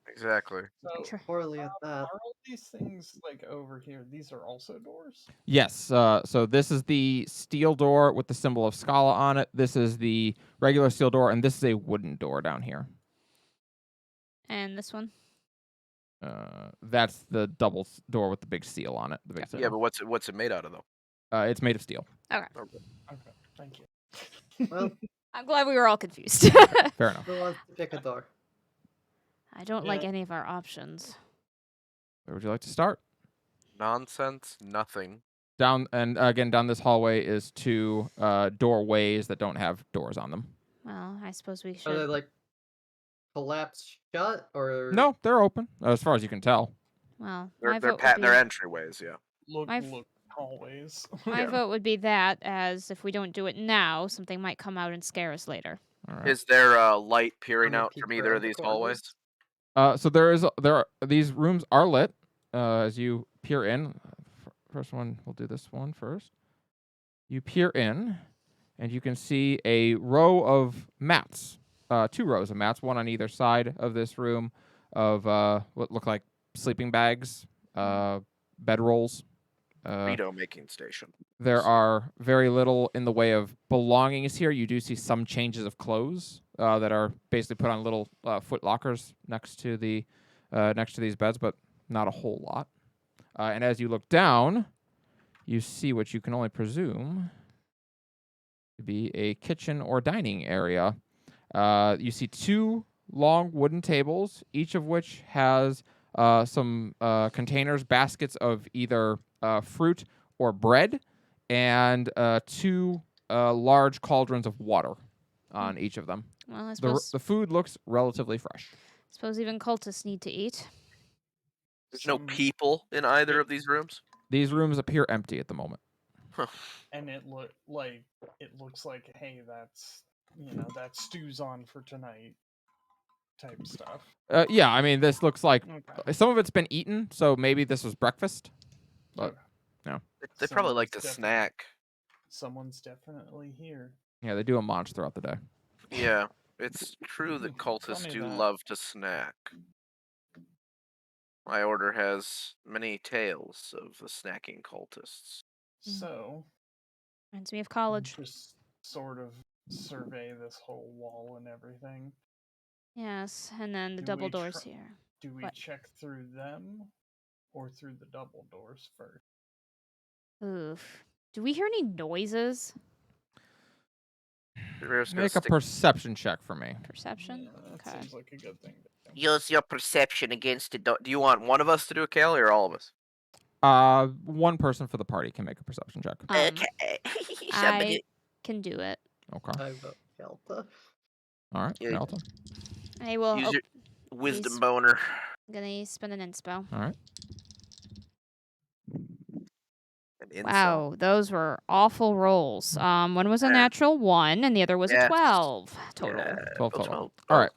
Exactly. So, Sure. Poorly at that. are all these things like over here? These are also doors. Yes. So this is the steel door with the symbol of Scala on it. This is the regular steel door, and this is a wooden door down here. And this one. That's the double door with the big seal on it. The big seal. Yeah, but what's it made out of though? It's made of steel. Okay, thank you. Well, I'm glad we were all confused. Fair enough. who wants to pick a door? I don't like Yeah. any of our options. Where would you like to start? Nonsense. Nothing. Down and again down this hallway is two doorways that don't have doors on them. Well, I suppose we Are they should. like collapsed shut or No, they're open as far as you can tell. Well, They're my they're vote would be. they're entryways. Yeah. Look, My f- look, hallways. My Yeah. vote would be that, as if we don't do it now, something might come out and scare us later. All right. Is there light peering Wanna out peek from either around of the these corners? hallways? So these rooms are lit. As you peer in, first one we'll do this one first. You peer in, and you can see a row of mats. Two rows of mats, one on either side of this room, of what look like sleeping bags, bedrolls. Burrito making station. There are very little in the way of belongings here. You do see some changes of clothes that are basically put on little foot lockers next to these beds, but not a whole lot. And as you look down, you see what you can only presume to be a kitchen or dining area. You see two long wooden tables, each of which has some containers, baskets of either fruit or bread, and two large cauldrons of water on each of them. Well, I The suppose, food looks relatively fresh. suppose even cultists need to eat. There's no Some- people in either of these rooms. These rooms appear empty at the moment. And it looks like, hey, that's that stew's on for tonight type stuff. Yeah, I mean, this looks like Okay. some of it's been eaten, so maybe this was breakfast. But Okay. They probably like to Someone's snack. Someone's definitely here. yeah, they do a munch throughout the day. Yeah, it's true that cultists Funny do that. love to snack. My order has many tales of the snacking cultists. So Reminds me of college. just sort of survey this whole wall and everything. Yes, and then the Do double we doors try- here. Do we What? check through them or through the double doors first? Oof. Do we hear any noises? Rivera's gonna Make a stick- perception check for me. Perception? Yeah, that Okay. seems like a good thing to do. Use your perception against it. Do you want one of us to do a Kale or all of us? One person for the party can make a perception check. Okay. I can do it. Okay. I vote Kelta. All right. Yeah. Melton. I will. Use Oh, your wisdom please. boner. I'm gonna spend an inspo. All right. An incel. Wow, those were awful rolls. One was a Yeah. natural 1, and the other was a Yes. 12 total. Yeah, 12 go total. 12. All right.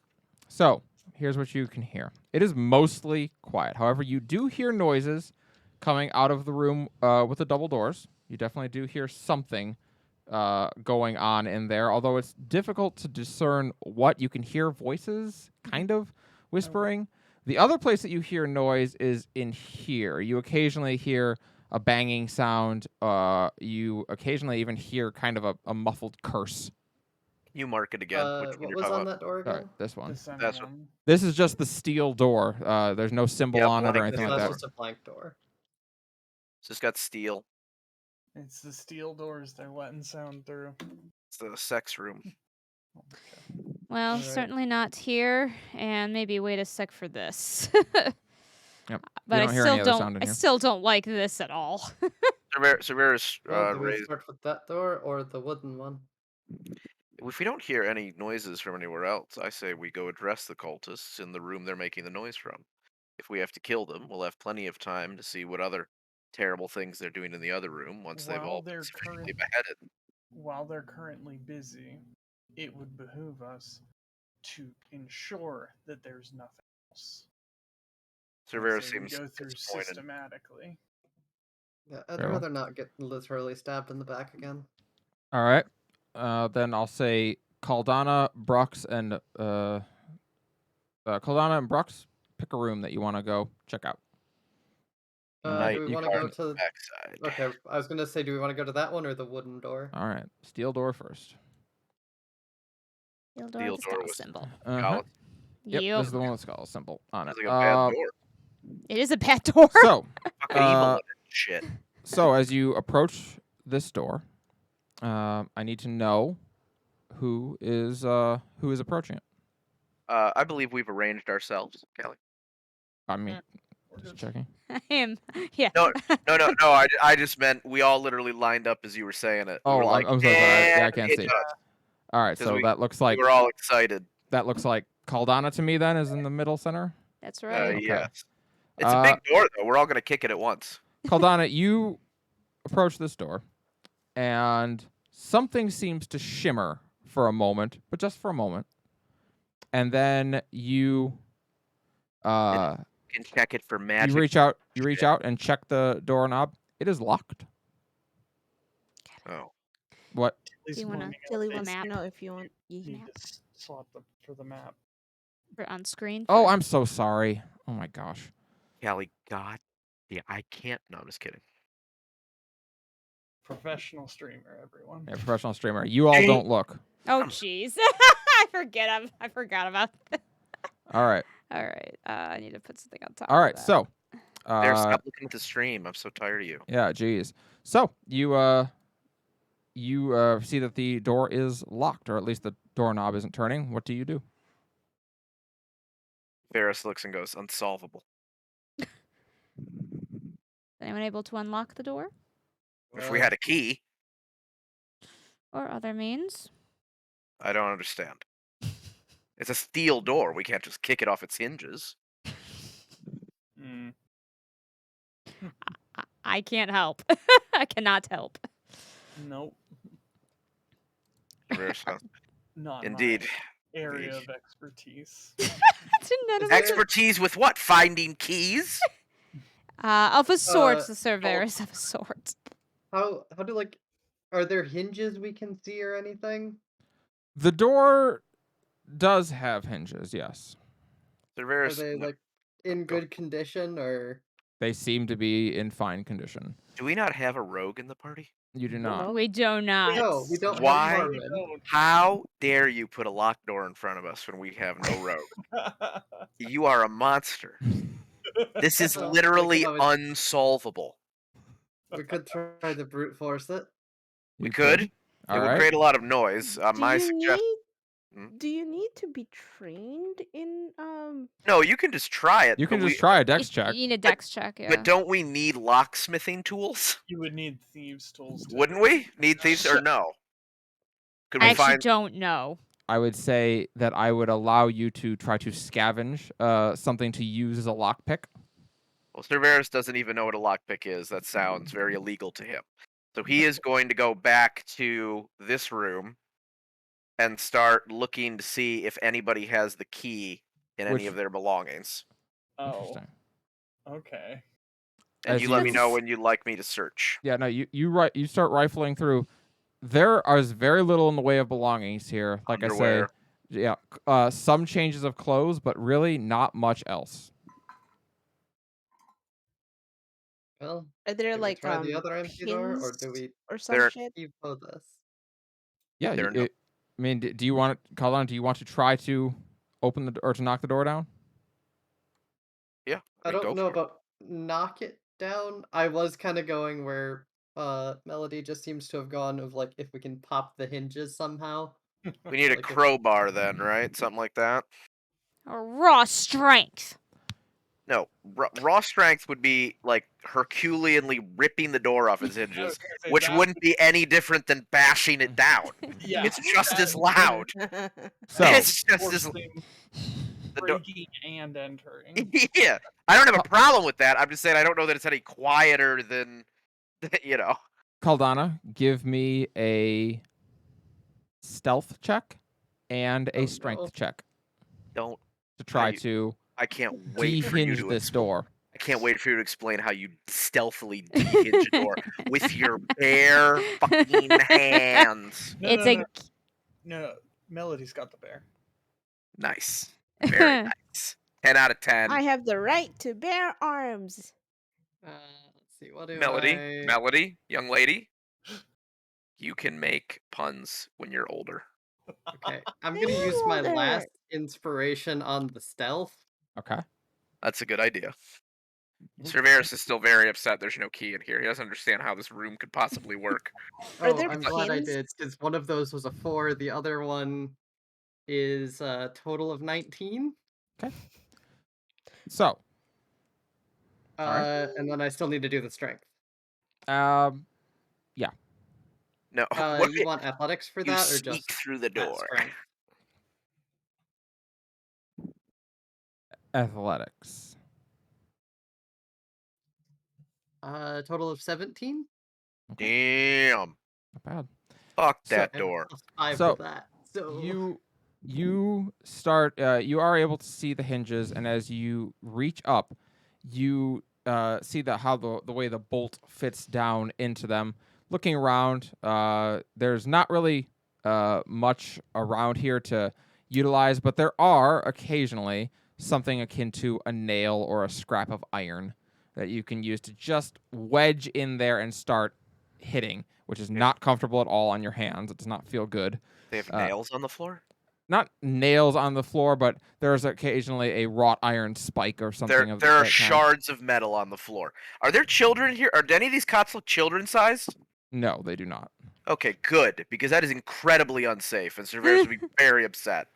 So here's what you can hear. It is mostly quiet. However, you do hear noises coming out of the room with the double doors. You definitely do hear something going on in there, although it's difficult to discern what. You can hear voices kind of whispering. The other place that you hear noise is in here. You occasionally hear a banging sound. You occasionally even hear kind of a muffled curse. You mark it again. Which one What you're was talking on about? that door All again? right, this one. The center That's what- one. This is just the steel door. There's no symbol Yeah, on it or blank anything So like that's that. just a blank door. It's just got steel. It's the steel doors they're letting sound through. It's the sex room. Oh my God. Well, Alright. certainly not here, and maybe wait a sec for this. Yep. But You I don't hear still any other don't. sound in I here. still don't like this at all. Cerberus Well, do we raised. start with that door or the wooden one? If we don't hear any noises from anywhere else, I say we go address the cultists in the room they're making the noise from. If we have to kill them, we'll have plenty of time to see what other terrible things they're doing in the other room once they've all been sufficiently beheaded. While they're currently busy, it would behoove us to ensure that there's nothing else. I Cerberus say we seems go through disappointed. systematically. Yeah, I'd Farewell. rather not get literally stabbed in the back again. All right. Then I'll say Caldana, Brux, and Caldana and Brux, pick a room that you want to go check out. Night Do we you want to guard go on the to? backside. Okay, I was gonna say, do we want to go to that one or the wooden door? All right. Steel door first. Steel Steel the door skull was- symbol. Uh-huh. Yep, Yep. this is the one with skull symbol on it. Sounds like a bad door. It is a bad door. So, Fucking evil uh, in it. Shit. so as you approach this door, I need to know who is approaching it. I believe we've arranged ourselves, Callie. I mean, Yeah, we're just good. checking. I am. Yeah. No. No. I just meant we all literally lined up as you were saying it. We Oh, were like, I'm so sorry. Yeah, I "And can't it's see. us." All right, 'Cause so we- that looks We like were all excited. Caldana to me. Then is in the middle center. That's right. Okay. Yes. It's a big door, though. We're all gonna kick it at once. Caldana, you approach this door, and something seems to shimmer for a moment, but just for a moment, and then you You can check it for magic. reach out and check the doorknob. It is locked. Oh. What? At least you wanna- pointing out Tilly that wants map? to know if you want. you You need to swap for the map. On screen. Oh, for- I'm so sorry. Oh my gosh. Callie, God. Yeah, I can't. No, I'm just kidding. Professional streamer, everyone. Yeah, professional streamer. You all don't look. Oh, jeez. I forgot about that. All right. All right. I need to put something on top. All of right. that. So, There, stop looking at the stream. I'm so tired of you. yeah, geez. So you see that the door is locked, or at least the doorknob isn't turning. What do you do? Ferris looks and goes, unsolvable. Is anyone able to unlock the door If we had a key, or other means? I don't understand. It's a steel door. We can't just kick it off its hinges. Mm. I can't help. I cannot help. Nope. Ferris goes, Not Indeed. my area of expertise. None of it. Expertise with what? Finding keys? Of a sort, the oh. Cerberus of a sort. How do are there hinges we can see or anything? The door does have hinges. Yes, Are Cerberus, they in good condition or? they seem to be in fine condition. do we not have a rogue in the party? You do not. We do not. No, we don't. Why? Have We Marvin. How dare you put a locked door in front of us when we have no rogue? don't. You are a monster. This is Well, we literally can always- unsolvable. We could try to brute force it. We You could. It All would right. create a lot of noise. Do My you suggestion. Do you need to be trained in No, you can just try it. You can but just try a dex You check. need a dex check, yeah. But don't we need locksmithing tools? You would need thieves' tools. To Wouldn't we? Need thieves or Shit. no? Could I we actually find? don't know. I would say that I would allow you to try to scavenge something to use as a lockpick. Well, Cerberus doesn't even know what a lockpick is. That sounds very illegal to him. So he is going to go back to this room and start looking to see if anybody has the key in any Which- of their belongings. Oh, Interesting. okay. And As you let me you- know when you'd like me to search. Yeah, no, you start rifling through. There is very little in the way of belongings here. Like Underwear. I say, yeah, some changes of clothes, but really not much else. Well, are there do we try the other empty door or do pins we or some There- shit? evo this? Yeah, There are no- I mean, do you want to, Colin? Do you want to try to open the or to knock the door down? Yeah. I go don't know for it. about knock it down. I was kind of going where Melody just seems to have gone of if we can pop the hinges somehow. We need a Like crowbar then, right? Something like that. Or raw strength. No, raw strength would be like Herculeanly ripping the door off its I was hinges, gonna say which that wouldn't be any different than bashing it down. Yeah, It's just that as is loud. So, It's just as forcing the door. breaking and entering. Yeah, I don't have a problem with that. I'm just saying I don't know that it's any quieter than, you know. Caldana, give me a stealth check and a Oh, strength no. check Don't. to try you- to I can't wait for you dehinge to this door. I can't wait for you to explain how you stealthily dehinge a door with your bare fucking hands. No, It's no, a no, no. Melody's got the bear. Nice. Very nice. 10 out of 10. I have the right to bear arms. Let's see. What do Melody, young lady, you can make puns when you're older. Okay, I'm gonna use my Older. last inspiration on the stealth. Okay. That's a good idea. Cerberus is still very upset there's no key in here. He doesn't understand how this room could possibly work. Are Oh, there I'm glad I pins? did, because one of those was a 4, the other one is a total of 19. So, And then I still need to do the strength. No. You want athletics for You that, or sneak just through the that door. strength? athletics. Total of 17. Damn. Not bad. Fuck So- that And door. plus 5 So, for that. So You start. You are able to see the hinges, and as you reach up, you see how the way the bolt fits down into them. Looking around, there's not really much around here to utilize, but there are occasionally something akin to a nail or a scrap of iron that you can use to just wedge in there and start hitting, which is not comfortable at all on your hands. It does not feel good. They have nails on the floor? Not nails on the floor, but there's occasionally a wrought iron spike or something. There of are that kind. shards of metal on the floor. Are there children here? Are any of these cots look children-sized? No, they do not. Okay, good, because that is incredibly unsafe, and Cerberus would be very upset.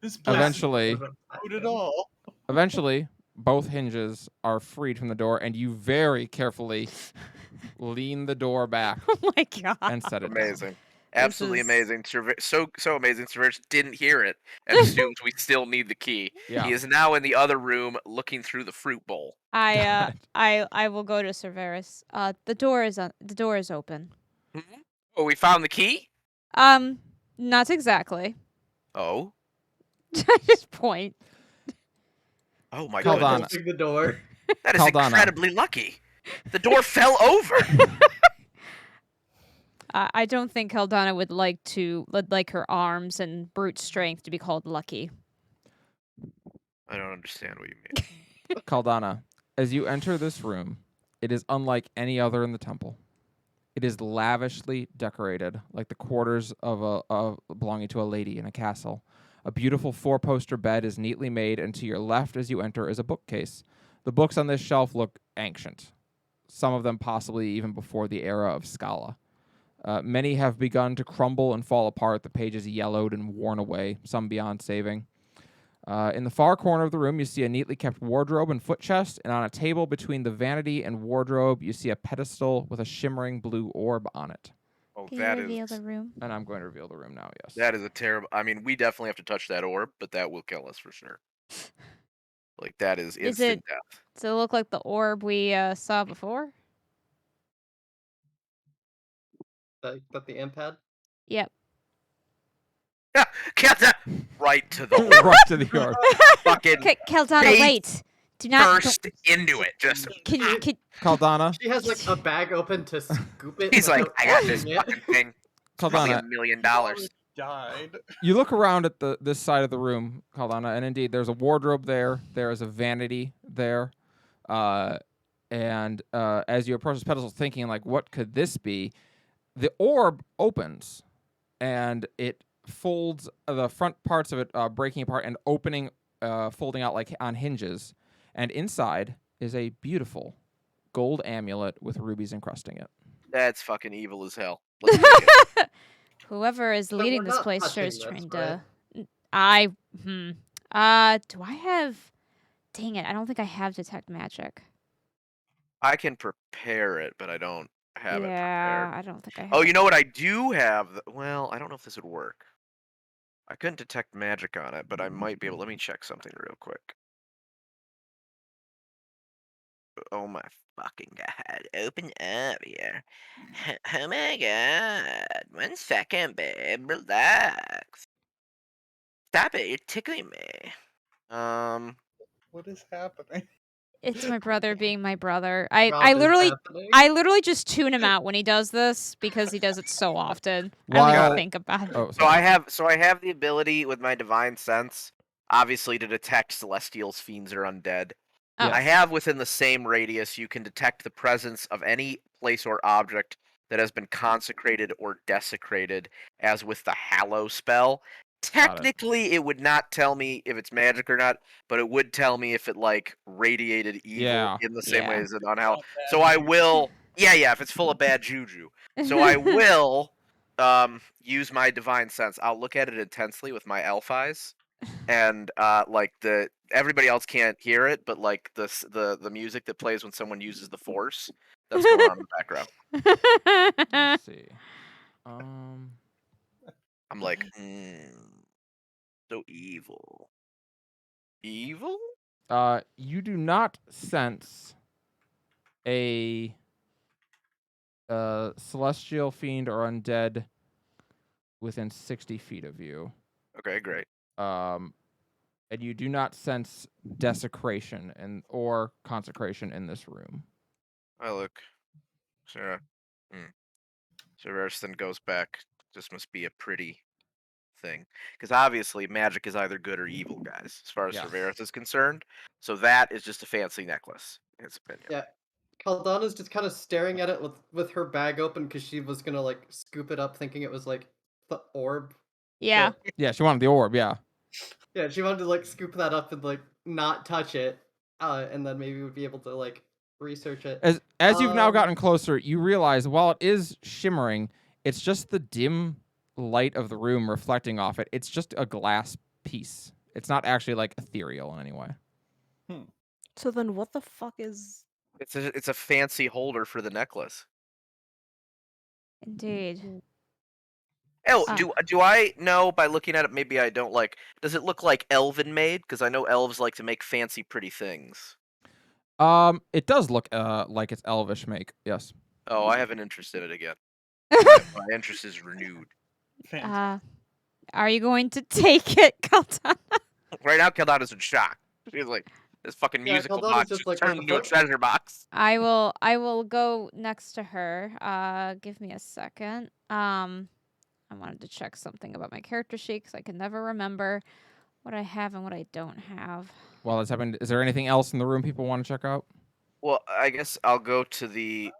This place Eventually- isn't good at all. Eventually, both hinges are freed from the door, and you very carefully lean the door back Oh my god. and set it down. Amazing. Absolutely is- amazing. So amazing. Cerberus didn't hear it and assumes we still need the key. Yeah. He is now in the other room looking through the fruit bowl. I will go to Cerberus. The door is open. Oh, we found the key? Not exactly. Oh. I just point. Oh my Hold god. on. opening the door. That is Caldana. incredibly lucky. The door fell over. I don't think Caldana would like her arms and brute strength to be called lucky. I don't understand what you mean. Caldana, as you enter this room, it is unlike any other in the temple. It is lavishly decorated, like the quarters of belonging to a lady in a castle. A beautiful 4-poster bed is neatly made, and to your left as you enter is a bookcase. The books on this shelf look ancient, some of them possibly even before the era of Scala. Many have begun to crumble and fall apart, the pages yellowed and worn away, some beyond saving. In the far corner of the room, you see a neatly kept wardrobe and foot chest, and on a table between the vanity and wardrobe, you see a pedestal with a shimmering blue orb on it. Oh, Can that you reveal is the room? And I'm going to reveal the room now, yes. that is a terrible. I mean, we definitely have to touch that orb, but that will kill us for sure. Like that is Is instant it- death. Does it look like the orb we saw before? But the imp had? Yep. Get that right to the orb. Right to the orb. Fucking Caldana, Face wait. Do not. burst into it. Just Can you? Caldana, She has like a bag open to scoop it. he's like, without I got this touching it. fucking thing. Probably Caldana, $1 million. Already died. you look around at this side of the room, Caldana, and indeed there's a wardrobe there. There is a vanity there. And as you approach this pedestal, thinking, like, what could this be? The orb opens, and it folds the front parts of it, breaking apart and opening, folding out like on hinges. And inside is a beautiful gold amulet with rubies encrusting it. That's fucking evil as hell. Let's take it. whoever is So leading we're this not place sure touching is this, trying right? to. Do I have? Dang it! I don't think I have detect magic. I can prepare it, but I don't have it Yeah, prepared. I don't think I have. Oh, you know what I do have? Well, I don't know if this would work. I couldn't detect magic on it, but I might be able. Let me check something real quick. Oh my fucking god! Open up here. Oh my god! 1 second, babe. Relax. Stop it! You're tickling me. What is happening? It's my brother being my brother. I Rob is literally happening. just tune him out when he does this because he does it so often. I don't even While think about it. oh, So sorry. I have the ability with my divine sense, obviously, to detect celestials, fiends, or undead. Oh. I Yes. have within the same radius, you can detect the presence of any place or object that has been consecrated or desecrated, as with the Hallow spell. Technically, it would not tell me if it's magic or not, but it would tell me if it like radiated evil Yeah. in the same way Yeah. as it on Hallow. All bad So I juju. will, yeah, if it's full of bad juju. So I will use my divine sense. I'll look at it intensely with my elf eyes, and like everybody else can't hear it, but like the music that plays when someone uses the force, that's going on in the background. Let's see. I'm like, so evil. Evil? You do not sense a celestial fiend or undead within 60 feet of you. Okay, great. And you do not sense desecration or consecration in this room. I look. Sarah. Severus then goes back. This must be a pretty thing. Because obviously magic is either good or evil, guys, as far as Yes. Severus is concerned. So that is just a fancy necklace, in his opinion. Yeah. Caldana's just kind of staring at it with her bag open because she was gonna like scoop it up, thinking it was like the orb. Yeah. But Yeah, she wanted the orb, yeah. yeah, she wanted to like scoop that up and like not touch it, and then maybe we'd be able to like research it. As you've now gotten closer, you realize while it is shimmering, it's just the dim light of the room reflecting off it. It's just a glass piece. It's not actually like ethereal in any way. So then, what the fuck is? It's a fancy holder for the necklace. Indeed. Oh, Ah. do I know by looking at it? Maybe I don't like. Does it look like elven made? Because I know elves like to make fancy, pretty things. It does look like it's elvish make. Yes. Oh, I have an interest in it again. My interest is renewed. Fantastic. Are you going to take it, Caldana? Right now, Caldana's in shock. She's like, this fucking Yeah, musical Caldana's box just just like, turned "What into the a fuck?" treasure box. I will go next to her. Give me a second. I wanted to check something about my character sheet because I can never remember what I have and what I don't have. While it's happening, is there anything else in the room people want to check out? Well, I guess I'll go to the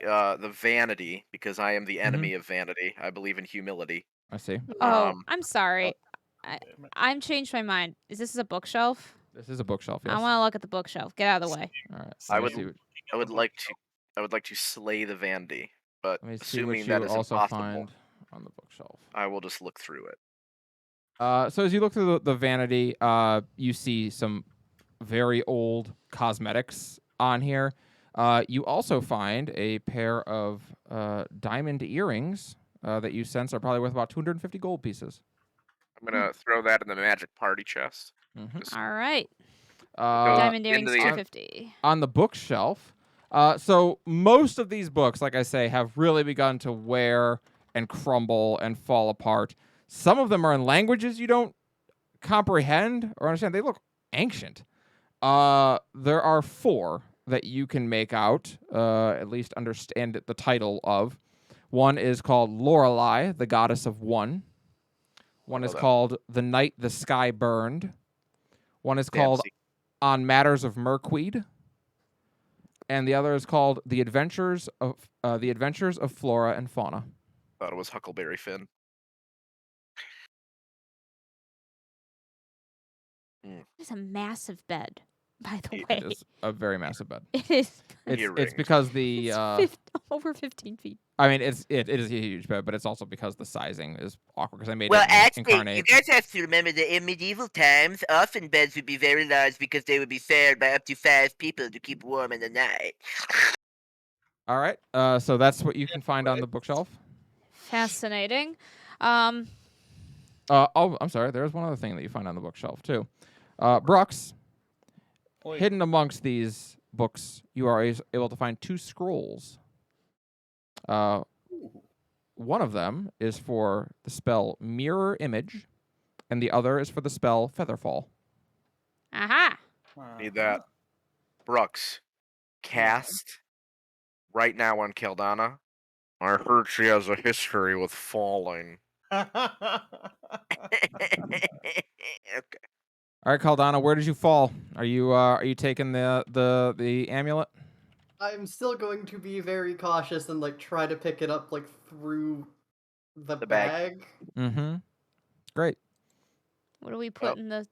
vanity because I am the enemy of vanity. I believe in humility. I see. Oh, I'm sorry. Damn it. I'm changed my mind. Is this a bookshelf? This is a bookshelf. Yes. I want to look at the bookshelf. Get out of the way. All right. I let me would- see I would like to slay the vanity, but Let me see what assuming you that is also impossible, find on the bookshelf. I will just look through it. So as you look through the vanity, you see some very old cosmetics on here. You also find a pair of diamond earrings that you sense are probably worth about 250 gold pieces. I'm gonna throw that in the magic party chest. Mhm. Just All right. goes Diamond into earrings, the- 250. On the bookshelf, so most of these books, like I say, have really begun to wear and crumble and fall apart. Some of them are in languages you don't comprehend or understand. They look ancient. There are 4 that you can make out, at least understand the title of. One is called Lorelei, the goddess of one. One is that. called The Night the Sky Burned. One is called fancy. On Matters of Mirkweed. And the other is called The Adventures of Flora and Fauna. Thought it was Huckleberry Finn. It's a massive bed. by the It way. It is a very massive bed. It is. It's Earrings. because the It's over 15 feet. I mean it is a huge bed, but it's also because the sizing is awkward because I made Well, it actually, incarnate. you guys have to remember that in medieval times, often beds would be very large because they would be shared by up to 5 people to keep warm in the night. All right. So that's what you can find on the bookshelf. Fascinating. Oh, I'm sorry. There's one other thing that you find on the bookshelf too. Brooks, Wait, hidden amongst these books, you are able to find 2 scrolls. One of them is for the spell Mirror Image, and the other is for the spell Featherfall. Aha. Need that. Brooks, cast right now on Keldana. I heard she has a history with falling. Okay. All right, Caldana, where did you fall? Are you taking the amulet? I'm still going to be very cautious and like try to pick it up like through the The bag. bag. Mm-hmm. Great. What do we put in the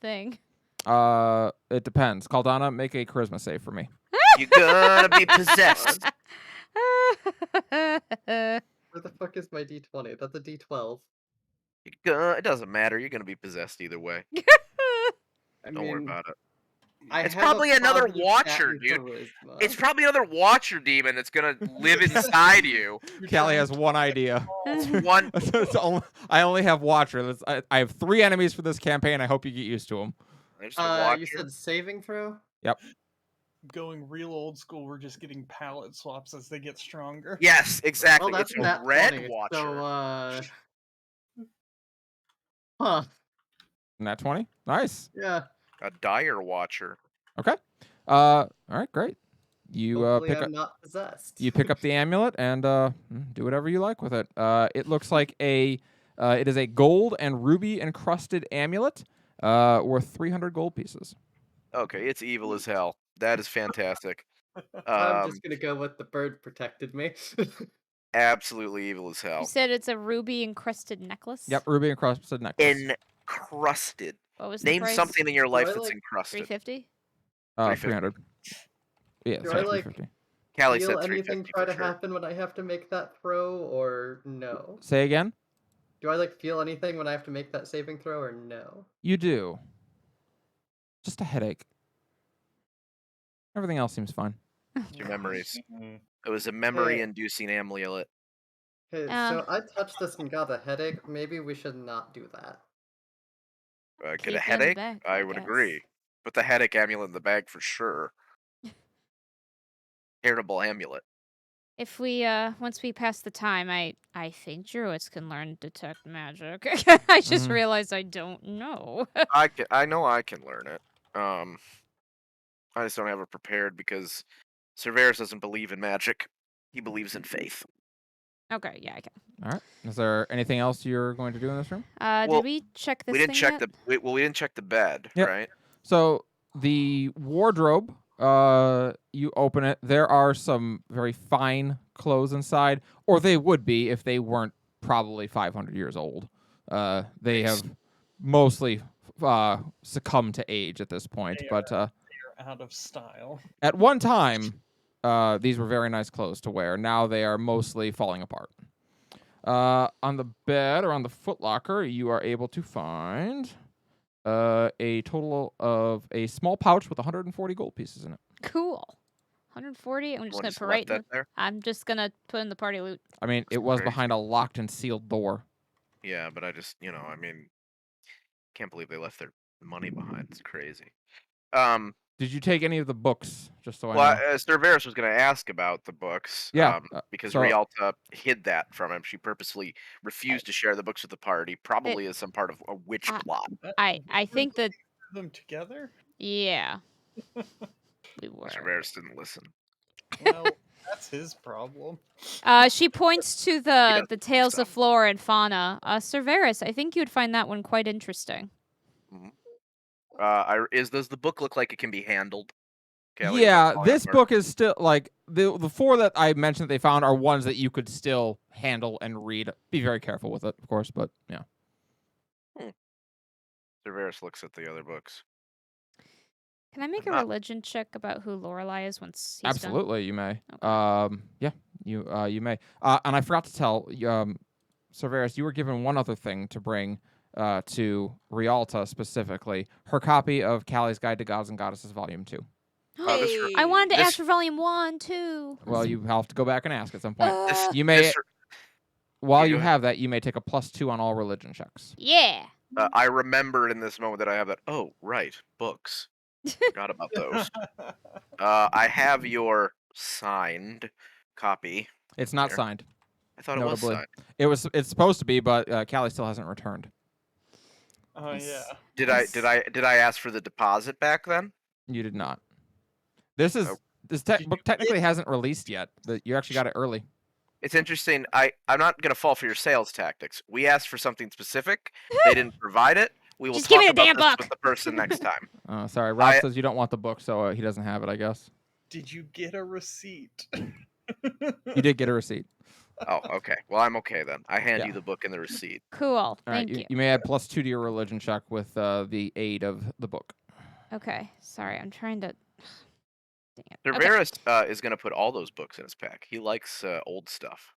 thing? It depends. Caldana, make a charisma save for me. You're gonna be possessed. Where the fuck is my d20? That's a d12. It doesn't matter. You're gonna be possessed either way. I Don't worry mean, about it. I It's have a probably another positive watcher, stat in dude. charisma. It's probably another Watcher demon that's gonna live inside you. Callie has one idea. One. I only have Watcher. I have 3 enemies for this campaign. I hope you get used to them. There's the Watcher. You said saving throw? going real old school, we're just getting palette swaps as they get stronger. Yes, exactly. Well, that's It's a nat red 20, Watcher. So, huh? Nat 20. Nice. Yeah. A dire Watcher. Okay. All right. Great. You Hopefully pick I'm up. not possessed. You pick up the amulet and do whatever you like with it. It looks like it is a gold and ruby encrusted amulet worth 300 gold pieces. Okay, it's evil as hell. That is fantastic. I'm just gonna go with the bird protected me. Absolutely evil as You hell. said it's a ruby encrusted necklace. Yep, ruby encrusted necklace. Encrusted. What was the Name price? something in your life I that's like encrusted. 350. 300. Yeah, Do sorry, I, like, 350. Callie said Feel 350 anything try for to sure. happen when I have to make that throw, or no? Say again. Do I like feel anything when I have to make that saving throw, or no? You do. Just a headache. Everything else seems fine. Your memories. Mm. It was a memory-inducing amulet. Okay, so I touched this and got a headache. Maybe we should not do that. Get Keep a it in the headache? bag, I I would guess. agree. Put the headache amulet in the bag for sure. Heritable amulet. If we once we pass the time, I think druids can learn detect magic. I just Mhm. realized I don't know. I know I can learn it. I just don't have it prepared because Cerberus doesn't believe in magic. He believes in faith. Okay, yeah, I can. All right. Is there anything else you're going to do in this room? Well, Did we check this We didn't thing check yet? we didn't check the bed, Yep. right? So the wardrobe, you open it. There are some very fine clothes inside, or they would be if they weren't probably 500 years old. They Nice. have mostly succumbed to age at this point, They but You're out of style. at one time, these were very nice clothes to wear. Now they are mostly falling apart. On the bed or on the footlocker, you are able to find a total of a small pouch with 140 gold pieces in it. Cool. 140. I'm just Someone gonna just put left right. that there. I'm just gonna put in the party loot. I mean, it was Crazy. behind a locked and sealed door. Yeah, but I just, I mean, can't believe they left their money behind. It's crazy. Did you take any of the books? Just so I Well, know. Cerberus was going to ask about the books. Yeah, Because so- Rialta hid that from him. She purposely refused to share the books with the party, probably as some part of a witch plot. I think that Them together? yeah. We were. Cerberus didn't listen. Well, that's his problem. She points to doesn't the tales so. of flora and fauna. Cerberus, I think you'd find that one quite interesting. Does the book look like it can be handled? Callie, Yeah, without falling this apart? book is still like the 4 that I mentioned that they found are ones that you could still handle and read. Be very careful with it, of course, but yeah. Cerberus looks at the other books. Can I make I'm a not- religion check about who Lorelai is once he's done? Absolutely, you may. Okay. Yeah, you may. And I forgot to tell Cerberus, you were given one other thing to bring to Rialta specifically. Her copy of Callie's Guide to Gods and Goddesses, Volume 2. this re- I wanted to this- ask for volume 1 too. Well, you have to go back and ask at some point. this, You may, this, while Yeah, you go ahead. have that, you may take a +2 on all religion checks. Yeah. I remembered in this moment that I have that. Oh, right, books. Forgot about those. I have your signed copy. It's not Here. signed. I thought Notably. it was signed. It's supposed to be, but Callie still hasn't returned. Oh Yes. yeah. Did I ask for the deposit back then? You did not. This is Oh. this Did you book technically hasn't released yet. But you actually got it early. It's interesting. I'm not gonna fall for your sales tactics. We asked for something specific. They didn't provide it. We will Just give talk me the about damn this book. with the person next time. Sorry, Rob I- says you don't want the book, so he doesn't have it. I guess Did you get a receipt? you did get a receipt. Oh, okay. Well, I'm okay then. I hand Yeah. you the book and the receipt. Cool. All right, Thank you. you may add +2 to your religion check with the aid of the book. Okay. Sorry, I'm trying to. Dang it. Okay. Cerberus is gonna put all those books in his pack. He likes old stuff.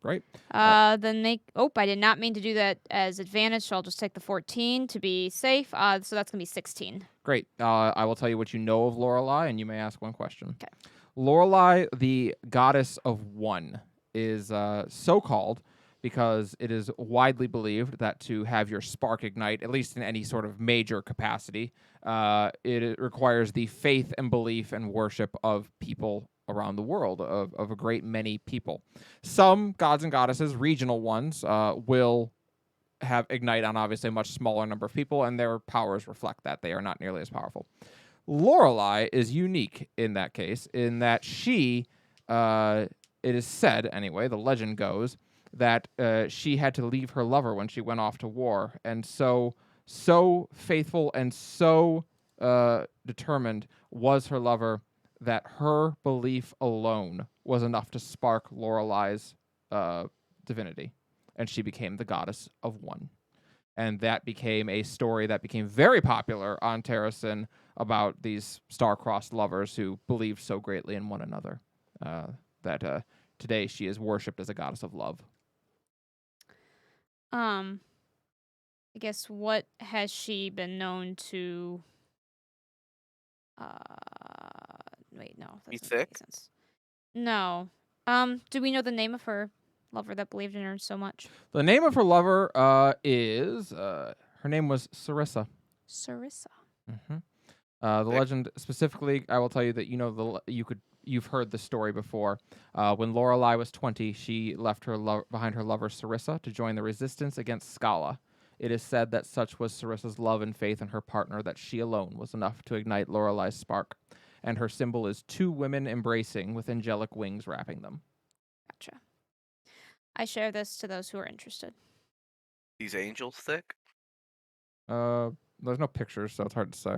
Great. Then make. Oh, I did not mean to do that as advantage, so I'll just take the 14 to be safe. So that's gonna be 16. Great. I will tell you what you know of Lorelei, and you may ask one question. Okay. Lorelei, the goddess of one, is so called because it is widely believed that to have your spark ignite, at least in any sort of major capacity, it requires the faith and belief and worship of people around the world, of a great many people. Some gods and goddesses, regional ones, will have ignite on obviously a much smaller number of people, and their powers reflect that. They are not nearly as powerful. Lorelei is unique in that case, in that she, it is said anyway, the legend goes, that she had to leave her lover when she went off to war, and so faithful and so determined was her lover that her belief alone was enough to spark Lorelei's divinity, and she became the goddess of one. And that became a story that became very popular on Terrasen about these star-crossed lovers who believed so greatly in one another that today she is worshipped as a goddess of love. I guess what has she been known to? Wait, no. That Be doesn't make thick? sense. No. Do we know the name of her lover that believed in her so much? The name of her lover is her name was Sarissa. Sarissa. Mm-hmm. The Thick. legend specifically, I will tell you that you've heard the story before. When Lorelei was 20, she left her behind her lover Sarissa to join the resistance against Scala. It is said that such was Sarissa's love and faith in her partner that she alone was enough to ignite Lorelei's spark, and her symbol is two women embracing with angelic wings wrapping them. Gotcha. I share this to those who are interested. These angels thick. There's no pictures, so it's hard to say.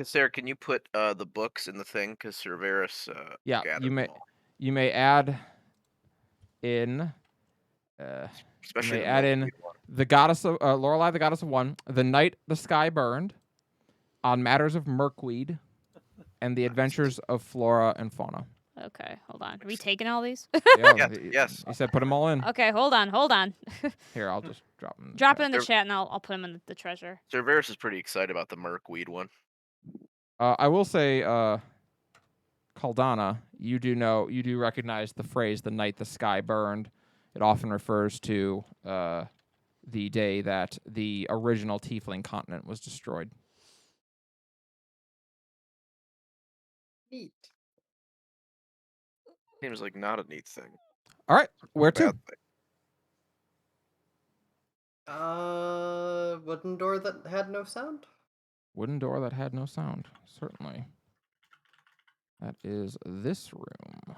Sarah, can you put the books in the thing? Because Cerberus. Yeah, gathered you may. them all. You may add in. Especially may the add in milkweed one. the goddess of Lorelei, the goddess of one, the night the sky burned, on matters of Mirkweed, and the adventures of flora and fauna. Okay, hold on. Are we taking all these? Yeah, Yes. He said put them all in. Okay, hold on. Here, I'll just drop them. Drop it in the There- chat and I'll put them in the treasure. Cerberus is pretty excited about the Mirkweed one. I will say, Caldana, you do recognize the phrase "the night the sky burned." It often refers to the day that the original Tiefling continent was destroyed. Neat. Seems like not a neat thing. All right, where to? Bad thing. Wooden door that had no sound? Wooden door that had no sound. Certainly. That is this room.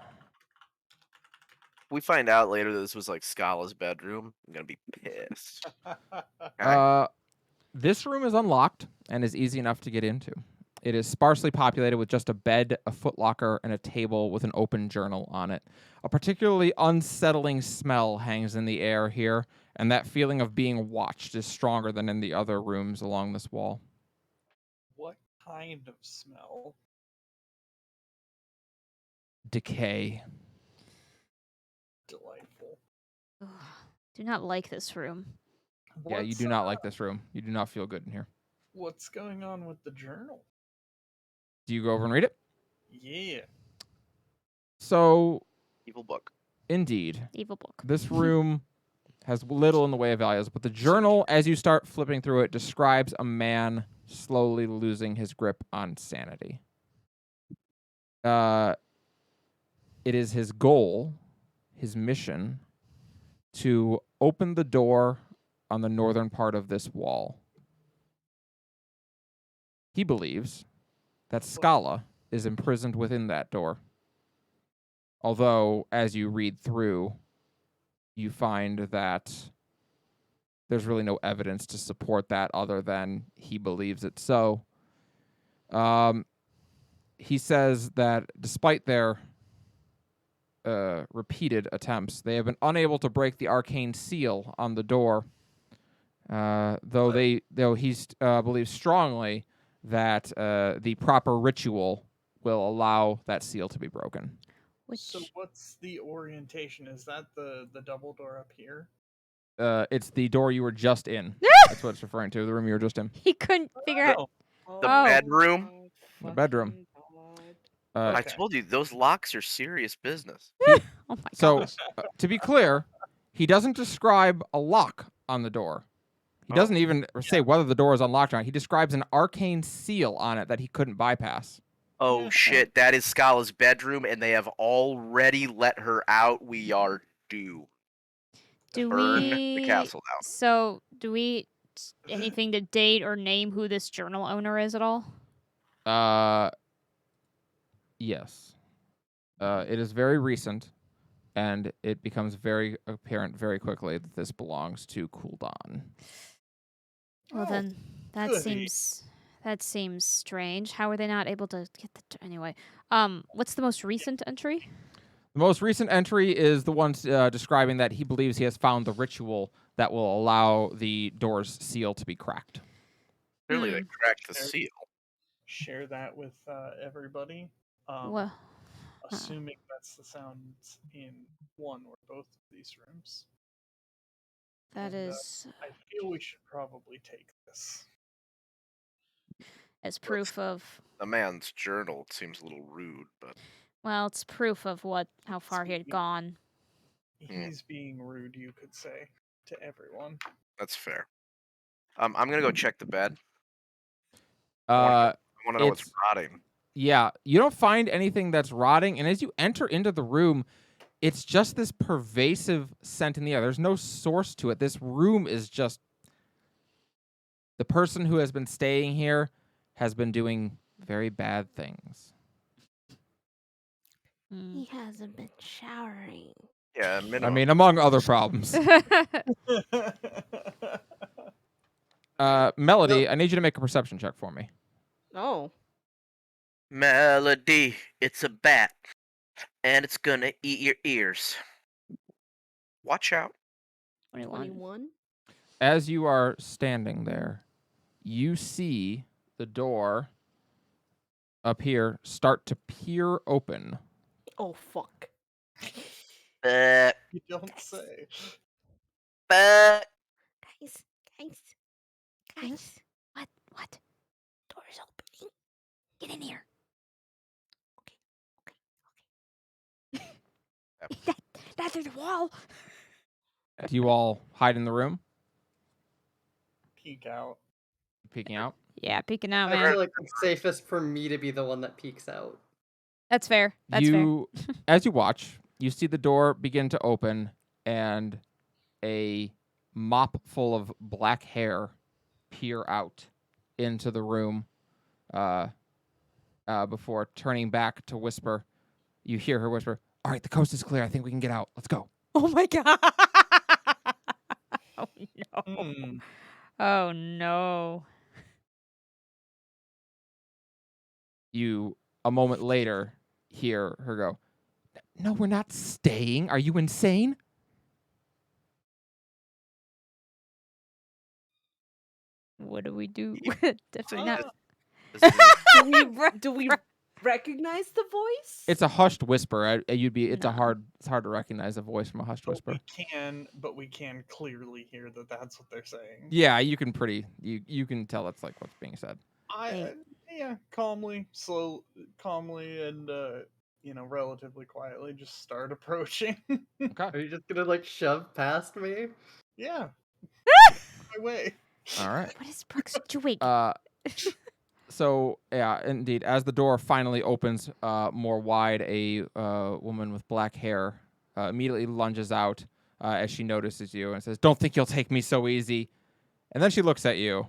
We find out later that this was like Scala's bedroom. I'm gonna be pissed. Okay? This room is unlocked and is easy enough to get into. It is sparsely populated with just a bed, a footlocker, and a table with an open journal on it. A particularly unsettling smell hangs in the air here, And that feeling of being watched is stronger than in the other rooms along this wall. What kind of smell? Decay. Delightful. Ugh, do not like this room. Yeah, you do not like this room. You do not feel good in here. What's going on with the journal? Do you go over and read it? Yeah. So, Evil book. indeed, Evil book. this room has little in the way of values, but the journal, as you start flipping through it, describes a man slowly losing his grip on sanity. It is his goal, his mission, to open the door on the northern part of this wall. He believes that Scala is imprisoned within that door. Although, as you read through, you find that there's really no evidence to support that other than he believes it so. He says that despite their repeated attempts, they have been unable to break the arcane seal on the door, though he believes strongly that the proper ritual will allow that seal to be broken. So what's the orientation? Is that the double door up here? It's the door you were just in. That's what it's referring to, the room you were just in. He couldn't figure out. The Oh. bedroom. The bedroom. I told you, those locks are serious business. Oh my So, gosh. to be clear, he doesn't describe a lock on the door. He doesn't even say whether the door is unlocked or not. He describes an arcane seal on it that he couldn't bypass. Oh shit, that is Scala's bedroom, and they have already let her out. We are due. Do Burn we the castle down. So, do we anything to date or name who this journal owner is at all? Yes. It is very recent, and it becomes very apparent very quickly that this belongs to Kuldan. Well, then that goody. seems strange. How are they not able to get the anyway? What's the most recent entry? The most recent entry is the one describing that he believes he has found the ritual that will allow the door's seal to be cracked. Clearly, they cracked the seal. Share that with everybody. Well, Assuming that's the sounds in one or both of these rooms. that And, is I feel we should probably take this. as proof of. The man's journal seems a little rude, but Well, it's proof of how far he had gone. He's being rude, you could say, to everyone. that's fair. I'm gonna go check the bed. Uh, I want to know what's it's- rotting. Yeah, you don't find anything that's rotting, and as you enter into the room, it's just this pervasive scent in the air. There's no source to it. This room is just... The person who has been staying here has been doing very bad things. He hasn't been showering. Yeah, I mean, among other problems. Melody, I need you to make a perception check for me. Oh. Melody, it's a bat, and it's gonna eat your ears. Watch out. 21. As you are standing there, you see the door up here start to peer open. Oh, fuck. You don't say. But Guys. What? Door's opening. Get in here. Not through the wall. Do you all hide in the room? Peek out. Peeking out? Yeah, peeking out, I man. feel like it's safest for me to be the one that peeks out. That's fair. That's fair. As you watch, you see the door begin to open and a mop full of black hair peer out into the room before turning back to whisper. You hear her whisper, "All right, the coast is clear. I think we can get out. Let's go." Oh my god. Oh no. Hmm. Oh no. You, a moment later, hear her go, "No, we're not staying. Are you insane?" What do we do? You- Definitely not. This is- Do we recognize the voice? It's a hushed whisper. It's No. hard to recognize a voice from a hushed whisper. But we can clearly hear that that's what they're saying. Yeah, you can tell it's like what's being said. Calmly, and relatively quietly, just start approaching. Okay. Are you just gonna like shove past me? Yeah. My way. All right. What is Brooks doing? So yeah, indeed, as the door finally opens more wide, a woman with black hair immediately lunges out as she notices you and says, "Don't think you'll take me so easy." And then she looks at you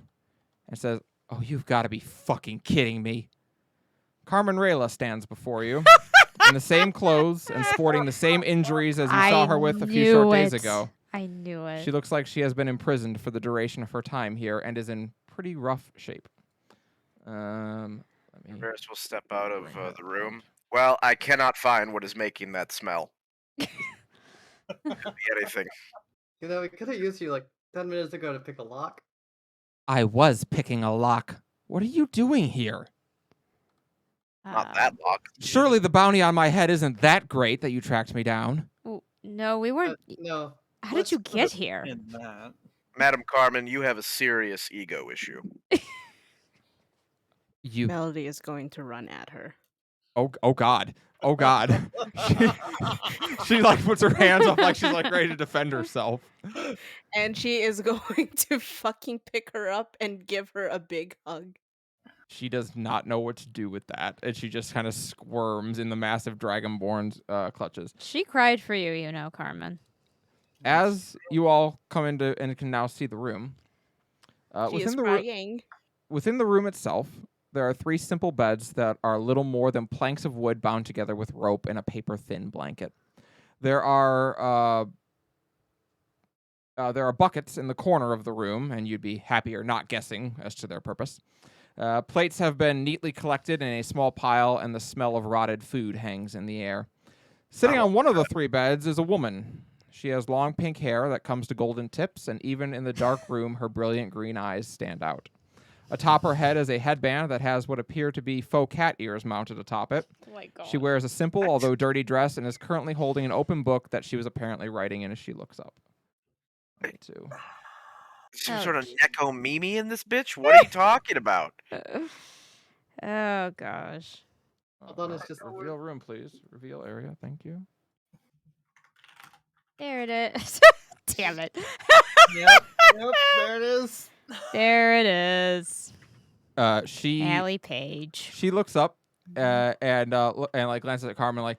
and says, "Oh, you've got to be fucking kidding me." Carmen Rayla stands before you in the same clothes and sporting the same injuries as you saw her with a few short days ago. I knew it. She looks like she has been imprisoned for the duration of her time here and is in pretty rough shape. Let me Varys will step out of bring that the room. up. Well, I cannot find what is making that smell. Could be anything. You know, we could have used you like 10 minutes ago to pick a lock. I was picking a lock. What are you doing here? Not that lock. Surely the bounty on my head isn't that great that you tracked me down. No, we weren't. No. How did let's you put get it here? In that. Madam Carmen, you have a serious ego issue. You. Melody is going to run at her. Oh God. Oh God. she like puts her hands up like she's like ready to defend herself. And she is going to fucking pick her up and give her a big hug. She does not know what to do with that, and she just kind of squirms in the massive Dragonborn's clutches. She cried for you, Carmen. As you all come into and can now see the room, She is crying. within the room itself, there are 3 simple beds that are little more than planks of wood bound together with rope and a paper-thin blanket. There are buckets in the corner of the room, and you'd be happier not guessing as to their purpose. Plates have been neatly collected in a small pile, and the smell of rotted food hangs in the air. Sitting on one of the 3 beds is a woman. She has long pink hair that comes to golden tips, and even in the dark room, her brilliant green eyes stand out. Atop her head is a headband that has what appear to be faux cat ears mounted atop it. Oh my God. She wears a simple, although dirty dress, and is currently holding an open book that she was apparently writing in as she looks up. Me too. Some sort of Ouch. Neko Mimi in this bitch? What are you talking about? Oh gosh. Hold on, it's just reveal room, please. Reveal area. Thank you. There it is. Damn it. Yep, there it is. There it is. She Allie Page. she looks up and like glances at Carmen like,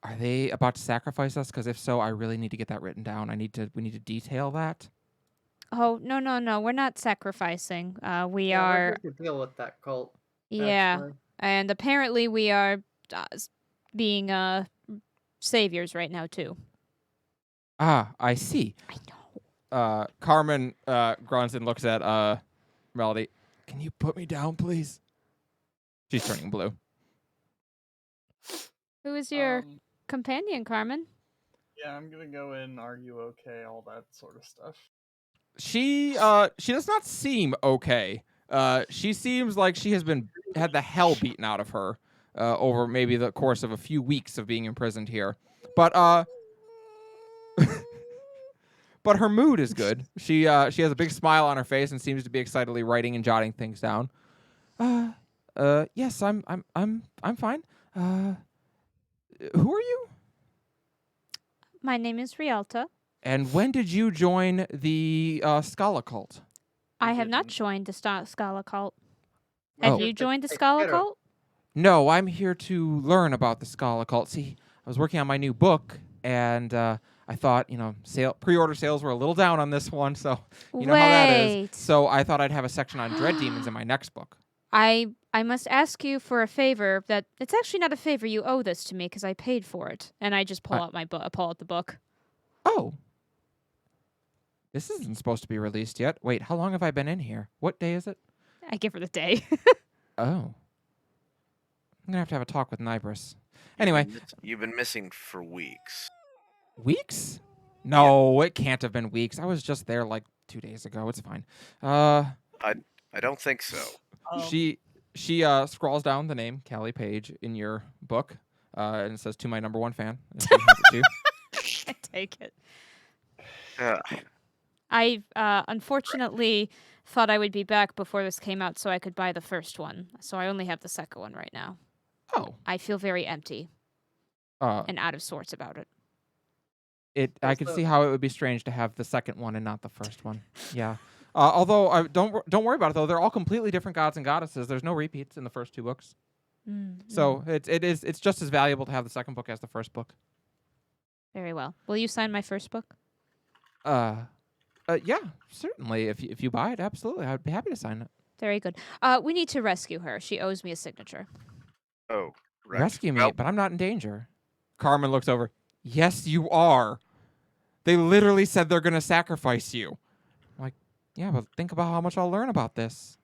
are they about to sacrifice us? Because if so, I really need to get that written down. We need to detail that. Oh, no. We're not sacrificing. We Yeah, we're are. here to deal with that cult. Yeah. actually. And apparently we are being saviors right now, too. Ah, I see. I know. Carmen grunts and looks at Melody. Can you put me down, please? She's turning blue. Who is your Um, companion, Carmen? yeah, I'm gonna go in. Are you okay? All that sort of stuff. She does not seem okay. She seems like she has had the hell beaten out of her over maybe the course of a few weeks of being imprisoned here. But but her mood is good. She has a big smile on her face and seems to be excitedly writing and jotting things down. Yes, I'm fine. Who are you? My name is Rialta. And when did you join the Scala cult? I have not didn't. joined the Scala cult. Have Oh. you joined the Hey, Scala Peter. cult? No, I'm here to learn about the Scala cult. See, I was working on my new book, and I thought, pre-order sales were a little down on this one, so you know how that is. Wait. So I thought I'd have a section on dread demons in my next book. I must ask you for a favor. That it's actually not a favor. You owe this to me because I paid for it. And I just pull out my book. Pull out the book. Oh. This isn't supposed to be released yet. Wait, how long have I been in here? What day is it? I give her the day. Oh. I'm going to have a talk with Nibris. Anyway. You've been missing for weeks. Weeks? No, it can't have been weeks. I was just there like 2 days ago. It's fine. I don't think so. She scrawls down the name Callie Page in your book, and it says to my number one fan. And she hands it to you. I take it. Uh, I unfortunately thought I would be back before this came out so I could buy the first one. So I only have the second one right now. Oh, I feel very empty and out of sorts about it. I could Also- see how it would be strange to have the second one and not the first one. Yeah. Although don't worry about it though. They're all completely different gods and goddesses. There's no repeats in the first two books, so it's just as valuable to have the second book as the first book. Very well. Will you sign my first book? Yeah, certainly. If you buy it, absolutely, I'd be happy to sign it. Very good. We need to rescue her. She owes me a signature. oh, right. Rescue me, Well, but I'm not in danger. Carmen looks over. Yes, you are. They literally said they're gonna sacrifice you. I'm like, yeah, but think about how much I'll learn about this.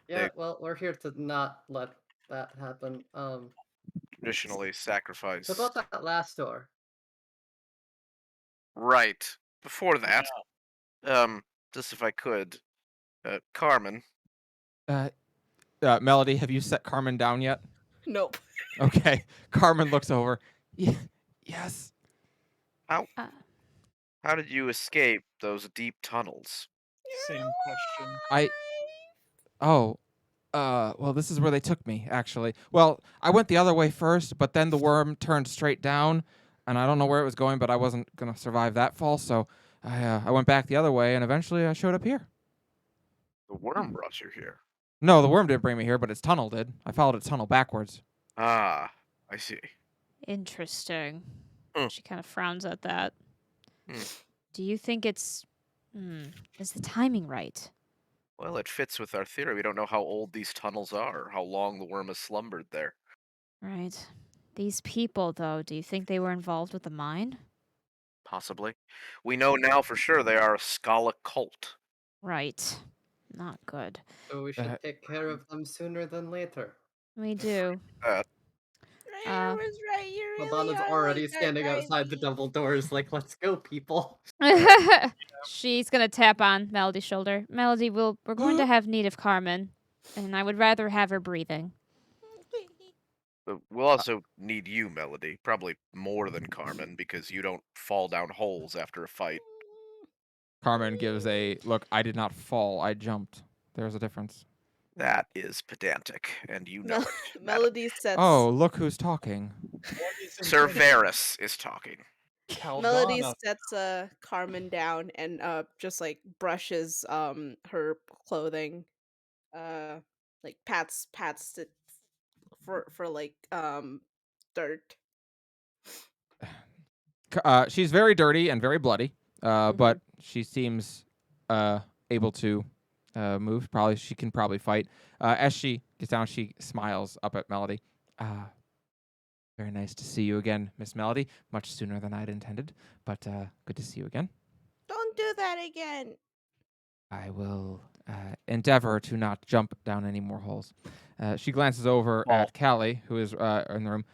Yeah, well, we're here to not let that happen. traditionally sacrifice. So about that last door. Right. Before that, just if I could, Carmen. Melody, have you set Carmen down yet? Nope. Okay. Carmen looks over. Yes. How did you escape those deep tunnels? Same question. Well, this is where they took me, actually. Well, I went the other way first, but then the worm turned straight down, and I don't know where it was going, but I wasn't going to survive that fall, so I went back the other way, and eventually I showed up here. The worm brought you here. No, the worm didn't bring me here, but its tunnel did. I followed its tunnel backwards. Ah, I see. Interesting. Hmm. She kind of frowns at that. Hmm. Do you think it's... is the timing right? Well, it fits with our theory. We don't know how old these tunnels are, or how long the worm has slumbered there. Right. These people, though, do you think they were involved with the mine? Possibly. We know now for sure they are a Scala cult. Right. Not good. So we should take care of them sooner than later. We do. Ryder was right. You really Madonna's are already like that, standing outside the Riley. double doors, like, let's go, people. She's gonna tap on Melody's shoulder. Melody, we're going to have need of Carmen, and I would rather have her breathing. But we'll also need you, Melody. Probably more than Carmen, because you don't fall down holes after a fight. Carmen gives a look. I did not fall. I jumped. There's a difference. That is pedantic, and you know it. madam. Melody sets. Oh, look who's talking. Sir Varys is talking. Melody Caldana. sets Carmen down and just like brushes her clothing, like pats it for like dirt. She's very dirty and very bloody, but she seems able to move. She can probably fight. As she gets down, she smiles up at Melody. Very nice to see you again, Miss Melody. Much sooner than I'd intended, but good to see you again. Don't do that again. I will endeavor to not jump down any more holes. She glances over at Callie, who is in the room.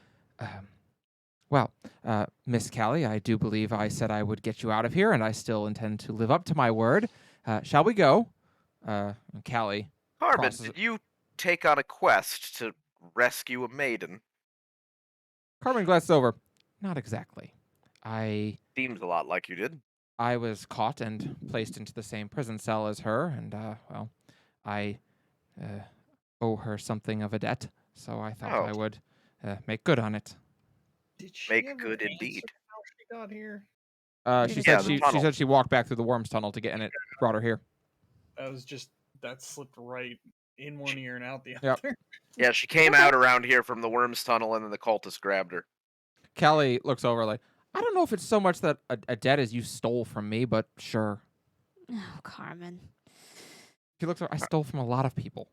Miss Callie, I do believe I said I would get you out of here, and I still intend to live up to my word. Shall we go? Callie. Carmen, crosses- did you take on a quest to rescue a maiden? Carmen glances over. Not exactly. Seems a lot like you did. I was caught and placed into the same prison cell as her, and, I owe her something of a debt, so I thought I would make good on it. Did she Make ever good answer indeed. how she got here? She Yeah, said the she tunnel. said she walked back through the worm's tunnel to get in it, brought her here. That slipped right in one ear and out the Yep. other. Yeah, she came out around here from the worm's tunnel, and then the cultist grabbed her. Callie looks over like, I don't know if it's so much that a debt as you stole from me, but sure. Oh, Carmen. She looks over, I stole from a lot of people.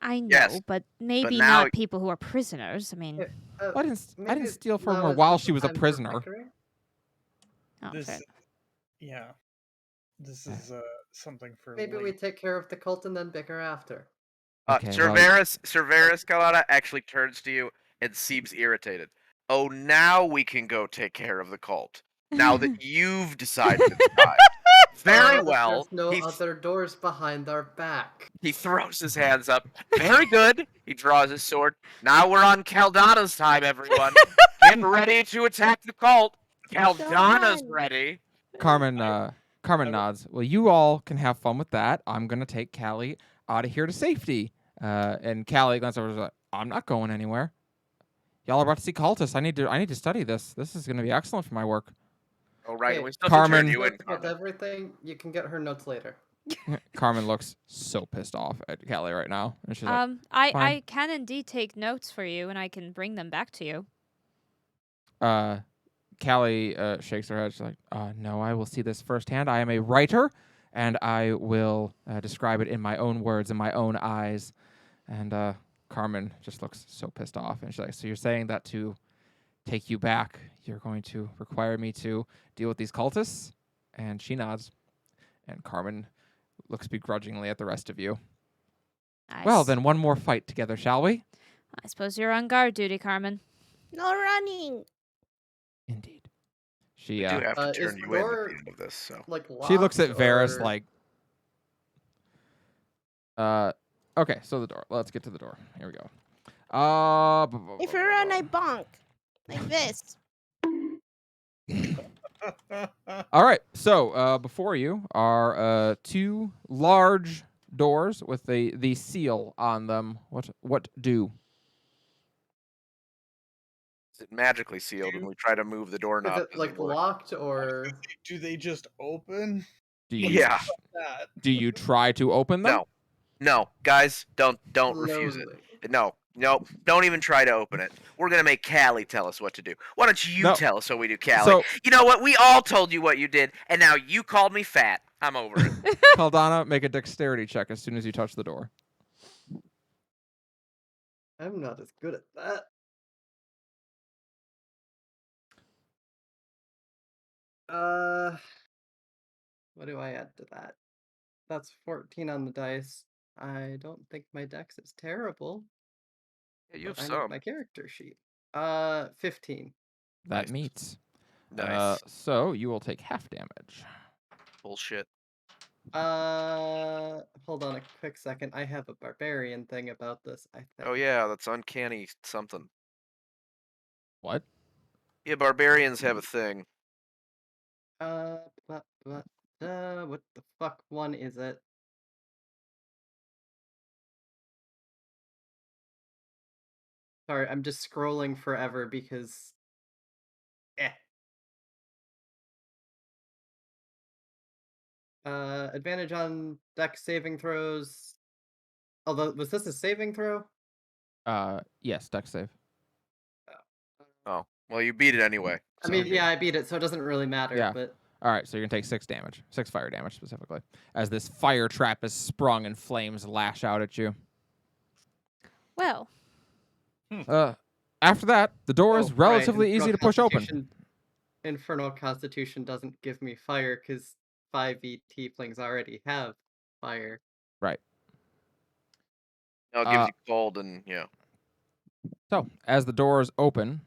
I know, Yes, but maybe now- not people who are prisoners. I mean, I didn't maybe steal from now her is while not she the was a time for prisoner. bickering? oh, This, fair. yeah, this is something for Maybe we late. take care of the cult and then bicker after. Okay, Sir well- Varys, Galata actually turns to you and seems irritated. Oh, now we can go take care of the cult. Now that you've decided it's time. Very But well. There's no He other doors behind our back. He throws his hands up. Very good. He draws his sword. Now we're on Caldana's time, everyone. Get ready to attack the cult. Caldana's on. ready. Carmen Carmen I- nods. Well, you all can have fun with that. I'm gonna take Callie out of here to safety. And Callie glances over and is like, I'm not going anywhere. Y'all are about to see cultists. I need to study this. This is gonna be excellent for my work. Oh, right. Hey, And we still Carmen- have to turn you in, Notes about Carmen. everything. You can get her notes later. Carmen looks so pissed off at Callie right now. And she's like, I "Fine." can indeed take notes for you, and I can bring them back to you. Callie shakes her head. She's like, no, I will see this firsthand. I am a writer, and I will describe it in my own words, in my own eyes. And Carmen just looks so pissed off. And she's like, so you're saying that to take you back, you're going to require me to deal with these cultists? And she nods. And Carmen looks begrudgingly at the rest of you. Well, then one more fight together, shall we? I suppose you're on guard duty, Carmen. No running. Indeed. She We do have to Is turn the you in at door- the end of this, so. Like she looks at locked Varys or- like, okay, so the door. Let's get to the door. Here we go. If you run, I bonk. Like this. All right. So before you are two large doors with the seal on them. What do? Is it magically sealed when we try to move the doorknob? Is it like locked or? Do they just open? Do you Yeah. That. do you try to open them? No. No. Guys, don't refuse it. Slowly? No. Don't even try to open it. We're going to make Callie tell us what to do. Why don't you No. tell us what we do, Callie? So- You know what? We all told you what you did, and now you called me fat. I'm over it. Caldana, make a dexterity check as soon as you touch the door. I'm not as good at that. What do I add to that? That's 14 on the dice. I don't think my dex is terrible. Yeah, you have but I need some. my character sheet. 15. That Nice. meets. Nice. So you will take half damage. Bullshit. Hold on a quick second. I have a barbarian thing about this, I think. Oh, yeah, that's uncanny something. What? Yeah, barbarians have a thing. What the fuck one is it? Sorry, I'm just scrolling forever because. Advantage on dex saving throws. Although, was this a saving throw? Yes, dex save. Oh, well, you beat it anyway. I so- mean, yeah, I beat it, so it doesn't really matter. Yeah. But All right, so you're gonna take 6 damage, 6 fire damage specifically, as this fire trap is sprung and flames lash out at you. Well, After that, the door is oh, right, relatively easy Infernal to push open. Constitution- Infernal Constitution doesn't give me fire because 5e tieflings already have fire. No, it gives Uh, you cold and, So, as the doors open,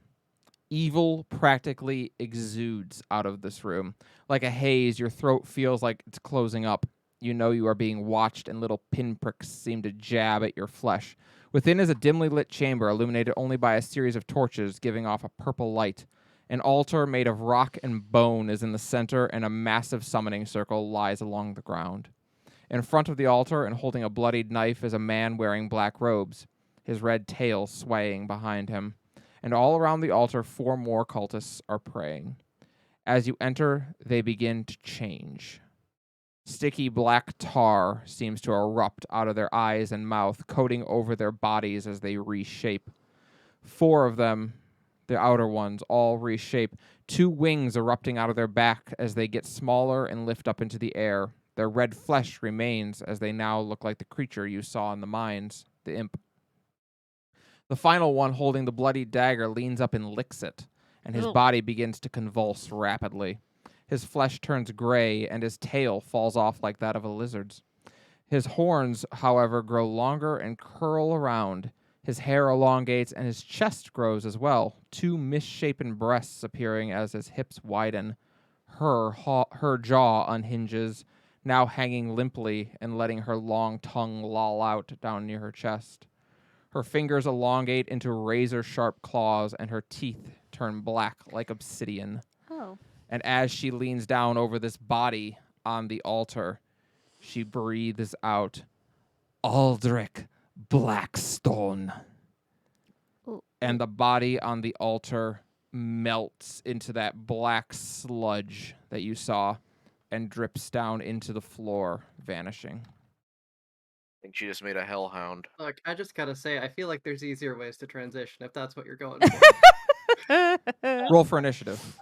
evil practically exudes out of this room. Like a haze, your throat feels like it's closing up. You know you are being watched, and little pinpricks seem to jab at your flesh. Within is a dimly lit chamber, illuminated only by a series of torches giving off a purple light. An altar made of rock and bone is in the center, and a massive summoning circle lies along the ground. In front of the altar and holding a bloodied knife is a man wearing black robes, his red tail swaying behind him. And all around the altar, 4 more cultists are praying. As you enter, they begin to change. Sticky black tar seems to erupt out of their eyes and mouth, coating over their bodies as they reshape. 4 of them, the outer ones, all reshape, 2 wings erupting out of their back as they get smaller and lift up into the air. Their red flesh remains as they now look like the creature you saw in the mines, the imp. The final one, holding the bloody dagger, leans up and licks it, and his Ugh. body begins to convulse rapidly. His flesh turns gray, and his tail falls off like that of a lizard's. His horns, however, grow longer and curl around. His hair elongates, and his chest grows as well, 2 misshapen breasts appearing as his hips widen. her jaw unhinges, now hanging limply and letting her long tongue loll out down near her chest. Her fingers elongate into razor-sharp claws, and her teeth turn black like obsidian. Oh. And as she leans down over this body on the altar, she breathes out, Aldrich Blackstone. Ooh. And the body on the altar melts into that black sludge that you saw and drips down into the floor, vanishing. I think she just made a hellhound. Look, I just gotta say, I feel like there's easier ways to transition if that's what you're going for. Roll for initiative.